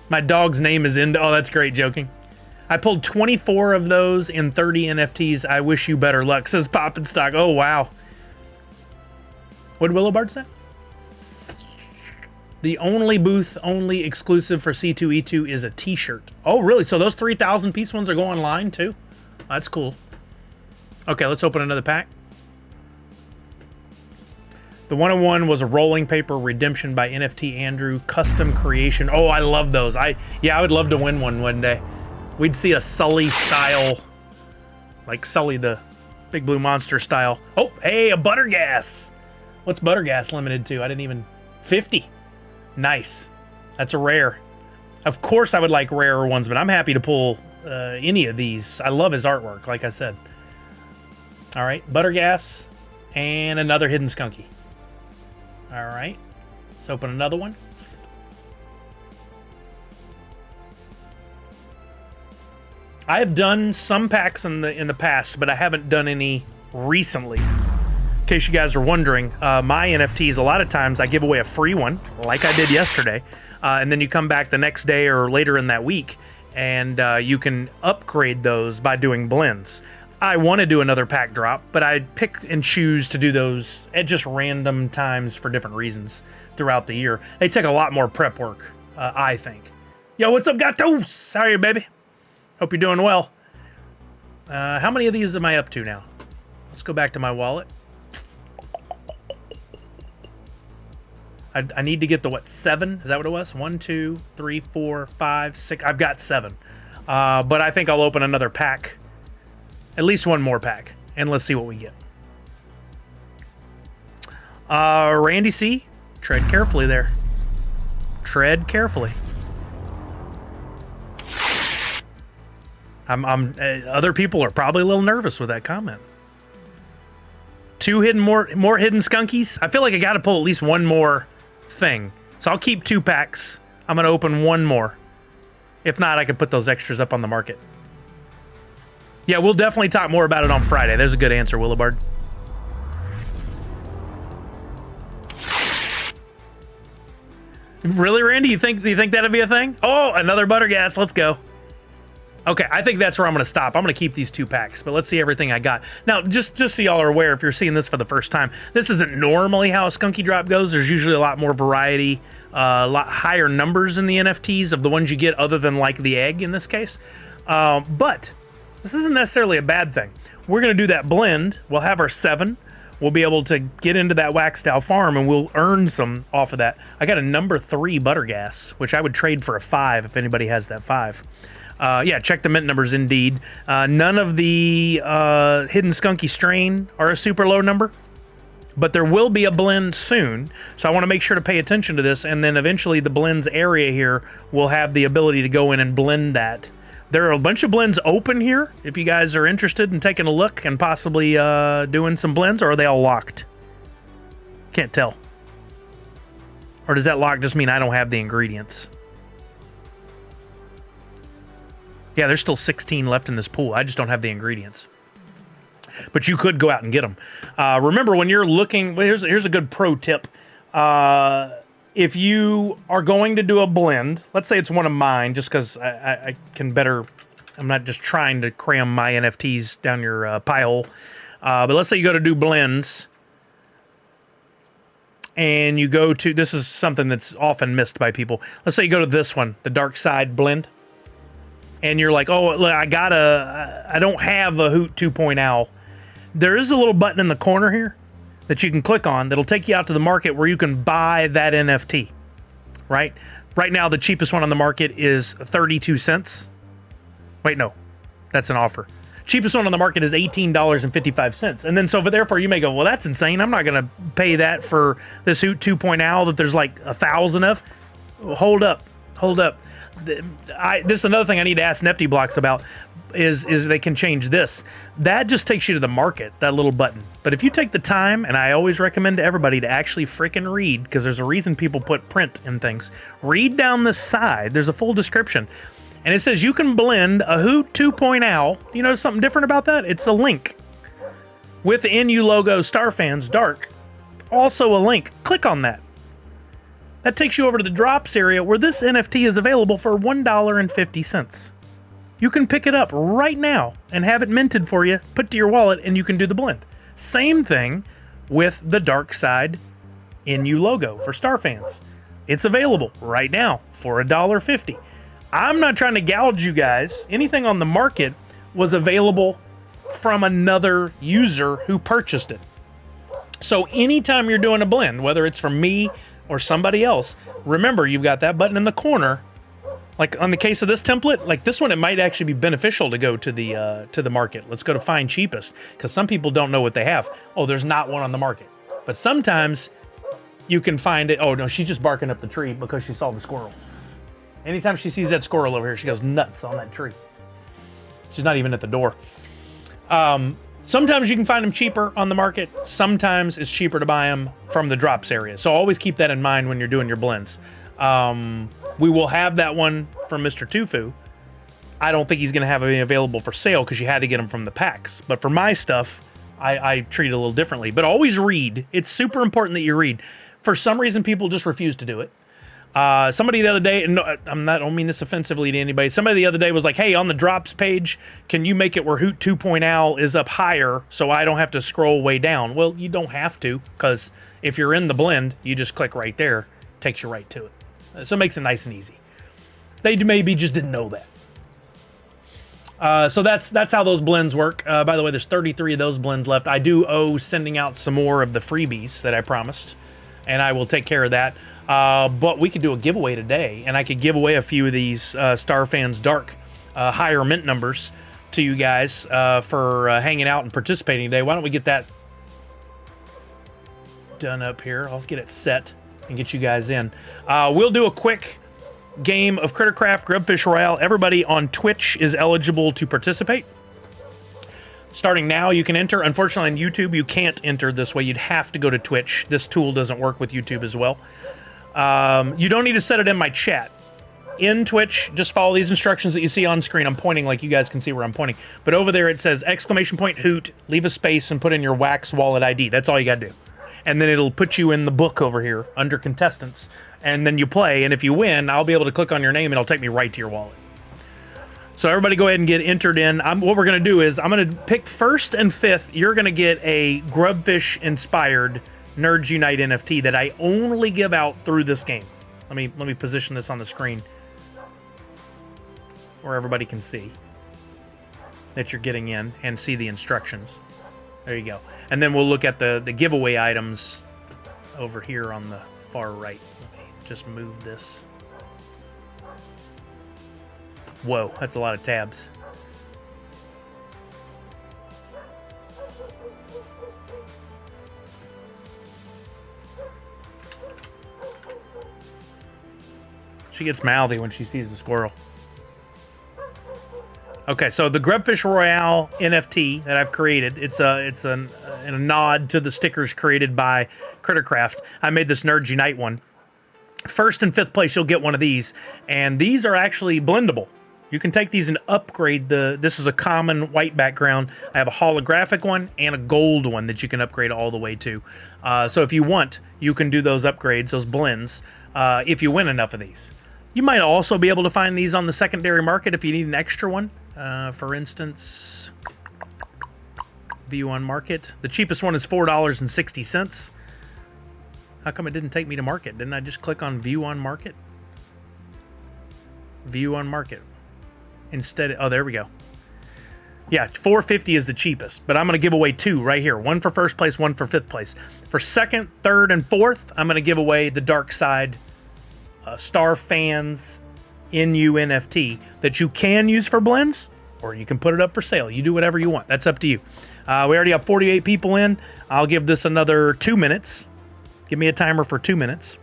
My dog's name is Indo. Oh, that's great. Joking. I pulled 24 of those in 30 NFTs. I wish you better luck, says Poppin' Stock. Oh, wow. What did Willow Bard say? The only booth, only exclusive for C2E2 is a t-shirt. Oh, really? So those 3,000 piece ones are going online, too? That's cool. Okay, let's open another pack. The 101 was a rolling paper redemption by NFT Andrew. Custom creation. Oh, I love those. I would love to win one day. We'd see a Sully style, like Sully the Big Blue Monster style. Oh, hey, a Buttergas. What's Buttergas limited to? I didn't even... 50. Nice. That's a rare. Of course I would like rarer ones, but I'm happy to pull any of these. I love his artwork, like I said. All right, Buttergas and another Hidden Skunky. All right, let's open another one. I have done some packs in the past, but I haven't done any recently. In case you guys are wondering, my NFTs, a lot of times I give away a free one, like I did yesterday. and then you come back the next day or later in that week, and you can upgrade those by doing blends. I want to do another pack drop, but I pick and choose to do those at just random times for different reasons throughout the year. They take a lot more prep work, I think. Yo, what's up, gatos? How are you, baby? Hope you're doing well. How many of these am I up to now? Let's go back to my wallet. I need to get the, what, 7? Is that what it was? 1, 2, 3, 4, 5, 6. I've got 7. But I think I'll open another pack. At least one more pack. And let's see what we get. Randy C. Tread carefully there. Tread carefully. Other people are probably a little nervous with that comment. 2 hidden, more hidden skunkies. I feel like I got to pull at least one more thing. So I'll keep 2 packs. I'm going to open one more. If not, I could put those extras up on the market. Yeah, we'll definitely talk more about it on Friday. There's a good answer, Willibard. Really, Randy? Do you think that'd be a thing? Oh, another butter gas. Let's go. Okay, I think that's where I'm going to stop. I'm going to keep these 2 packs, but let's see everything I got. Now, just so y'all are aware, if you're seeing this for the first time, this isn't normally how a Skunky Drop goes. There's usually a lot more variety, a lot higher numbers in the NFTs of the ones you get other than like the egg in this case. But this isn't necessarily a bad thing. We're going to do that blend. We'll have our 7. We'll be able to get into that Wax Style Farm, and we'll earn some off of that. I got a number 3 butter gas, which I would trade for a 5 if anybody has that 5. Yeah, check the mint numbers indeed. None of the hidden skunky strain are a super low number, but there will be a blend soon. So I want to make sure to pay attention to this, and then eventually the blends area here will have the ability to go in and blend that. There are a bunch of blends open here if you guys are interested in taking a look and possibly doing some blends, or are they all locked? Can't tell. Or does that lock just mean I don't have the ingredients? Yeah, there's still 16 left in this pool. I just don't have the ingredients. But you could go out and get them. Remember, when you're looking... Well, here's a good pro tip. If you are going to do a blend, let's say it's one of mine, just because I can better... I'm not just trying to cram my NFTs down your pie hole. But let's say you go to do blends, and you go to... This is something that's often missed by people. Let's say you go to this one, the Dark Side Blend. And you're like, oh, look, I don't have a Hoot 2.0. There is a little button in the corner here that you can click on that'll take you out to the market where you can buy that NFT, right? Right now, the cheapest one on the market is 32 cents. Wait, no, that's an offer. Cheapest one on the market is $18.55. And then so therefore you may go, well, that's insane. I'm not going to pay that for this Hoot 2.0 that there's like 1,000 of. Hold up. This is another thing I need to ask Nifty Blocks about is they can change this. That just takes you to the market, that little button. But if you take the time, and I always recommend to everybody to actually freaking read, because there's a reason people put print in things. Read down the side. There's a full description. And it says you can blend a Hoot 2.0. You know something different about that? It's a link. With the NU logo Starfans Dark. Also a link. Click on that. That takes you over to the drops area where this NFT is available for $1.50. You can pick it up right now and have it minted for you, put to your wallet, and you can do the blend. Same thing with the Dark Side NU logo for Starfans. It's available right now for $1.50. I'm not trying to gouge you guys. Anything on the market was available from another user who purchased it. So anytime you're doing a blend, whether it's from me or somebody else, remember you've got that button in the corner. Like on the case of this template, like this one, it might actually be beneficial to go to the market. Let's go to find cheapest, because some people don't know what they have. Oh, there's not one on the market. But sometimes you can find it. Oh no, she's just barking up the tree because she saw the squirrel. Anytime she sees that squirrel over here, she goes nuts on that tree. She's not even at the door. Sometimes you can find them cheaper on the market. Sometimes it's cheaper to buy them from the drops area. So always keep that in mind when you're doing your blends. We will have that one from Mr. Tufu. I don't think he's going to have any available for sale because you had to get them from the packs. But for my stuff, I treat it a little differently. But always read. It's super important that you read. For some reason, people just refuse to do it. Somebody the other day, and no, I don't mean this offensively to anybody. Somebody the other day was like, "Hey, on the drops page, can you make it where Hoot 2.0 is up higher so I don't have to scroll way down?" Well, you don't have to, because if you're in the blend, you just click right there, takes you right to it. So it makes it nice and easy. They maybe just didn't know that. So that's how those blends work. By the way, there's 33 of those blends left. I do owe sending out some more of the freebies that I promised, and I will take care of that. But we could do a giveaway today, and I could give away a few of these Star Fans Dark higher mint numbers to you guys for hanging out and participating today. Why don't we get that done up here? I'll get it set and get you guys in. We'll do a quick game of Crittercraft Grubfish Royale. Everybody on Twitch is eligible to participate. Starting now, you can enter. Unfortunately, on YouTube, you can't enter this way. You'd have to go to Twitch. This tool doesn't work with YouTube as well. You don't need to set it in my chat. In Twitch, just follow these instructions that you see on screen. I'm pointing like you guys can see where I'm pointing. But over there it says !Hoot, leave a space and put in your Wax Wallet ID. That's all you gotta do. And then it'll put you in the book over here under contestants. And then you play, and if you win, I'll be able to click on your name and it'll take me right to your wallet. So everybody go ahead and get entered in. What we're gonna do is I'm gonna pick 1st and 5th. You're gonna get a Grubfish inspired Nerds Unite NFT that I only give out through this game. Let me position this on the screen where everybody can see that you're getting in and see the instructions. There you go. And then we'll look at the giveaway items over here on the far right. Let me just move this. Whoa, that's a lot of tabs. She gets mouthy when she sees the squirrel. Okay, so the Grubfish Royale NFT that I've created, it's a nod to the stickers created by Crittercraft. I made this Nerds Unite one. 1st and 5th place, you'll get one of these, and these are actually blendable. You can take these and upgrade this is a common white background. I have a holographic one and a gold one that you can upgrade all the way to. So if you want, you can do those upgrades, those blends, if you win enough of these. You might also be able to find these on the secondary market if you need an extra one. For instance, view on market. The cheapest one is $4.60. How come it didn't take me to market? Didn't I just click on view on market? View on market. Instead, oh, there we go. Yeah, $4.50 is the cheapest, but I'm going to give away 2 right here. One for 1st place, one for 5th place. For 2nd, 3rd, and 4th, I'm going to give away the Dark Side Star Fans NU NFT that you can use for blends, or you can put it up for sale. You do whatever you want. That's up to you. We already have 48 people in. I'll give this another 2 minutes. Give me a timer for 2 minutes.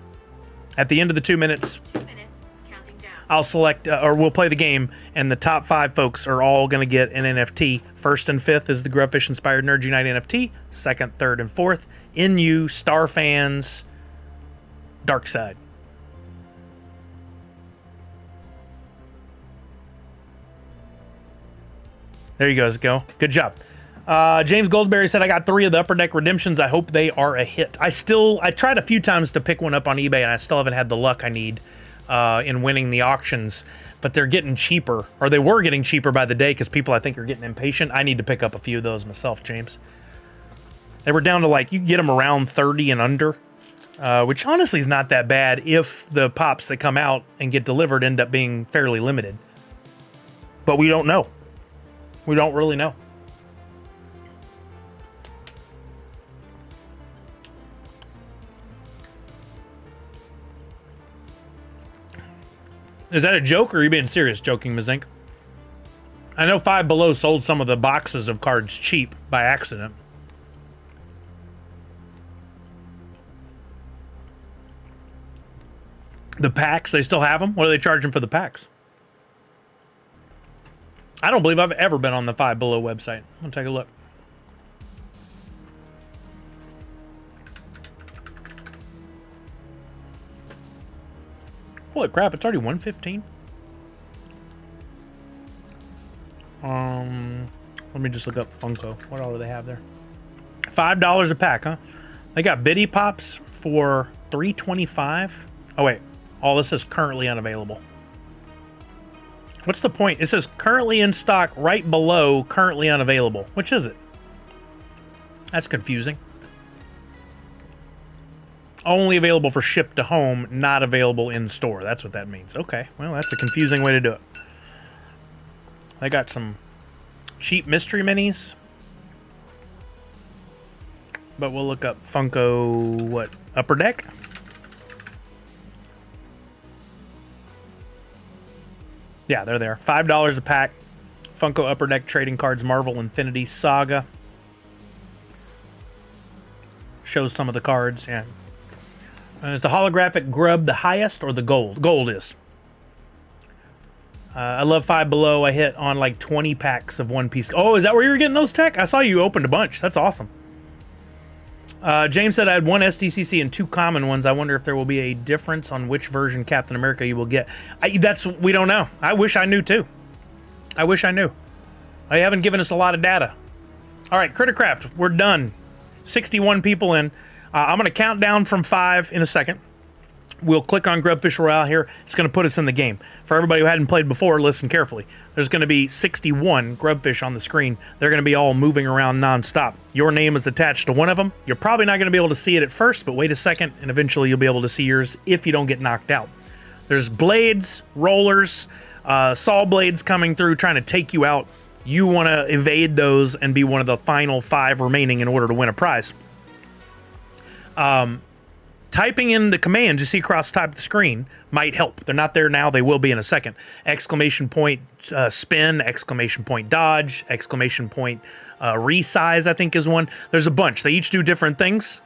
At the end of the 2 minutes, 2 minutes, counting down. I'll select, or we'll play the game, and the top 5 folks are all going to get an NFT. 1st and 5th is the Grubfish Inspired Nerds Unite NFT. 2nd, 3rd, and 4th, NU Star Fans Dark Side. There you guys go. Good job. James Goldberry said, I got 3 of the Upper Deck Redemptions. I hope they are a hit. I tried a few times to pick one up on eBay, and I still haven't had the luck I need in winning the auctions. But they're getting cheaper, or they were getting cheaper by the day because people, I think, are getting impatient. I need to pick up a few of those myself, James. They were down to, like, you can get them around 30 and under, which honestly is not that bad if the pops that come out and get delivered end up being fairly limited. But we don't know. We don't really know. Is that a joke, or are you being serious, joking, Ms. Inc? I know Five Below sold some of the boxes of cards cheap by accident. The packs, they still have them? What are they charging for the packs? I don't believe I've ever been on the Five Below website. I'll take a look. Holy crap, it's already 1:15. Let me just look up Funko. What all do they have there? $5 a pack, huh? They got Biddy Pops for $3.25. Oh wait, Oh, this is currently unavailable. What's the point? It says currently in stock right below currently unavailable. Which is it? That's confusing. Only available for ship to home, not available in store. That's what that means. Okay, well, that's a confusing way to do it. I got some cheap mystery minis. But we'll look up Funko, what, Upper Deck? Yeah, they're there. $5 a pack. Funko Upper Deck Trading Cards Marvel Infinity Saga. Shows some of the cards, yeah. Is the holographic grub the highest or the gold? Gold is. I love Five Below. I hit on like 20 packs of One Piece. Oh, is that where you were getting those, Tech? I saw you opened a bunch. That's awesome. James said I had 1 SDCC and 2 common ones. I wonder if there will be a difference on which version Captain America you will get. We don't know. I wish I knew too. I wish I knew. They haven't given us a lot of data. All right, Crittercraft, we're done. 61 people in. I'm going to count down from 5 in a second. We'll click on Grubfish Royale here. It's going to put us in the game. For everybody who hadn't played before, listen carefully. There's going to be 61 Grubfish on the screen. They're going to be all moving around nonstop. Your name is attached to one of them. You're probably not going to be able to see it at first, but wait a second, and eventually you'll be able to see yours if you don't get knocked out. There's blades, rollers, saw blades coming through trying to take you out. You want to evade those and be one of the final 5 remaining in order to win a prize. Typing in the commands you see across the top of the screen might help. They're not there now. They will be in a second. Exclamation point spin, exclamation point dodge, exclamation point resize, I think is one. There's a bunch. They each do different things.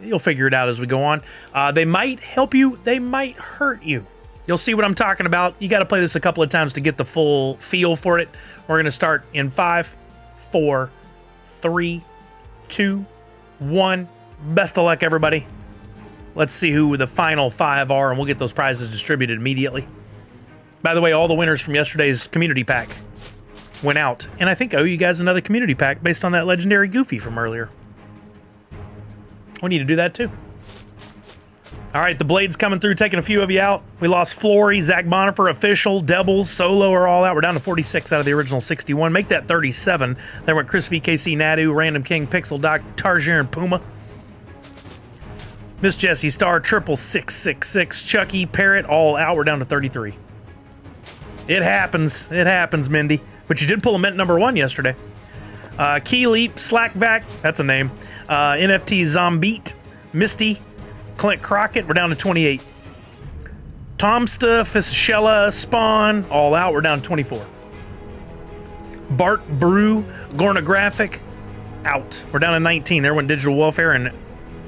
You'll figure it out as we go on. They might help you. They might hurt you. You'll see what I'm talking about. You got to play this a couple of times to get the full feel for it. We're going to start in 5, 4, 3, 2, 1. Best of luck, everybody. Let's see who the final 5 are, and we'll get those prizes distributed immediately. By the way, all the winners from yesterday's community pack went out. And I think I owe you guys another community pack based on that legendary Goofy from earlier. We need to do that, too. All right, the Blade's coming through, taking a few of you out. We lost Flory, Zach Bonifer, Official, Devils, Solo are all out. We're down to 46 out of the original 61. Make that 37. There went Chris VKC, Nadu, Random King, Pixel Doc, Tarsier, and Puma. Miss Jessie Star, 666, Chucky, Parrot, all out. We're down to 33. It happens. It happens, Mindy. But you did pull a mint number 1 yesterday. Key Leap, Slackback, that's a name. NFT Zombeat, Misty, Clint Crockett, we're down to 28. Tomsta, Fischella, Spawn, all out. We're down to 24. Bart Brew, Gornographic, out. We're down to 19. There went Digital Welfare and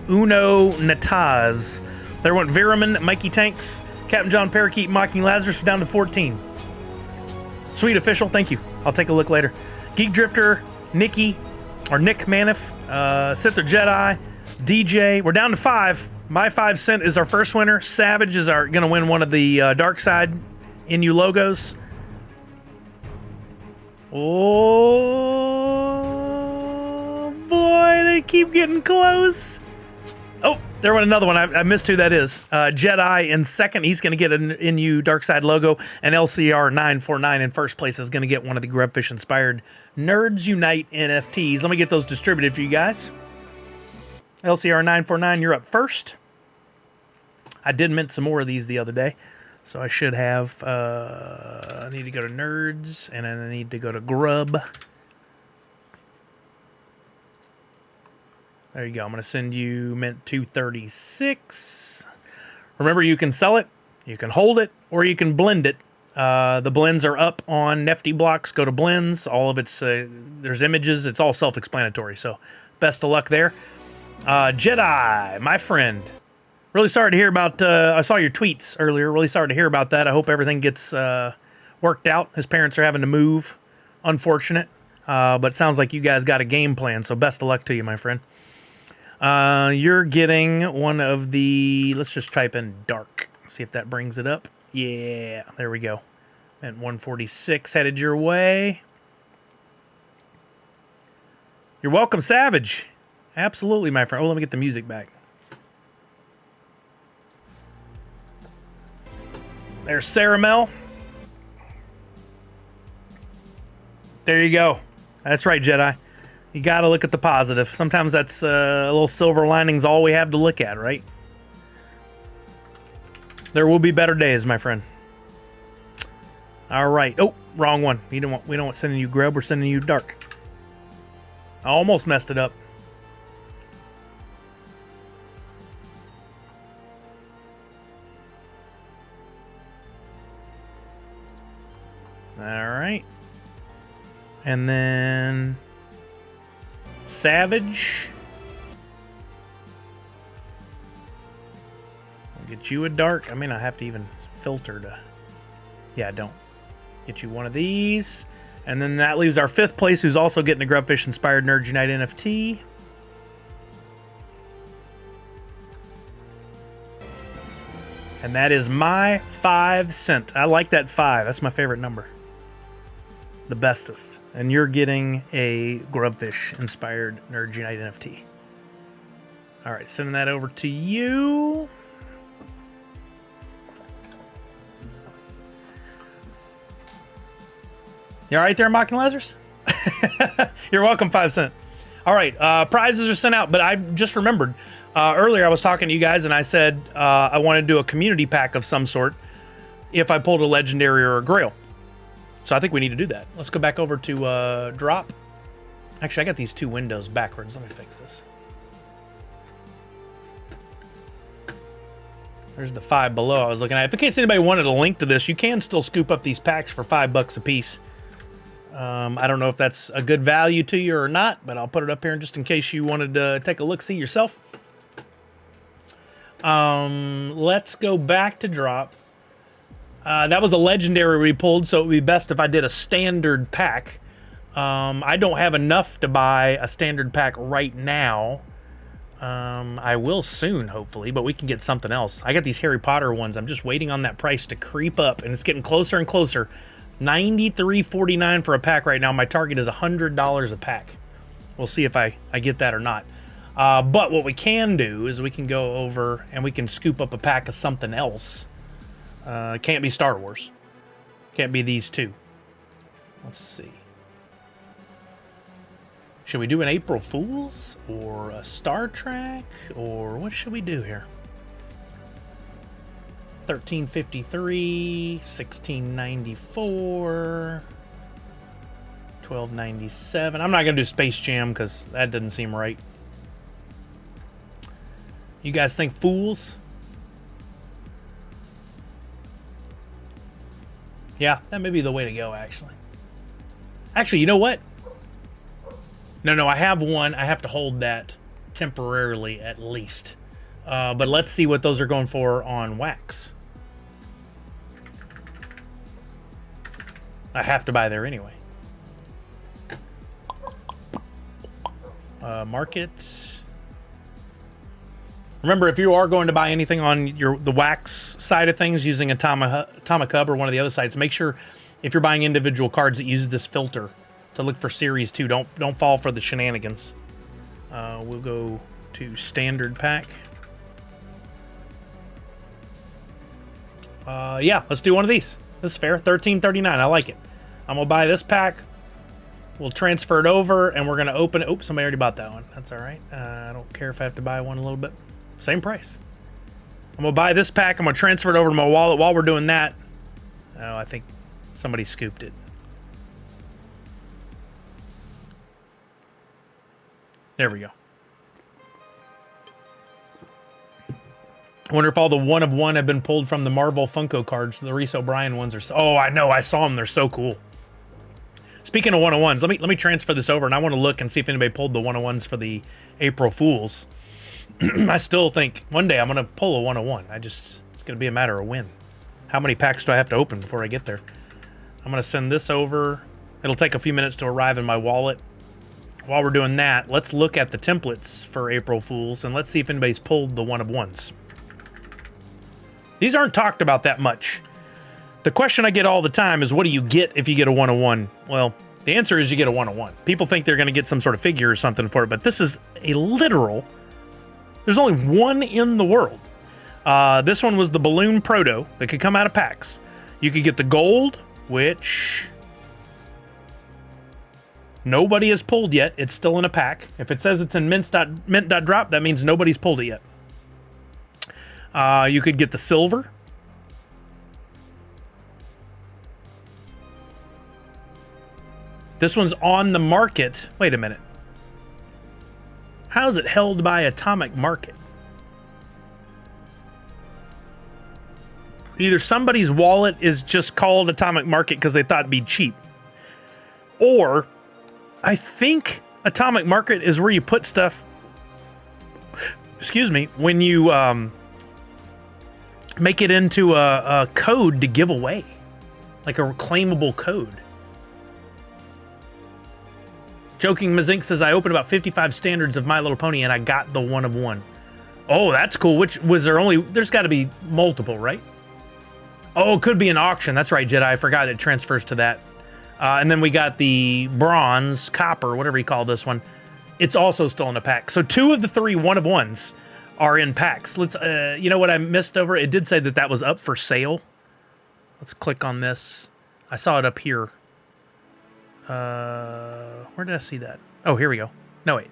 Uno Nataz. There went Viraman, Mikey Tanks, Captain John Parakeet, Mocking Lazarus. We're down to 14. Sweet Official, thank you. I'll take a look later. Geek Drifter, Nick Maniff, Sith or Jedi, DJ. We're down to 5. My 5 cent is our first winner. Savage is going to win one of the Dark Side NU logos. Oh boy, they keep getting close. Oh, there went another one. I missed who that is. Jedi in second. He's going to get an NU Dark Side logo. And LCR 949 in first place is going to get one of the Grubfish inspired Nerds Unite NFTs. Let me get those distributed for you guys. LCR 949, you're up first. I did mint some more of these the other day, so I should have. I need to go to Nerds, and then I need to go to Grub. There you go. I'm going to send you mint 236. Remember, you can sell it, you can hold it, or you can blend it. The blends are up on Nifty Blocks. Go to blends. All of it's there's images. It's all self-explanatory. So best of luck there. Jedi, my friend. Really sorry to hear about. I saw your tweets earlier. Really sorry to hear about that. I hope everything gets worked out. His parents are having to move. Unfortunate. But it sounds like you guys got a game plan. So best of luck to you, my friend. You're getting one of the. Let's just type in dark. See if that brings it up. Yeah, there we go. And 146 headed your way. You're welcome, Savage. Absolutely, my friend. Oh, let me get the music back. There's Sarah Mel. There you go. That's right, Jedi. You got to look at the positive. Sometimes that's a little silver lining's all we have to look at, right? There will be better days, my friend. All right. Oh, wrong one. We don't want sending you grub. We're sending you dark. I almost messed it up. All right. And then Savage. I'll get you a dark. I mean, I have to even filter to... Yeah, I don't. Get you one of these. And then that leaves our 5th place, who's also getting a Grubfish Inspired Nerds Unite NFT. And that is my 5 cent. I like that 5. That's my favorite number. The bestest. And you're getting a Grubfish Inspired Nerds Unite NFT. All right, sending that over to you. You all right there, Mocking Lazarus? You're welcome, 5 cent. All right, prizes are sent out, but I just remembered. Earlier I was talking to you guys and I said I want to do a community pack of some sort if I pulled a legendary or a grail. So I think we need to do that. Let's go back over to drop. Actually, I got these 2 windows backwards. Let me fix this. There's the 5 below I was looking at. If in case anybody wanted a link to this, you can still scoop up these packs for $5 a piece. I don't know if that's a good value to you or not, but I'll put it up here just in case you wanted to take a look-see yourself. Let's go back to drop. That was a legendary we pulled, so it would be best if I did a standard pack. I don't have enough to buy a standard pack right now. I will soon, hopefully, but we can get something else. I got these Harry Potter ones. I'm just waiting on that price to creep up, and it's getting closer and closer. $93.49 for a pack right now. My target is $100 a pack. We'll see if I get that or not. But what we can do is we can go over and we can scoop up a pack of something else. It can't be Star Wars. Can't be these 2. Let's see. Should we do an April Fool's or a Star Trek, or what should we do here? 1353, 1694, 1297. I'm not gonna do Space Jam because that doesn't seem right. You guys think Fools? Yeah, that may be the way to go, actually. Actually, you know what? No, I have one. I have to hold that temporarily at least. But let's see what those are going for on wax. I have to buy there anyway. Market. Remember, if you are going to buy anything on the wax side of things using Atomic Hub or one of the other sites, make sure if you're buying individual cards that use this filter to look for series 2. Don't fall for the shenanigans. We'll go to standard pack. Yeah, let's do one of these. This is fair. $13.39. I like it. I'm gonna buy this pack. We'll transfer it over, and we're gonna open it. Oops, somebody already bought that one. That's all right. I don't care if I have to buy one a little bit. Same price. I'm gonna buy this pack. I'm gonna transfer it over to my wallet. While we're doing that, oh, I think somebody scooped it. There we go. I wonder if all the one of one have been pulled from the Marvel Funko cards. The Reese O'Brien ones are. Oh, I know. I saw them. They're so cool. Speaking of one-on-ones, let me transfer this over, and I want to look and see if anybody pulled the one-on-ones for the April Fools. I still think one day I'm going to pull a one-on-one. It's going to be a matter of when. How many packs do I have to open before I get there? I'm going to send this over. It'll take a few minutes to arrive in my wallet. While we're doing that, let's look at the templates for April Fools, and let's see if anybody's pulled the one-of-ones. These aren't talked about that much. The question I get all the time is, what do you get if you get a one-on-one? Well, the answer is you get a one-on-one. People think they're going to get some sort of figure or something for it, but this is a literal. There's only one in the world. This one was the Balloon Proto that could come out of packs. You could get the gold, which nobody has pulled yet. It's still in a pack. If it says it's in mint.drop, that means nobody's pulled it yet. You could get the silver. This one's on the market. Wait a minute. How is it held by Atomic Market? Either somebody's wallet is just called Atomic Market because they thought it'd be cheap. Or I think Atomic Market is where you put stuff, excuse me, when you make it into a code to give away. Like a reclaimable code. Joking Mazink says, I opened about 55 standards of My Little Pony and I got the one of one. Oh, that's cool. Which was there only, there's got to be multiple, right? Oh, it could be an auction. That's right, Jedi. I forgot it transfers to that. And then we got the bronze, copper, whatever you call this one. It's also still in a pack. So 2 of the 3 one of ones are in packs. Let's, you know what I missed over? It did say that that was up for sale. Let's click on this. I saw it up here. Where did I see that? Oh, here we go. No, wait.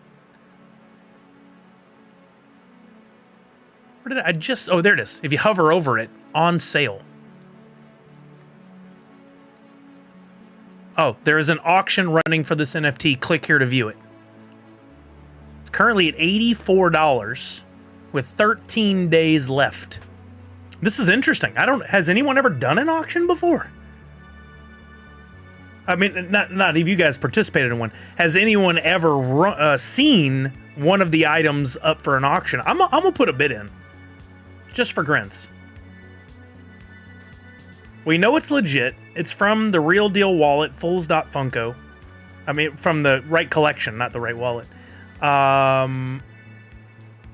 Where did I just... Oh, there it is. If you hover over it, on sale. Oh, there is an auction running for this NFT. Click here to view it. It's currently at $84 with 13 days left. This is interesting. Has anyone ever done an auction before? I mean, not if you guys participated in one. Has anyone ever seen one of the items up for an auction? I'm gonna put a bid in, just for grins. We know it's legit. It's from the Real Deal wallet, Fools.Funko. I mean, from the right collection, not the right wallet. I'm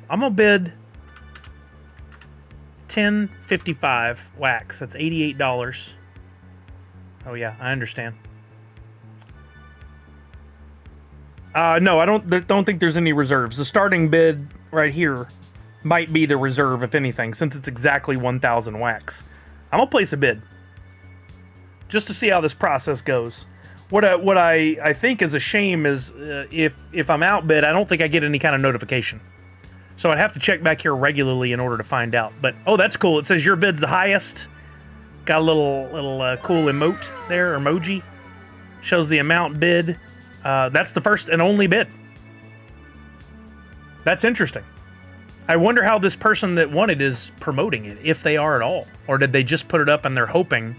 gonna bid $10.55 wax. That's $88. Oh yeah, I understand. No, I don't think there's any reserves. The starting bid right here might be the reserve, if anything, since it's exactly 1,000 wax. I'm gonna place a bid just to see how this process goes. What I think is a shame is if I'm outbid, I don't think I get any kind of notification. So I'd have to check back here regularly in order to find out. But oh, that's cool. It says your bid's the highest. Got a little cool emote there, emoji. Shows the amount bid. That's the first and only bid. That's interesting. I wonder how this person that won it is promoting it, if they are at all. Or did they just put it up and they're hoping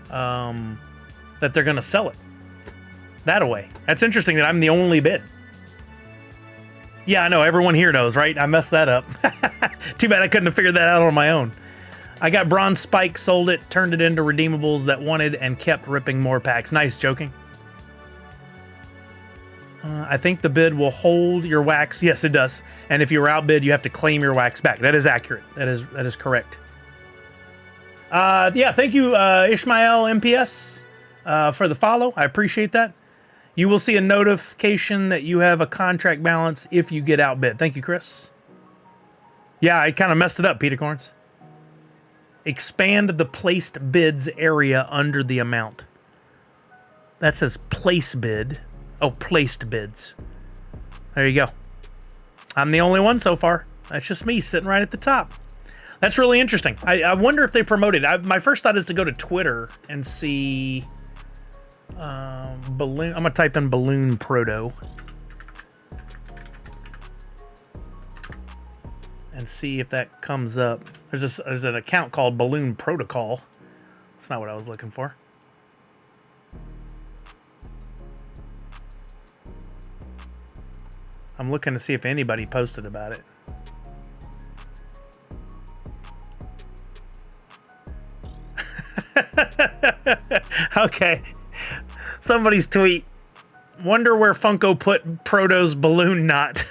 that they're going to sell it that away? That's interesting that I'm the only bid. Yeah, I know. Everyone here knows, right? I messed that up. Too bad I couldn't have figured that out on my own. I got Bronze Spike, sold it, turned it into redeemables that wanted, and kept ripping more packs. Nice, Joking. I think the bid will hold your wax. Yes, it does. And if you're outbid, you have to claim your wax back. That is accurate. That is correct. Yeah, thank you, Ishmael MPS, for the follow. I appreciate that. You will see a notification that you have a contract balance if you get outbid. Thank you, Chris. Yeah, I kind of messed it up, Peter Corns. Expand the placed bids area under the amount. That says place bid. Oh, placed bids. There you go. I'm the only one so far. That's just me sitting right at the top. That's really interesting. I wonder if they promoted. My first thought is to go to Twitter and see balloon. I'm gonna type in Balloon Proto and see if that comes up. There's an account called Balloon Protocol. That's not what I was looking for. I'm looking to see if anybody posted about it. Okay. Somebody's tweet. Wonder where Funko put Proto's balloon knot.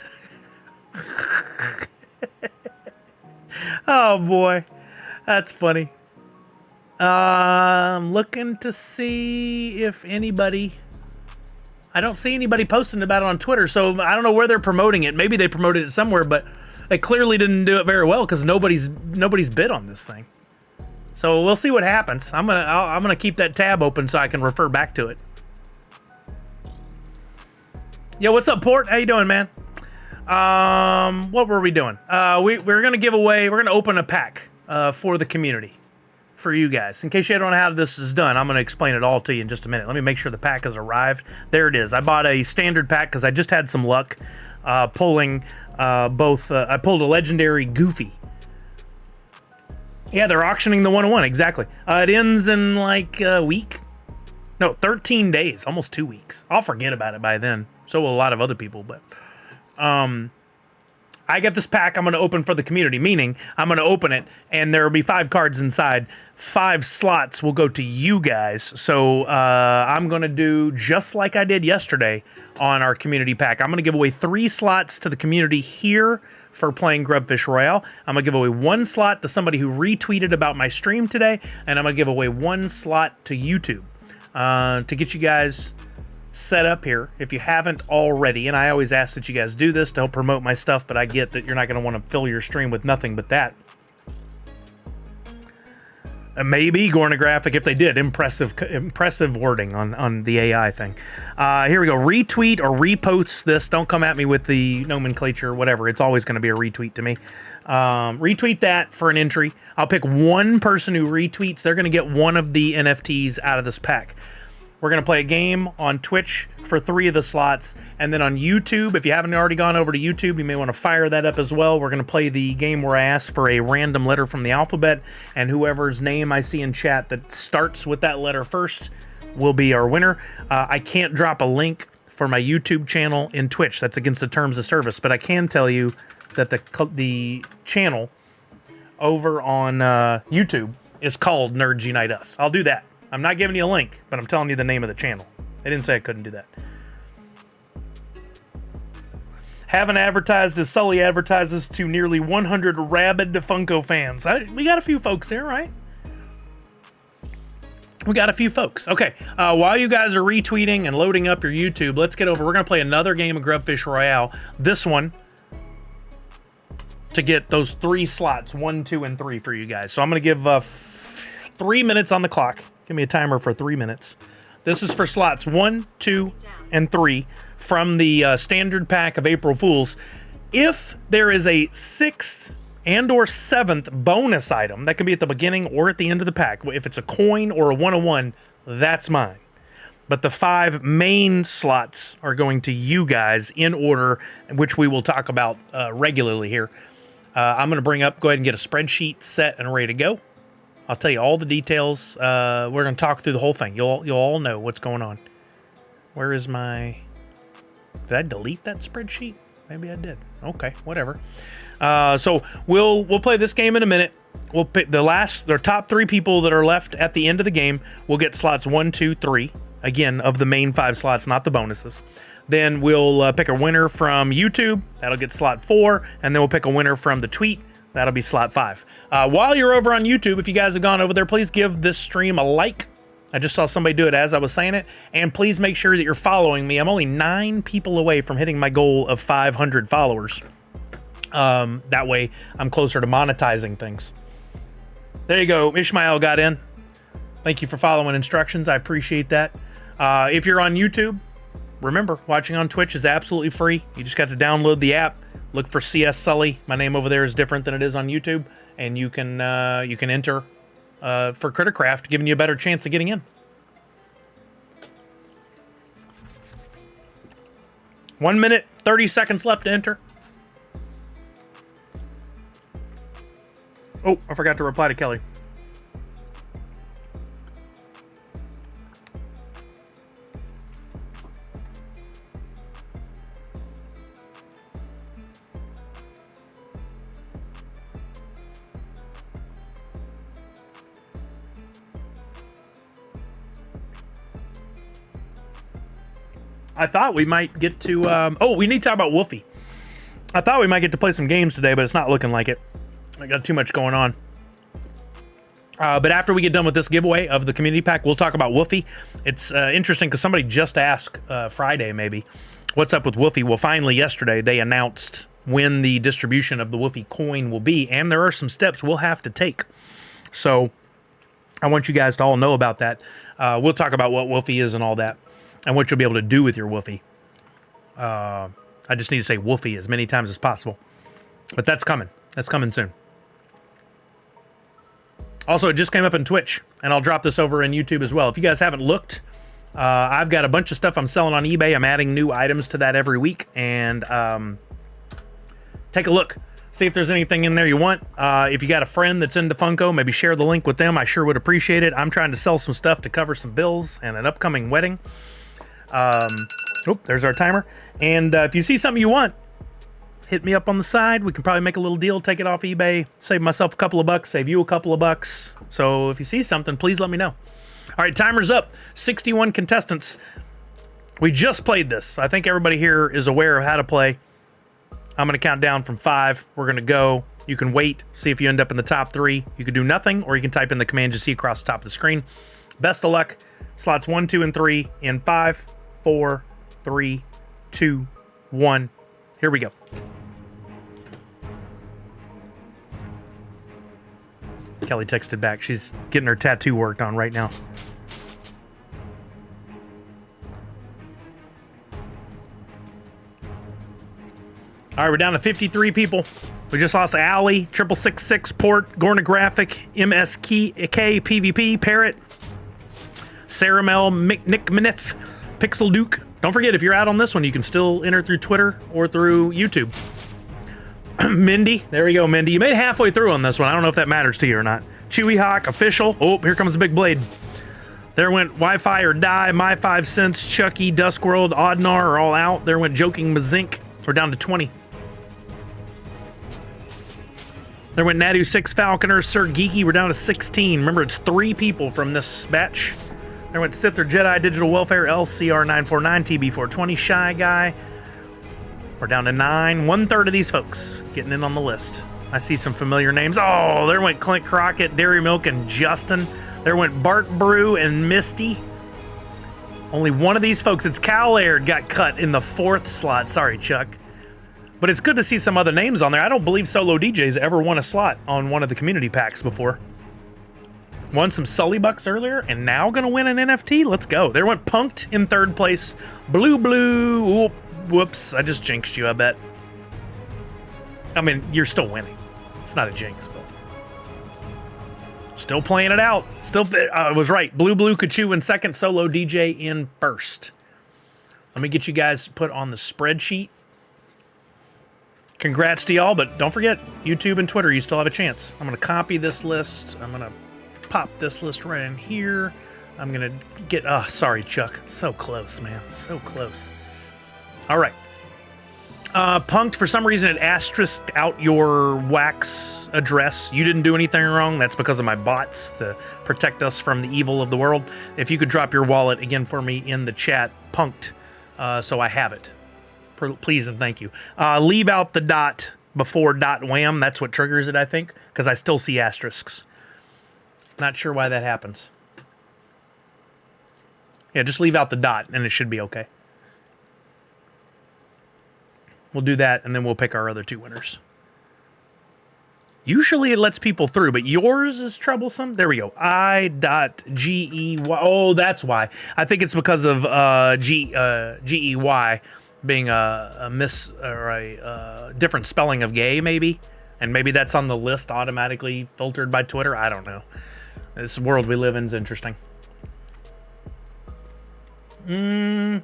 Oh boy. That's funny. I'm looking to see if anybody... I don't see anybody posting about it on Twitter, so I don't know where they're promoting it. Maybe they promoted it somewhere, but they clearly didn't do it very well because nobody's bid on this thing. So we'll see what happens. I'm gonna keep that tab open so I can refer back to it. Yo, what's up, Port? How you doing, man? What were we doing? We're gonna give away. We're gonna open a pack for the community, for you guys. In case you don't know how this is done, I'm gonna explain it all to you in just a minute. Let me make sure the pack has arrived. There it is. I bought a standard pack because I just had some luck pulling both. I pulled a legendary Goofy. Yeah, they're auctioning the 101, exactly. It ends in like a week. No, 13 days, almost 2 weeks. I'll forget about it by then. So will a lot of other people, but I get this pack I'm going to open for the community, meaning I'm going to open it and there will be 5 cards inside. 5 slots will go to you guys. So I'm going to do just like I did yesterday on our community pack. I'm going to give away 3 slots to the community here for playing Grubfish Royale. I'm going to give away 1 slot to somebody who retweeted about my stream today, and I'm going to give away 1 slot to YouTube to get you guys set up here if you haven't already. And I always ask that you guys do this to help promote my stuff, but I get that you're not going to want to fill your stream with nothing but that. Maybe Gornographic, if they did, impressive wording on the AI thing. Here we go. Retweet or repost this. Don't come at me with the nomenclature, whatever. It's always going to be a retweet to me. Retweet that for an entry. I'll pick 1 person who retweets. They're going to get 1 of the NFTs out of this pack. We're going to play a game on Twitch for 3 of the slots. And then on YouTube, if you haven't already gone over to YouTube, you may want to fire that up as well. We're going to play the game where I ask for a random letter from the alphabet. And whoever's name I see in chat that starts with that letter first will be our winner. I can't drop a link for my YouTube channel in Twitch. That's against the terms of service. But I can tell you that the channel over on YouTube is called Nerds Unite Us. I'll do that. I'm not giving you a link, but I'm telling you the name of the channel. They didn't say I couldn't do that. Haven't advertised as Sully advertises to nearly 100 rabid Funko fans. We got a few folks here, right? We got a few folks. Okay, while you guys are retweeting and loading up your YouTube, let's get over. We're going to play another game of Grubfish Royale. This one to get those 3 slots, 1, 2, and 3 for you guys. So I'm going to give 3 minutes on the clock. Give me a timer for 3 minutes. This is for slots 1, 2, and 3 from the standard pack of April Fools. If there is a 6th and or 7th bonus item, that can be at the beginning or at the end of the pack. If it's a coin or a 101, that's mine. But the 5 main slots are going to you guys in order, which we will talk about regularly here. I'm going to bring up, go ahead and get a spreadsheet set and ready to go. I'll tell you all the details. We're going to talk through the whole thing. You'll all know what's going on. Where is my... Did I delete that spreadsheet? Maybe I did. Okay, whatever. So we'll play this game in a minute. We'll pick the top 3 people that are left at the end of the game. We'll get slots 1, 2, 3. Again, of the main 5 slots, not the bonuses. Then we'll pick a winner from YouTube. That'll get slot 4. And then we'll pick a winner from the tweet. That'll be slot 5. While you're over on YouTube, if you guys have gone over there, please give this stream a like. I just saw somebody do it as I was saying it. And please make sure that you're following me. I'm only 9 people away from hitting my goal of 500 followers. That way, I'm closer to monetizing things. There you go. Ishmael got in. Thank you for following instructions. I appreciate that. If you're on YouTube, remember, watching on Twitch is absolutely free. You just got to download the app. Look for CS Sully. My name over there is different than it is on YouTube, and you can enter for Crittercraft, giving you a better chance of getting in. 1 minute, 30 seconds left to enter. Oh, I forgot to reply to Kelly. I thought we might get to... we need to talk about Wolfie. I thought we might get to play some games today, but it's not looking like it. I got too much going on. But after we get done with this giveaway of the community pack, we'll talk about Wolfie. It's interesting because somebody just asked Friday maybe, what's up with Wolfie? Well, finally yesterday they announced when the distribution of the Woofy coin will be, and there are some steps we'll have to take. So I want you guys to all know about that. We'll talk about what Woofy is and all that, and what you'll be able to do with your Woofy. I just need to say Woofy as many times as possible. But that's coming. That's coming soon. Also, it just came up in Twitch, and I'll drop this over in YouTube as well. If you guys haven't looked, I've got a bunch of stuff I'm selling on eBay. I'm adding new items to that every week, and take a look. See if there's anything in there you want. If you got a friend that's into Funko, maybe share the link with them. I sure would appreciate it. I'm trying to sell some stuff to cover some bills and an upcoming wedding. There's our timer. And if you see something you want, hit me up on the side. We can probably make a little deal, take it off eBay, save myself a couple of bucks, save you a couple of bucks. So if you see something, please let me know. All right, timer's up. 61 contestants. We just played this. I think everybody here is aware of how to play. I'm going to count down from 5. We're going to go. You can wait, see if you end up in the top 3. You can do nothing, or you can type in the command you see across the top of the screen. Best of luck. Slots 1, 2, and 3 in 5, 4, 3, 2, 1. Here we go. Kelly texted back. She's getting her tattoo worked on right now. All right, we're down to 53 people. We just lost Allie, 6666, Port, Gornographic, MSK, PvP, Parrot, Saramel, Nick Minith, Pixel Duke. Don't forget, if you're out on this one, you can still enter through Twitter or through YouTube. Mindy, there we go, Mindy. You made halfway through on this one. I don't know if that matters to you or not. Chewy Hawk, Official. Oh, here comes the big blade. There went Wi-Fi or Die, My 5 Cents, Chucky, Duskworld, Oddnar are all out. There went Joking Mazink. We're down to 20. There went Nadu 6 Falconer, Sir Geeky. We're down to 16. Remember, it's 3 people from this batch. There went Sith or Jedi, Digital Welfare, LCR949, TB420, Shy Guy. We're down to 9. 1/3 of these folks getting in on the list. I see some familiar names. Oh, there went Clint Crockett, Dairy Milk, and Justin. There went Bart Brew and Misty. Only one of these folks, it's Cal Laird, got cut in the 4th slot. Sorry, Chuck. But it's good to see some other names on there. I don't believe Solo DJ's ever won a slot on one of the community packs before. Won some Sully Bucks earlier, and now gonna win an NFT? Let's go. There went Punked in 3rd place. Blue. Whoops, I just jinxed you, I bet. I mean, you're still winning. It's not a jinx, but... Still playing it out. I was right. Blue Kachu in 2nd, Solo DJ in 1st. Let me get you guys put on the spreadsheet. Congrats to y'all, but don't forget, YouTube and Twitter, you still have a chance. I'm going to copy this list. I'm going to pop this list right in here. I'm going to get... Oh, sorry, Chuck. So close, man. So close. All right. Punked, for some reason, it asterisked out your wax address. You didn't do anything wrong. That's because of my bots to protect us from the evil of the world. If you could drop your wallet again for me in the chat, Punked, so I have it. Please and thank you. Leave out the dot before .wham. That's what triggers it, I think, because I still see asterisks. Not sure why that happens. Yeah, just leave out the dot, and it should be okay. We'll do that, and then we'll pick our other 2 winners. Usually it lets people through, but yours is troublesome. There we go. I.GEY. Oh, that's why. I think it's because of GEY being a miss or a different spelling of gay, maybe. And maybe that's on the list automatically filtered by Twitter. I don't know. This world we live in is interesting. That's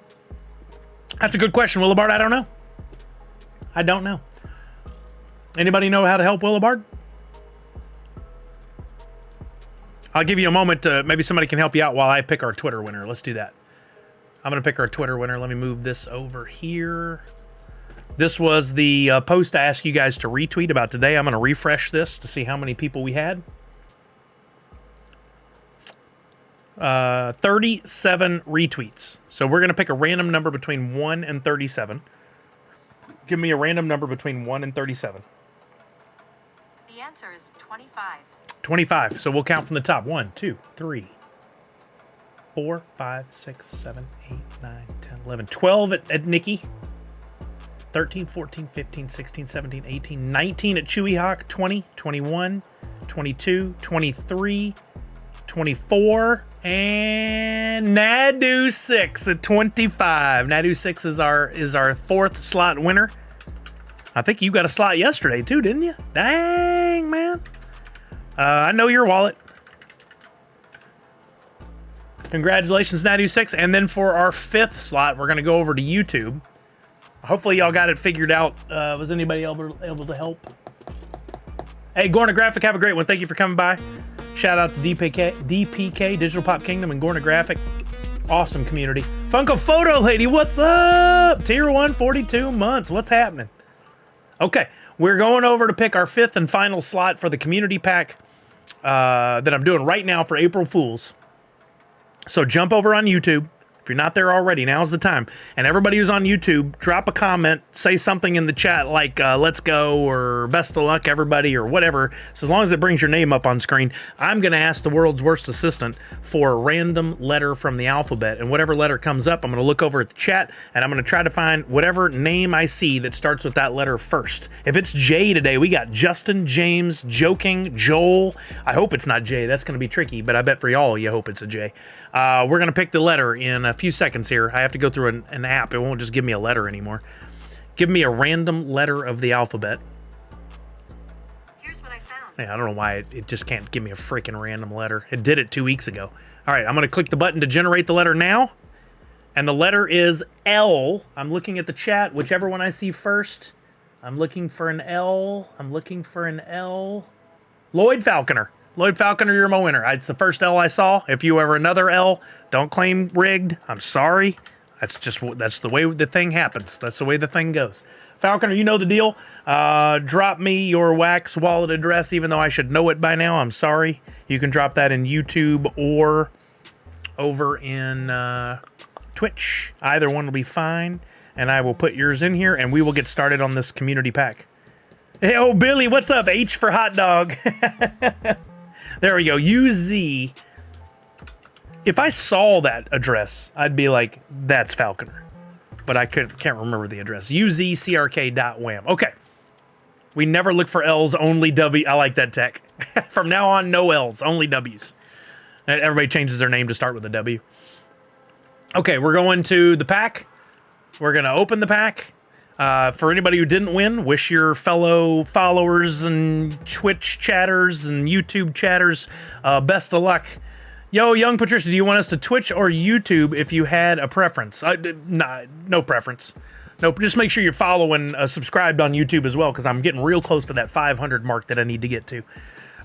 a good question, Willibard. I don't know. I don't know. Anybody know how to help Willibard? I'll give you a moment to, maybe somebody can help you out while I pick our Twitter winner. Let's do that. I'm going to pick our Twitter winner. Let me move this over here. This was the post I asked you guys to retweet about today. I'm going to refresh this to see how many people we had. 37 retweets. So we're going to pick a random number between 1 and 37. Give me a random number between 1 and 37. The answer is 25. 25. So we'll count from the top. 1, 2, 3, 4, 5, 6, 7, 8, 9, 10, 11, 12 at Nikki. 13, 14, 15, 16, 17, 18, 19 at Chewy Hawk, 20, 21, 22, 23, 24, and Nadu 6 at 25. Nadu 6 is our fourth slot winner. I think you got a slot yesterday too, didn't you? Dang, man. I know your wallet. Congratulations, Nadu 6. And then for our fifth slot, we're going to go over to YouTube. Hopefully y'all got it figured out. Was anybody able to help? Hey, Gornographic, have a great one. Thank you for coming by. Shout out to DPK, Digital Pop Kingdom, and Gornographic. Awesome community. Funko Photo Lady, what's up? Tier 1, 42 months. What's happening? Okay, we're going over to pick our fifth and final slot for the community pack that I'm doing right now for April Fools. So jump over on YouTube. If you're not there already, now's the time. And everybody who's on YouTube, drop a comment, say something in the chat like let's go or best of luck everybody or whatever. So as long as it brings your name up on screen, I'm going to ask the world's worst assistant for a random letter from the alphabet. And whatever letter comes up, I'm going to look over at the chat and I'm going to try to find whatever name I see that starts with that letter first. If it's J today, we got Justin, James, Joking, Joel. I hope it's not J. That's going to be tricky, but I bet for y'all you hope it's a J. We're going to pick the letter in a few seconds here. I have to go through an app. It won't just give me a letter anymore. Give me a random letter of the alphabet. Here's what I found. Yeah, I don't know why it just can't give me a freaking random letter. It did it 2 weeks ago. All right, I'm going to click the button to generate the letter now. And the letter is L. I'm looking at the chat. Whichever one I see first. I'm looking for an L. I'm looking for an L. Lloyd Falconer. Lloyd Falconer, you're my winner. It's the first L I saw. If you ever another L, don't claim rigged. I'm sorry. That's the way the thing happens. That's the way the thing goes. Falconer, you know the deal. Drop me your wax wallet address, even though I should know it by now. I'm sorry. You can drop that in YouTube or over in Twitch. Either one will be fine. And I will put yours in here, and we will get started on this community pack. Hey, oh, Billy, what's up? H for hot dog. There we go. UZ. If I saw that address, I'd be like, that's Falconer. But I can't remember the address. uzcrk.wham. Okay. We never look for L's, only W. I like that tech. From now on, no L's, only W's. Everybody changes their name to start with a W. Okay, we're going to the pack. We're going to open the pack. For anybody who didn't win, wish your fellow followers and Twitch chatters and YouTube chatters best of luck. Yo, Young Patricia, do you want us to Twitch or YouTube if you had a preference? Nah, no preference. Nope, just make sure you're following, subscribed on YouTube as well, because I'm getting real close to that 500 mark that I need to get to.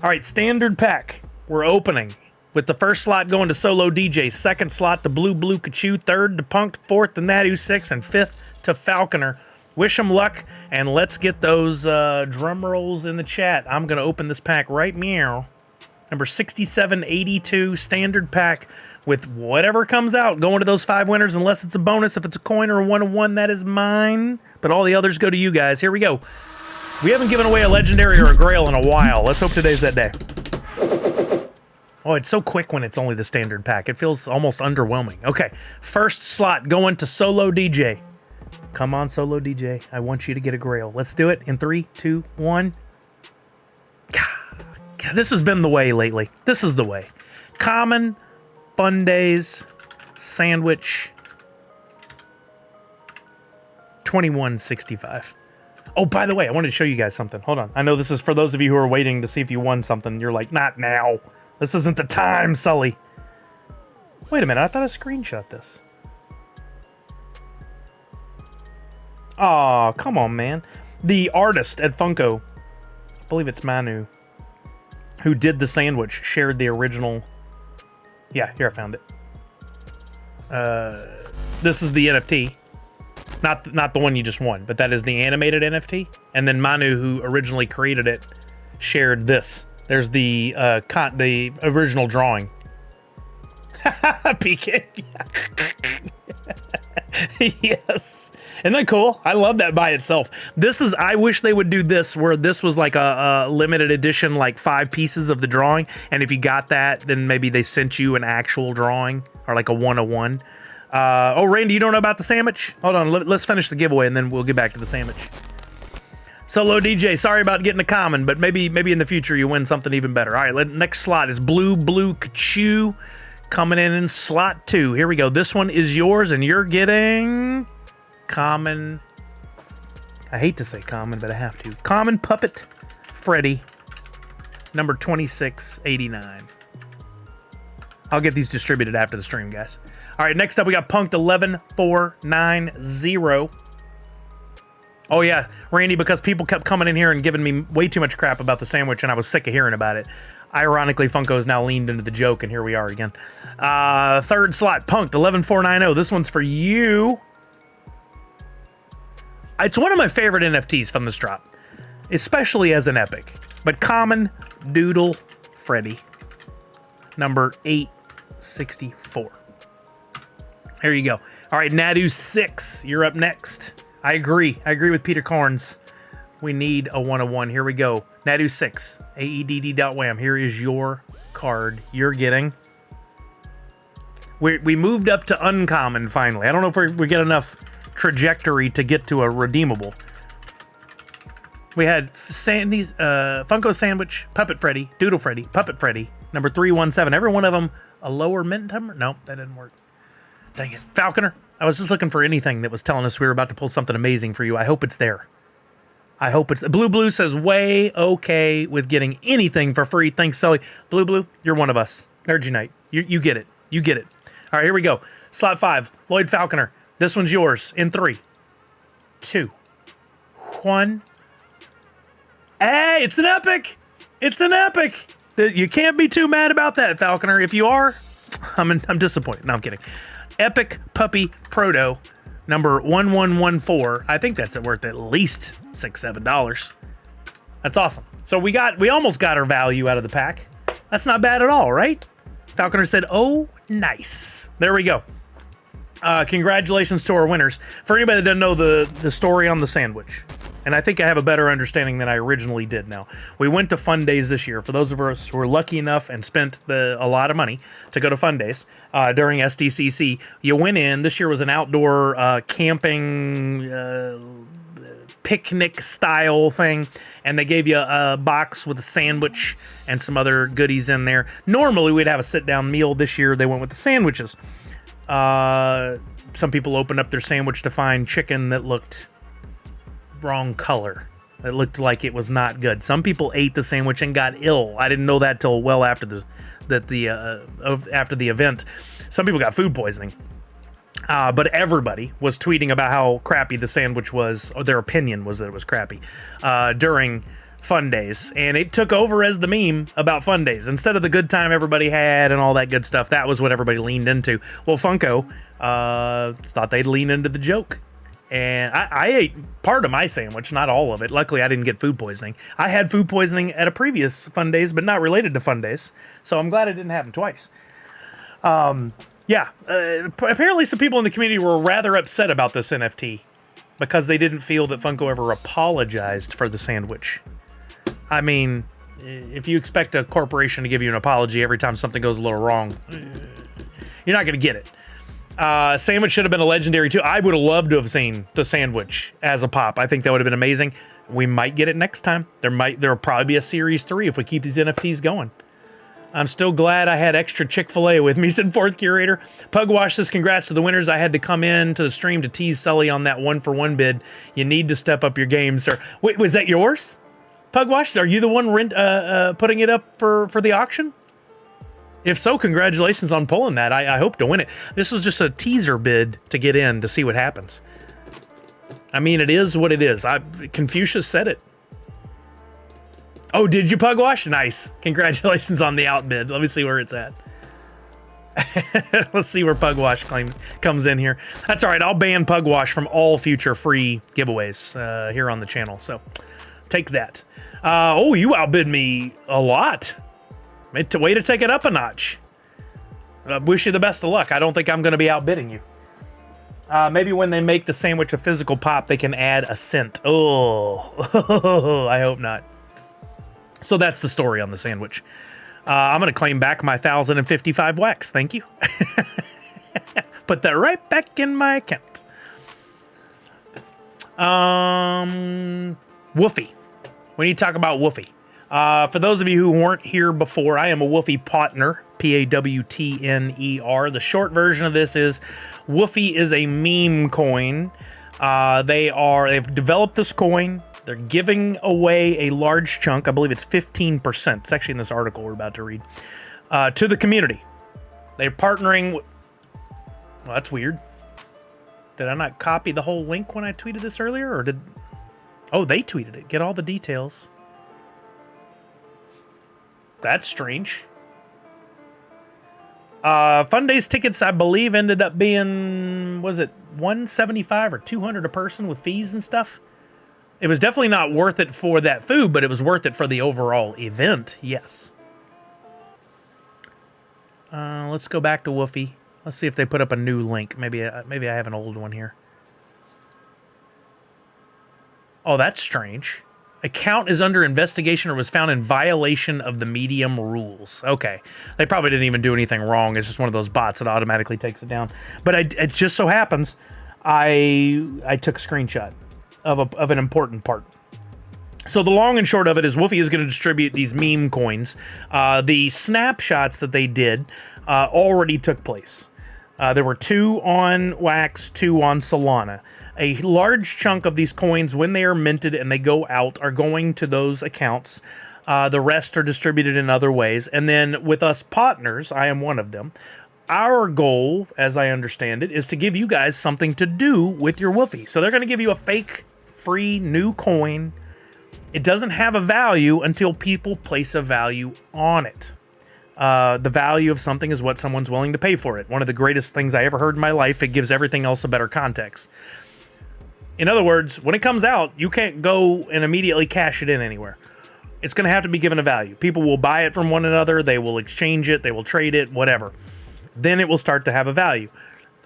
All right, standard pack. We're opening with the first slot going to Solo DJ, second slot to Blue Kachu, third to Punked, fourth to Nadu 6, and fifth to Falconer. Wish them luck, and let's get those drum rolls in the chat. I'm going to open this pack right meow. Number 6782, standard pack with whatever comes out. Going to those 5 winners, unless it's a bonus. If it's a coin or a 1-of-1, that is mine. But all the others go to you guys. Here we go. We haven't given away a legendary or a grail in a while. Let's hope today's that day. Oh, it's so quick when it's only the standard pack. It feels almost underwhelming. Okay, first slot going to Solo DJ. Come on, Solo DJ. I want you to get a grail. Let's do it in 3, 2, 1. God, this has been the way lately. This is the way. Common, Fun Days, Sandwich, 2165. Oh, by the way, I wanted to show you guys something. Hold on. I know this is for those of you who are waiting to see if you won something. You're like, not now. This isn't the time, Sully. Wait a minute. I thought I screenshot this. Aw, come on, man. The artist at Funko, I believe it's Manu, who did the sandwich, shared the original. Yeah, here I found it. This is the NFT. Not the one you just won, but that is the animated NFT. And then Manu, who originally created it, shared this. There's the original drawing. PK. Yes. Isn't that cool? I love that by itself. I wish they would do this where this was like a limited edition, like 5 pieces of the drawing. And if you got that, then maybe they sent you an actual drawing or like a 1-of-1. Oh, Randy, you don't know about the sandwich? Hold on, let's finish the giveaway and then we'll get back to the sandwich. Solo DJ, sorry about getting a common, but maybe in the future you win something even better. All right, next slot is Blue Kachu coming in slot 2. Here we go. This one is yours, and you're getting common. I hate to say common, but I have to. Common Puppet Freddy, number 2689. I'll get these distributed after the stream, guys. All right, next up we got Punked 11490. Oh yeah, Randy, because people kept coming in here and giving me way too much crap about the sandwich, and I was sick of hearing about it. Ironically, Funko's now leaned into the joke, and here we are again. Third slot, Punked 11490. This one's for you. It's one of my favorite NFTs from this drop, especially as an epic. But Common Doodle Freddy, number 864. There you go. All right, Nadu6, you're up next. I agree with Peter Corns. We need a 101. Here we go. Nadu6, AEDD.wham. Here is your card. You're getting. We moved up to uncommon finally. I don't know if we get enough trajectory to get to a redeemable. We had Sandy's Funko Sandwich, Puppet Freddy, Doodle Freddy, Puppet Freddy, number 317. Every one of them a lower mint number? No, that didn't work. Dang it. Falconer, I was just looking for anything that was telling us we were about to pull something amazing for you. I hope it's there. I hope it's... Blue says, way okay with getting anything for free. Thanks, Sully. Blue, you're one of us. Nerd Unite. You get it. You get it. All right, here we go. Slot 5, Lloyd Falconer. This one's yours in 3, 2, 1. Hey, it's an epic! It's an epic! You can't be too mad about that, Falconer. If you are, I'm disappointed. No, I'm kidding. Epic Puppy Proto, number 1114. I think that's worth at least $6-7. That's awesome. So we almost got our value out of the pack. That's not bad at all, right? Falconer said, oh, nice. There we go. Congratulations to our winners. For anybody that doesn't know the story on the sandwich, and I think I have a better understanding than I originally did now. We went to Fun Days this year. For those of us who were lucky enough and spent a lot of money to go to Fun Days during SDCC, you went in. This year was an outdoor camping picnic style thing, and they gave you a box with a sandwich and some other goodies in there. Normally we'd have a sit-down meal. This year they went with the sandwiches. Some people opened up their sandwich to find chicken that looked wrong color. It looked like it was not good. Some people ate the sandwich and got ill. I didn't know that till well after after the event. Some people got food poisoning. But everybody was tweeting about how crappy the sandwich was, or their opinion was that it was crappy, during Fun Days. And it took over as the meme about Fun Days. Instead of the good time everybody had and all that good stuff, that was what everybody leaned into. Well, Funko thought they'd lean into the joke. And I ate part of my sandwich, not all of it. Luckily, I didn't get food poisoning. I had food poisoning at a previous Fun Days, but not related to Fun Days. So I'm glad it didn't happen twice. Apparently some people in the community were rather upset about this NFT because they didn't feel that Funko ever apologized for the sandwich. I mean, if you expect a corporation to give you an apology every time something goes a little wrong, you're not going to get it. Sandwich should have been a legendary too. I would have loved to have seen the sandwich as a pop. I think that would have been amazing. We might get it next time. There'll probably be a series 3 if we keep these NFTs going. I'm still glad I had extra Chick-fil-A with me, said Fourth Curator. Pugwash says, congrats to the winners. I had to come in to the stream to tease Sully on that 1-for-1 bid. You need to step up your game, sir. Wait, was that yours? Pugwash, are you the one putting it up for the auction? If so, congratulations on pulling that. I hope to win it. This was just a teaser bid to get in to see what happens. I mean, it is what it is. Confucius said it. Oh, did you, Pugwash? Nice. Congratulations on the outbid. Let me see where it's at. Let's see where Pugwash comes in here. That's all right. I'll ban Pugwash from all future free giveaways here on the channel. So take that. Oh, you outbid me a lot. Way to take it up a notch. Wish you the best of luck. I don't think I'm going to be outbidding you. Maybe when they make the sandwich a physical pop, they can add a scent. Oh, I hope not. So that's the story on the sandwich. I'm going to claim back my 1,055 wax. Thank you. Put that right back in my account. Woofy. We need to talk about Woofy. For those of you who weren't here before, I am a Woofy partner, Pawtner. The short version of this is Woofy is a meme coin. They've developed this coin. They're giving away a large chunk. I believe it's 15%. It's actually in this article we're about to read. To the community. They're partnering. Well, that's weird. Did I not copy the whole link when I tweeted this earlier? Or did... Oh, they tweeted it. Get all the details. That's strange. Fun Days tickets, I believe, ended up being, was it $175 or $200 a person with fees and stuff? It was definitely not worth it for that food, but it was worth it for the overall event, yes. Let's go back to Woofy. Let's see if they put up a new link. Maybe I have an old one here. Oh, that's strange. Account is under investigation or was found in violation of the medium rules. Okay. They probably didn't even do anything wrong. It's just one of those bots that automatically takes it down. But it just so happens I took a screenshot of an important part. So the long and short of it is Woofy is going to distribute these meme coins. The snapshots that they did already took place. There were 2 on Wax, 2 on Solana. A large chunk of these coins, when they are minted and they go out, are going to those accounts. The rest are distributed in other ways. And then with us partners, I am one of them, our goal, as I understand it, is to give you guys something to do with your Woofy. So they're going to give you a fake, free, new coin. It doesn't have a value until people place a value on it. The value of something is what someone's willing to pay for it. One of the greatest things I ever heard in my life. It gives everything else a better context. In other words, when it comes out, you can't go and immediately cash it in anywhere. It's going to have to be given a value. People will buy it from one another. They will exchange it. They will trade it, whatever. Then it will start to have a value.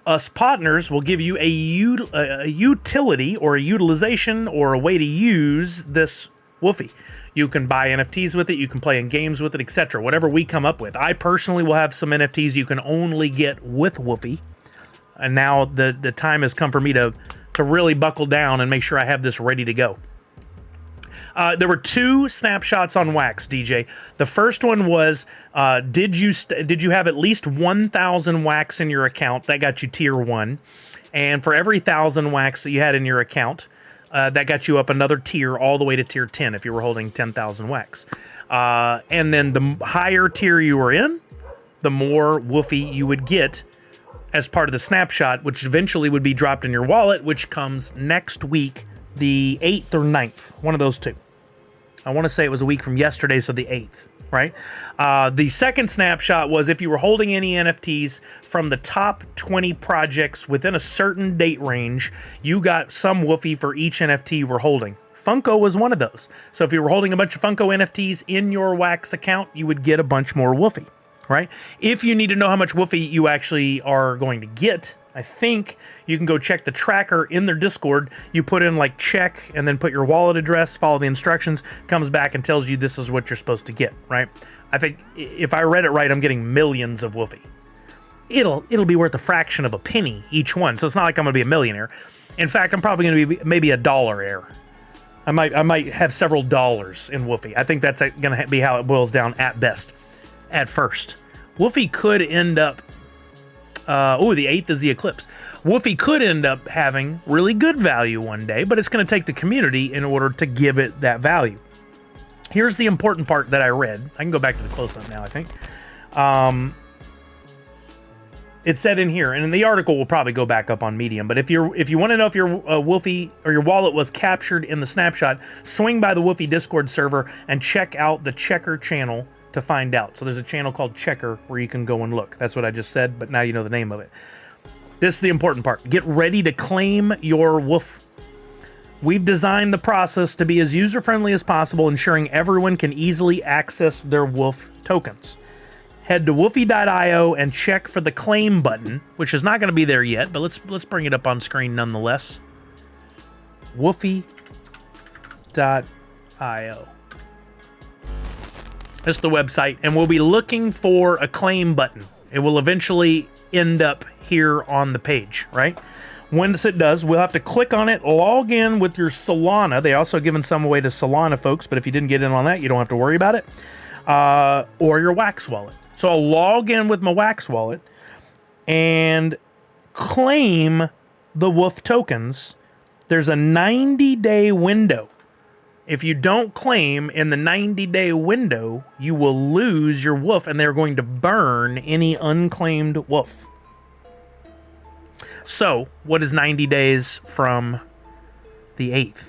Us partners will give you a utility or a utilization or a way to use this Woofy. You can buy NFTs with it. You can play in games with it, etc. Whatever we come up with. I personally will have some NFTs you can only get with Woofy. And now the time has come for me to really buckle down and make sure I have this ready to go. There were 2 snapshots on Wax, DJ. The first one was, did you have at least 1,000 Wax in your account? That got you tier 1. And for every 1,000 Wax that you had in your account, that got you up another tier all the way to tier 10 if you were holding 10,000 Wax. And then the higher tier you were in, the more Woofy you would get as part of the snapshot, which eventually would be dropped in your wallet, which comes next week, the 8th or 9th, one of those 2. I want to say it was a week from yesterday, so the 8th, right? The second snapshot was if you were holding any NFTs from the top 20 projects within a certain date range, you got some Woofy for each NFT you were holding. Funko was one of those. So if you were holding a bunch of Funko NFTs in your Wax account, you would get a bunch more Woofy. Right? If you need to know how much Woofy you actually are going to get, I think you can go check the tracker in their Discord. You put in like check and then put your wallet address, follow the instructions, comes back and tells you this is what you're supposed to get, right? I think if I read it right, I'm getting millions of Woofy. It'll be worth a fraction of a penny each one, so it's not like I'm going to be a millionaire. In fact, I'm probably going to be maybe $1 heir. I might have several dollars in Woofy. I think that's going to be how it boils down at best. At first, Woofy could end up. The 8th is the eclipse. Woofy could end up having really good value one day, but it's going to take the community in order to give it that value. Here's the important part that I read. I can go back to the close-up now, I think. It said in here, and in the article will probably go back up on Medium, but if you want to know if your Woofy or your wallet was captured in the snapshot, swing by the Woofy Discord server and check out the Checker channel to find out. So there's a channel called Checker where you can go and look. That's what I just said, but now you know the name of it. This is the important part. Get ready to claim your Woof. We've designed the process to be as user-friendly as possible, ensuring everyone can easily access their Woof tokens. Head to woofy.io and check for the claim button, which is not going to be there yet, but let's bring it up on screen nonetheless. Woofy.io. That's the website, and we'll be looking for a claim button. It will eventually end up here on the page, right? Once it does, we'll have to click on it, log in with your Solana. They also given some away to Solana folks, but if you didn't get in on that, you don't have to worry about it. Or your Wax wallet. So I'll log in with my Wax wallet and claim the WOOF tokens. There's a 90-day window. If you don't claim in the 90-day window, you will lose your WOOF, and they're going to burn any unclaimed WOOF. So, what is 90 days from the 8th?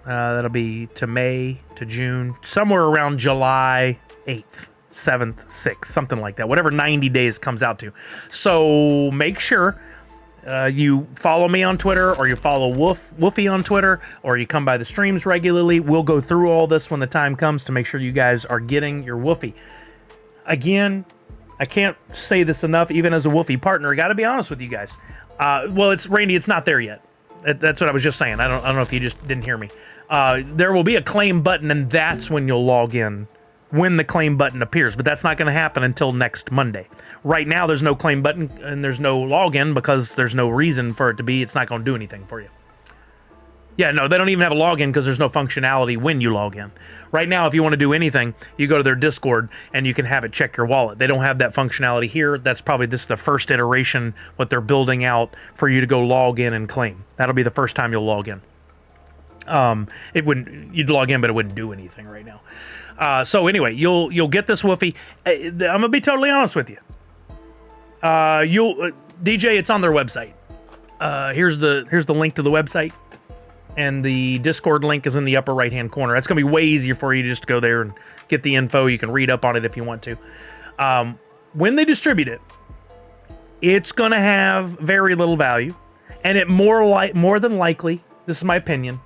That'll be to May, to June, somewhere around July 8th, 7th, 6th, something like that. Whatever 90 days comes out to. So, make sure you follow me on Twitter, or you follow Woofy on Twitter, or you come by the streams regularly. We'll go through all this when the time comes to make sure you guys are getting your Woofy. Again, I can't say this enough, even as a Woofy partner. I got to be honest with you guys. Well, it's Randy. It's not there yet. That's what I was just saying. I don't know if you just didn't hear me. There will be a claim button, and that's when you'll log in, when the claim button appears. But that's not going to happen until next Monday. Right now, there's no claim button and there's no login because there's no reason for it to be. It's not going to do anything for you. Yeah, no, they don't even have a login because there's no functionality when you log in. Right now, if you want to do anything, you go to their Discord and you can have it check your wallet. They don't have that functionality here. That's probably this is the first iteration, what they're building out for you to go log in and claim. That'll be the first time you'll log in. You'd log in, but it wouldn't do anything right now. So anyway, you'll get this Woofy. I'm gonna be totally honest with you. DJ, it's on their website. Here's the link to the website. And the Discord link is in the upper right-hand corner. That's going to be way easier for you to just go there and get the info. You can read up on it if you want to. When they distribute it, it's going to have very little value. And it more than likely, this is my opinion,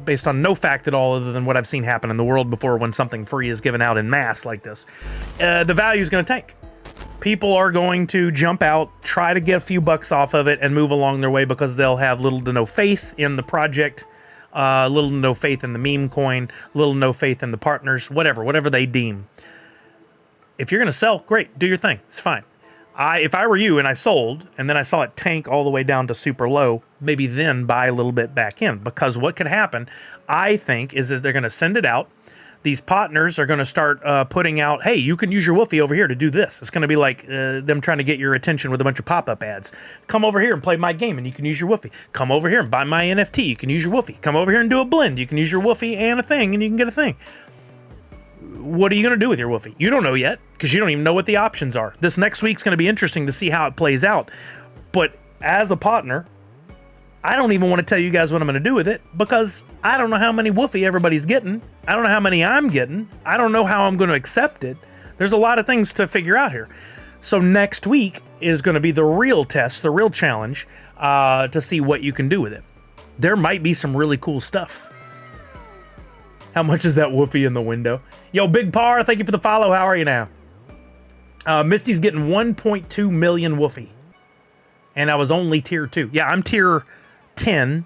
based on no fact at all other than what I've seen happen in the world before when something free is given out in mass like this, the value is going to tank. People are going to jump out, try to get a few bucks off of it, and move along their way because they'll have little to no faith in the project. Little to no faith in the meme coin, little to no faith in the partners, whatever they deem. If you're going to sell, great, do your thing. It's fine. If I were you and I sold, and then I saw it tank all the way down to super low, maybe then buy a little bit back in. Because what could happen, I think, is that they're going to send it out. These partners are going to start putting out, hey, you can use your Woofy over here to do this. It's going to be like them trying to get your attention with a bunch of pop-up ads. Come over here and play my game, and you can use your Woofy. Come over here and buy my NFT. You can use your Woofy. Come over here and do a blend. You can use your Woofy and a thing, and you can get a thing. What are you going to do with your Woofy? You don't know yet, because you don't even know what the options are. This next week's going to be interesting to see how it plays out. But as a partner, I don't even want to tell you guys what I'm going to do with it because I don't know how many Woofy everybody's getting. I don't know how many I'm getting. I don't know how I'm going to accept it. There's a lot of things to figure out here. So next week is going to be the real test, the real challenge to see what you can do with it. There might be some really cool stuff. How much is that Woofy in the window? Yo, Big Par, thank you for the follow. How are you now? Misty's getting 1.2 million Woofy. And I was only tier 2. Yeah, I'm tier 10,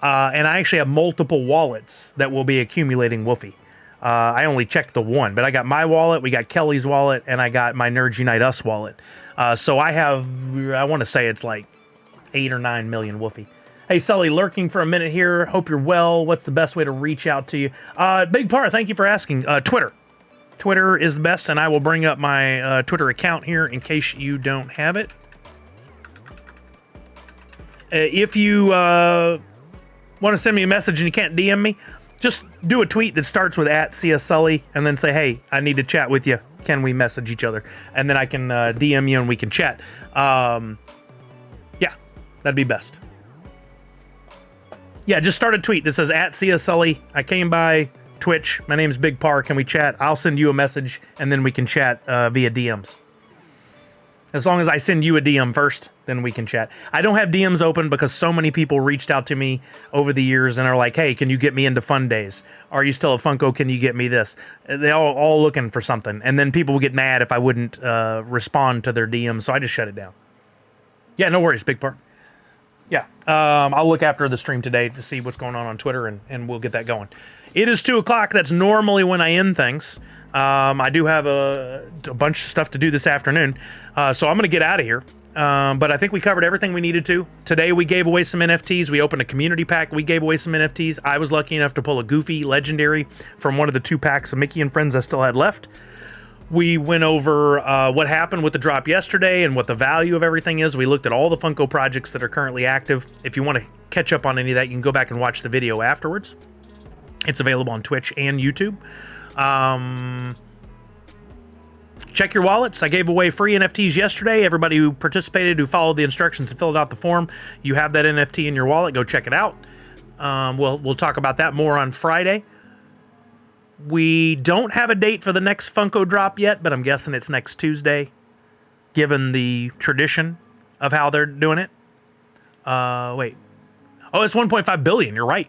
and I actually have multiple wallets that will be accumulating Woofy. I only checked the one, but I got my wallet, we got Kelly's wallet, and I got my Nerds Unite Us wallet. So I have, I want to say it's like 8 or 9 million Woofy. Hey, Sully, lurking for a minute here. Hope you're well. What's the best way to reach out to you? Big Part, thank you for asking. Twitter. Twitter is the best, and I will bring up my Twitter account here in case you don't have it. If you want to send me a message and you can't DM me, just do a tweet that starts with @CSSully and then say, hey, I need to chat with you. Can we message each other? And then I can DM you and we can chat. Yeah, that'd be best. Yeah, just start a tweet that says @CSSully. I came by Twitch. My name's Big Par. Can we chat? I'll send you a message and then we can chat via DMs. As long as I send you a DM first, then we can chat. I don't have DMs open because so many people reached out to me over the years and are like, hey, can you get me into Fun Days? Are you still a Funko? Can you get me this? They're all looking for something. And then people will get mad if I wouldn't respond to their DMs, so I just shut it down. Yeah, no worries, Big Part. Yeah, I'll look after the stream today to see what's going on Twitter, and we'll get that going. It is 2 o'clock. That's normally when I end things. I do have a bunch of stuff to do this afternoon, so I'm going to get out of here. But I think we covered everything we needed to. Today we gave away some NFTs. We opened a community pack. We gave away some NFTs. I was lucky enough to pull a Goofy Legendary from one of the 2 packs of Mickey and Friends I still had left. We went over what happened with the drop yesterday and what the value of everything is. We looked at all the Funko projects that are currently active. If you want to catch up on any of that, you can go back and watch the video afterwards. It's available on Twitch and YouTube. Check your wallets. I gave away free NFTs yesterday. Everybody who participated, who followed the instructions and filled out the form, you have that NFT in your wallet. Go check it out. We'll talk about that more on Friday. We don't have a date for the next Funko drop yet, but I'm guessing it's next Tuesday, given the tradition of how they're doing it. Wait. Oh, it's 1.5 billion. You're right.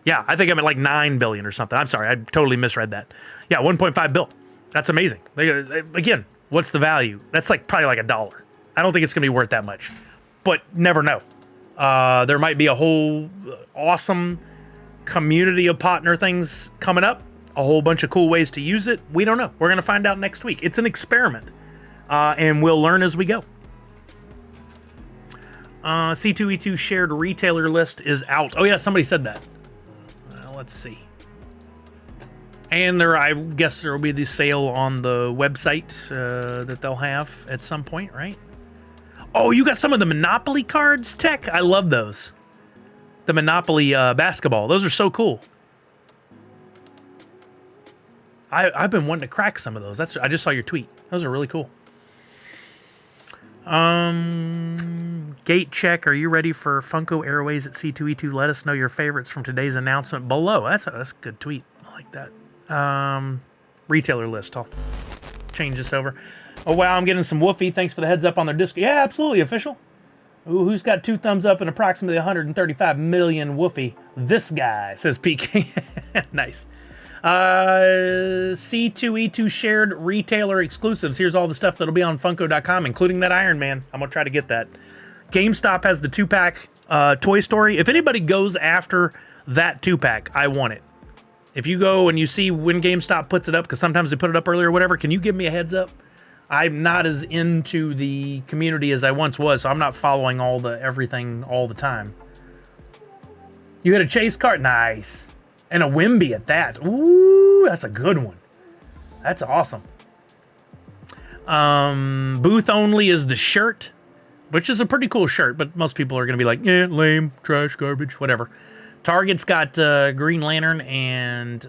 Yeah, I think I'm at like 9 billion or something. I'm sorry. I totally misread that. Yeah, 1.5 bill. That's amazing. Again, what's the value? That's like probably like $1. I don't think it's going to be worth that much, but never know. There might be a whole awesome community of partner things coming up. A whole bunch of cool ways to use it. We don't know. We're going to find out next week. It's an experiment, and we'll learn as we go. C2E2 shared retailer list is out. Oh yeah, somebody said that. Let's see. And I guess there will be the sale on the website that they'll have at some point, right? Oh, you got some of the Monopoly cards, Tech? I love those. The Monopoly basketball. Those are so cool. I've been wanting to crack some of those. I just saw your tweet. Those are really cool. Gate check. Are you ready for Funko Airways at C2E2? Let us know your favorites from today's announcement below. That's a good tweet. I like that. Retailer list. I'll change this over. Oh wow, I'm getting some woofy. Thanks for the heads up on their disc. Yeah, absolutely official. Ooh, who's got 2 thumbs up and approximately 135 million woofy? This guy, says PK. Nice. C2E2 shared retailer exclusives. Here's all the stuff that'll be on Funko.com, including that Iron Man. I'm gonna try to get that. GameStop has the 2-pack Toy Story. If anybody goes after that 2-pack, I want it. If you go and you see when GameStop puts it up, because sometimes they put it up earlier or whatever, can you give me a heads up? I'm not as into the community as I once was, so I'm not following everything all the time. You had a chase cart? Nice. And a Wimby at that. Ooh, that's a good one. That's awesome. Booth only is the shirt, which is a pretty cool shirt, but most people are going to be like, eh, lame, trash, garbage, whatever. Target's got Green Lantern and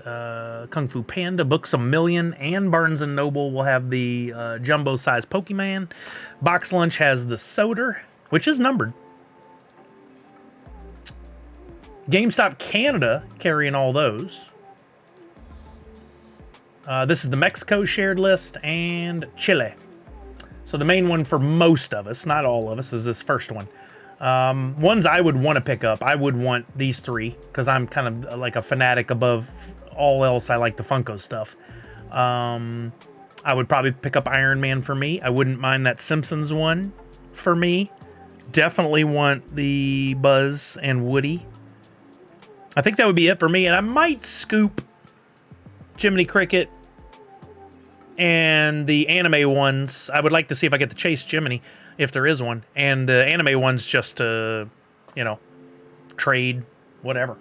Kung Fu Panda, Books A Million, and Barnes & Noble will have the jumbo-sized Pokemon. Box Lunch has the Soder, which is numbered. GameStop Canada carrying all those. This is the Mexico shared list and Chile. So the main one for most of us, not all of us, is this first one. Ones I would want to pick up, I would want these 3 because I'm kind of like a fanatic above all else. I like the Funko stuff. I would probably pick up Iron Man for me. I wouldn't mind that Simpsons one for me. Definitely want the Buzz and Woody. I think that would be it for me, and I might scoop Jiminy Cricket and the anime ones. I would like to see if I get to chase Jiminy, if there is one, and the anime ones just to, trade, whatever.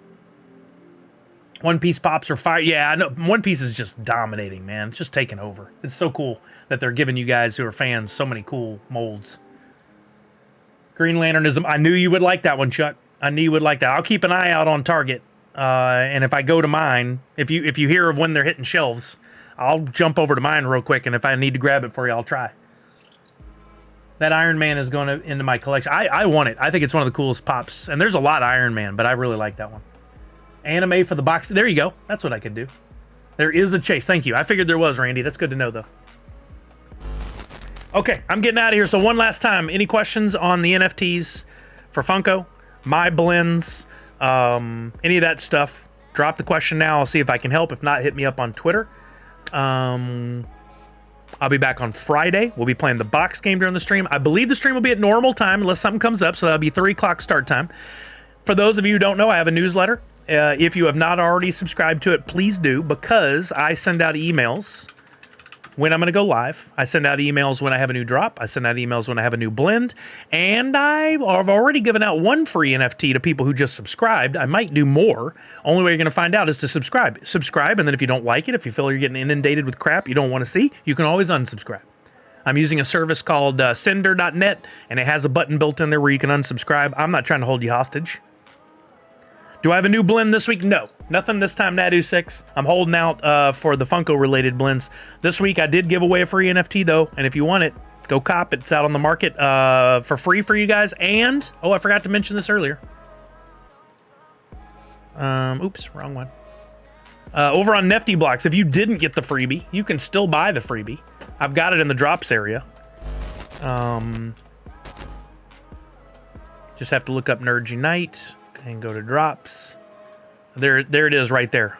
One Piece pops are fire. Yeah, I know. One Piece is just dominating, man. It's just taking over. It's so cool that they're giving you guys who are fans so many cool molds. Green Lanternism. I knew you would like that one, Chuck. I knew you would like that. I'll keep an eye out on Target, and if I go to mine, if you hear of when they're hitting shelves, I'll jump over to mine real quick, and if I need to grab it for you, I'll try. That Iron Man is going into my collection. I want it. I think it's one of the coolest pops, and there's a lot of Iron Man, but I really like that one. Anime for the box. There you go. That's what I could do. There is a chase. Thank you. I figured there was, Randy. That's good to know, though. Okay, I'm getting out of here. So one last time, any questions on the NFTs for Funko? My blends, any of that stuff, drop the question now. I'll see if I can help. If not, hit me up on Twitter. I'll be back on Friday. We'll be playing the box game during the stream. I believe the stream will be at normal time unless something comes up, so that'll be 3 o'clock start time. For those of you who don't know, I have a newsletter. If you have not already subscribed to it, please do, because I send out emails when I'm going to go live. I send out emails when I have a new drop. I send out emails when I have a new blend. And I've already given out one free NFT to people who just subscribed. I might do more. Only way you're going to find out is to subscribe. Subscribe, and then if you don't like it, if you feel you're getting inundated with crap you don't want to see, you can always unsubscribe. I'm using a service called sender.net, and it has a button built in there where you can unsubscribe. I'm not trying to hold you hostage. Do I have a new blend this week? No. Nothing this time, NFTuesday. I'm holding out for the Funko-related blends. This week, I did give away a free NFT, though, and if you want it, go cop it. It's out on the market for free for you guys. And, oh, I forgot to mention this earlier. Oops, wrong one. Over on Nifty Blocks, if you didn't get the freebie, you can still buy the freebie. I've got it in the drops area. Just have to look up Nerds Unite and go to drops. There it is right there.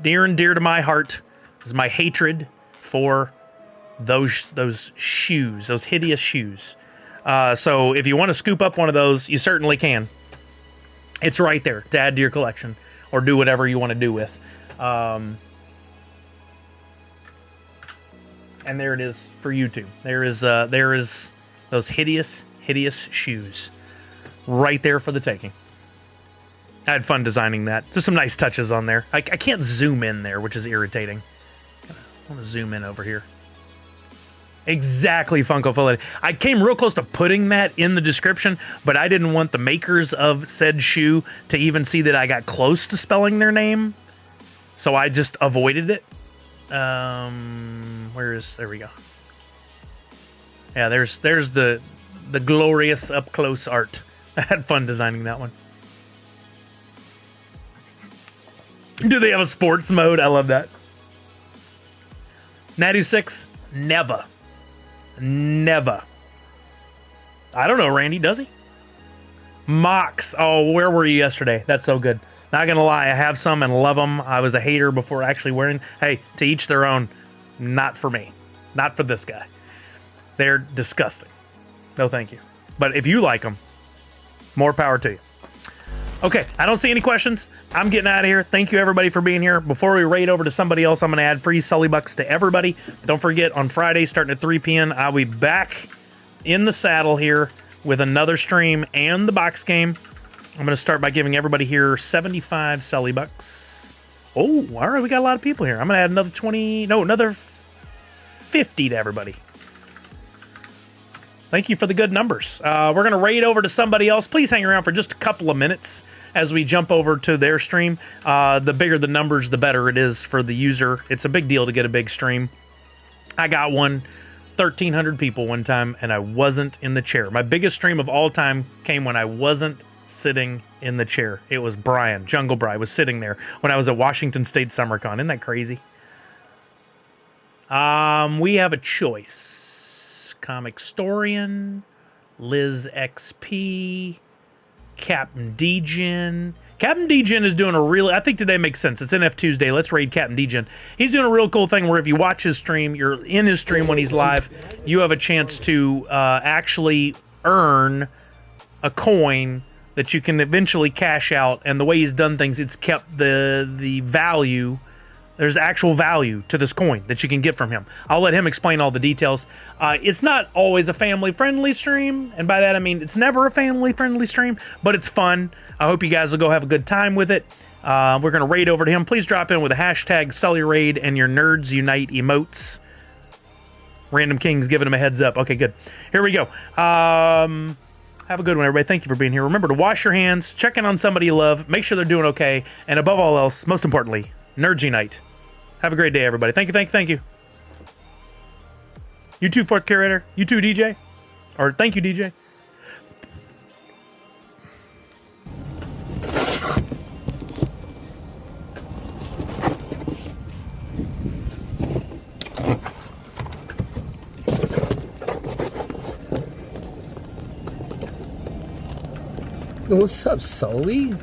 Near and dear to my heart is my hatred for those shoes, those hideous shoes. So if you want to scoop up one of those, you certainly can. It's right there to add to your collection or do whatever you want to do with. And there it is for YouTube. There is those hideous shoes right there for the taking. I had fun designing that. Just some nice touches on there. I can't zoom in there, which is irritating. I want to zoom in over here. Exactly, Funko Fillet. I came real close to putting that in the description, but I didn't want the makers of said shoe to even see that I got close to spelling their name. So I just avoided it. There we go. Yeah, there's the glorious up close art. I had fun designing that one. Do they have a sports mode? I love that. NFTuesday? Never. Never. I don't know, Randy, does he? Mox. Oh, where were you yesterday? That's so good. Not gonna lie, I have some and love them. I was a hater before actually wearing. Hey, to each their own. Not for me. Not for this guy. They're disgusting. No, thank you. But if you like them, more power to you. Okay, I don't see any questions. I'm getting out of here. Thank you, everybody, for being here. Before we raid over to somebody else, I'm going to add free Sully Bucks to everybody. Don't forget, on Friday, starting at 3 p.m., I'll be back in the saddle here with another stream and the box game. I'm going to start by giving everybody here 75 Sully Bucks. Oh, all right, we got a lot of people here. I'm going to add another 50 to everybody. Thank you for the good numbers. We're going to raid over to somebody else. Please hang around for just a couple of minutes as we jump over to their stream. The bigger the numbers, the better it is for the user. It's a big deal to get a big stream. I got 1,300 people one time, and I wasn't in the chair. My biggest stream of all time came when I wasn't sitting in the chair. It was Brian, Jungle Bri, was sitting there when I was at Washington State SummerCon. Isn't that crazy? We have a choice. Comic Storian, Liz XP, Captain Degen. Captain Degen is doing I think today makes sense. It's NFTuesday. Let's raid Captain Degen. He's doing a real cool thing where if you watch his stream, you're in his stream when he's live, you have a chance to actually earn a coin that you can eventually cash out. And the way he's done things, it's kept the value. There's actual value to this coin that you can get from him. I'll let him explain all the details. It's not always a family-friendly stream, and by that I mean it's never a family-friendly stream, but it's fun. I hope you guys will go have a good time with it. We're going to raid over to him. Please drop in with a hashtag SullyRaid and your Nerds Unite emotes. Random King's giving him a heads up. Okay, good. Here we go. Have a good one, everybody. Thank you for being here. Remember to wash your hands, check in on somebody you love, make sure they're doing okay, and above all else, most importantly, Nerds Unite. Have a great day, everybody. Thank you. You too, fourth curator. You too, DJ. Or thank you, DJ. What's up, Sully?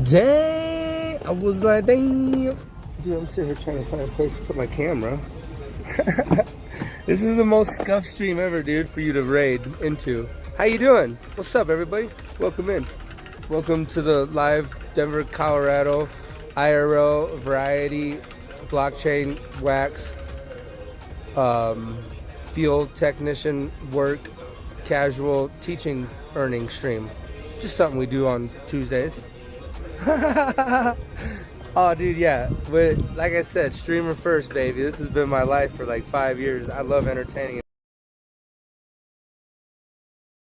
Dang! I was like, dang. Dude, I'm sitting here trying to find a place to put my camera. This is the most scuffed stream ever, dude, for you to raid into. How you doing? What's up, everybody? Welcome in. Welcome to the live Denver, Colorado IRL variety blockchain wax field technician work casual teaching earning stream. Just something we do on Tuesdays. Oh, dude, yeah. But like I said, streamer first, baby. This has been my life for like 5 years. I love entertaining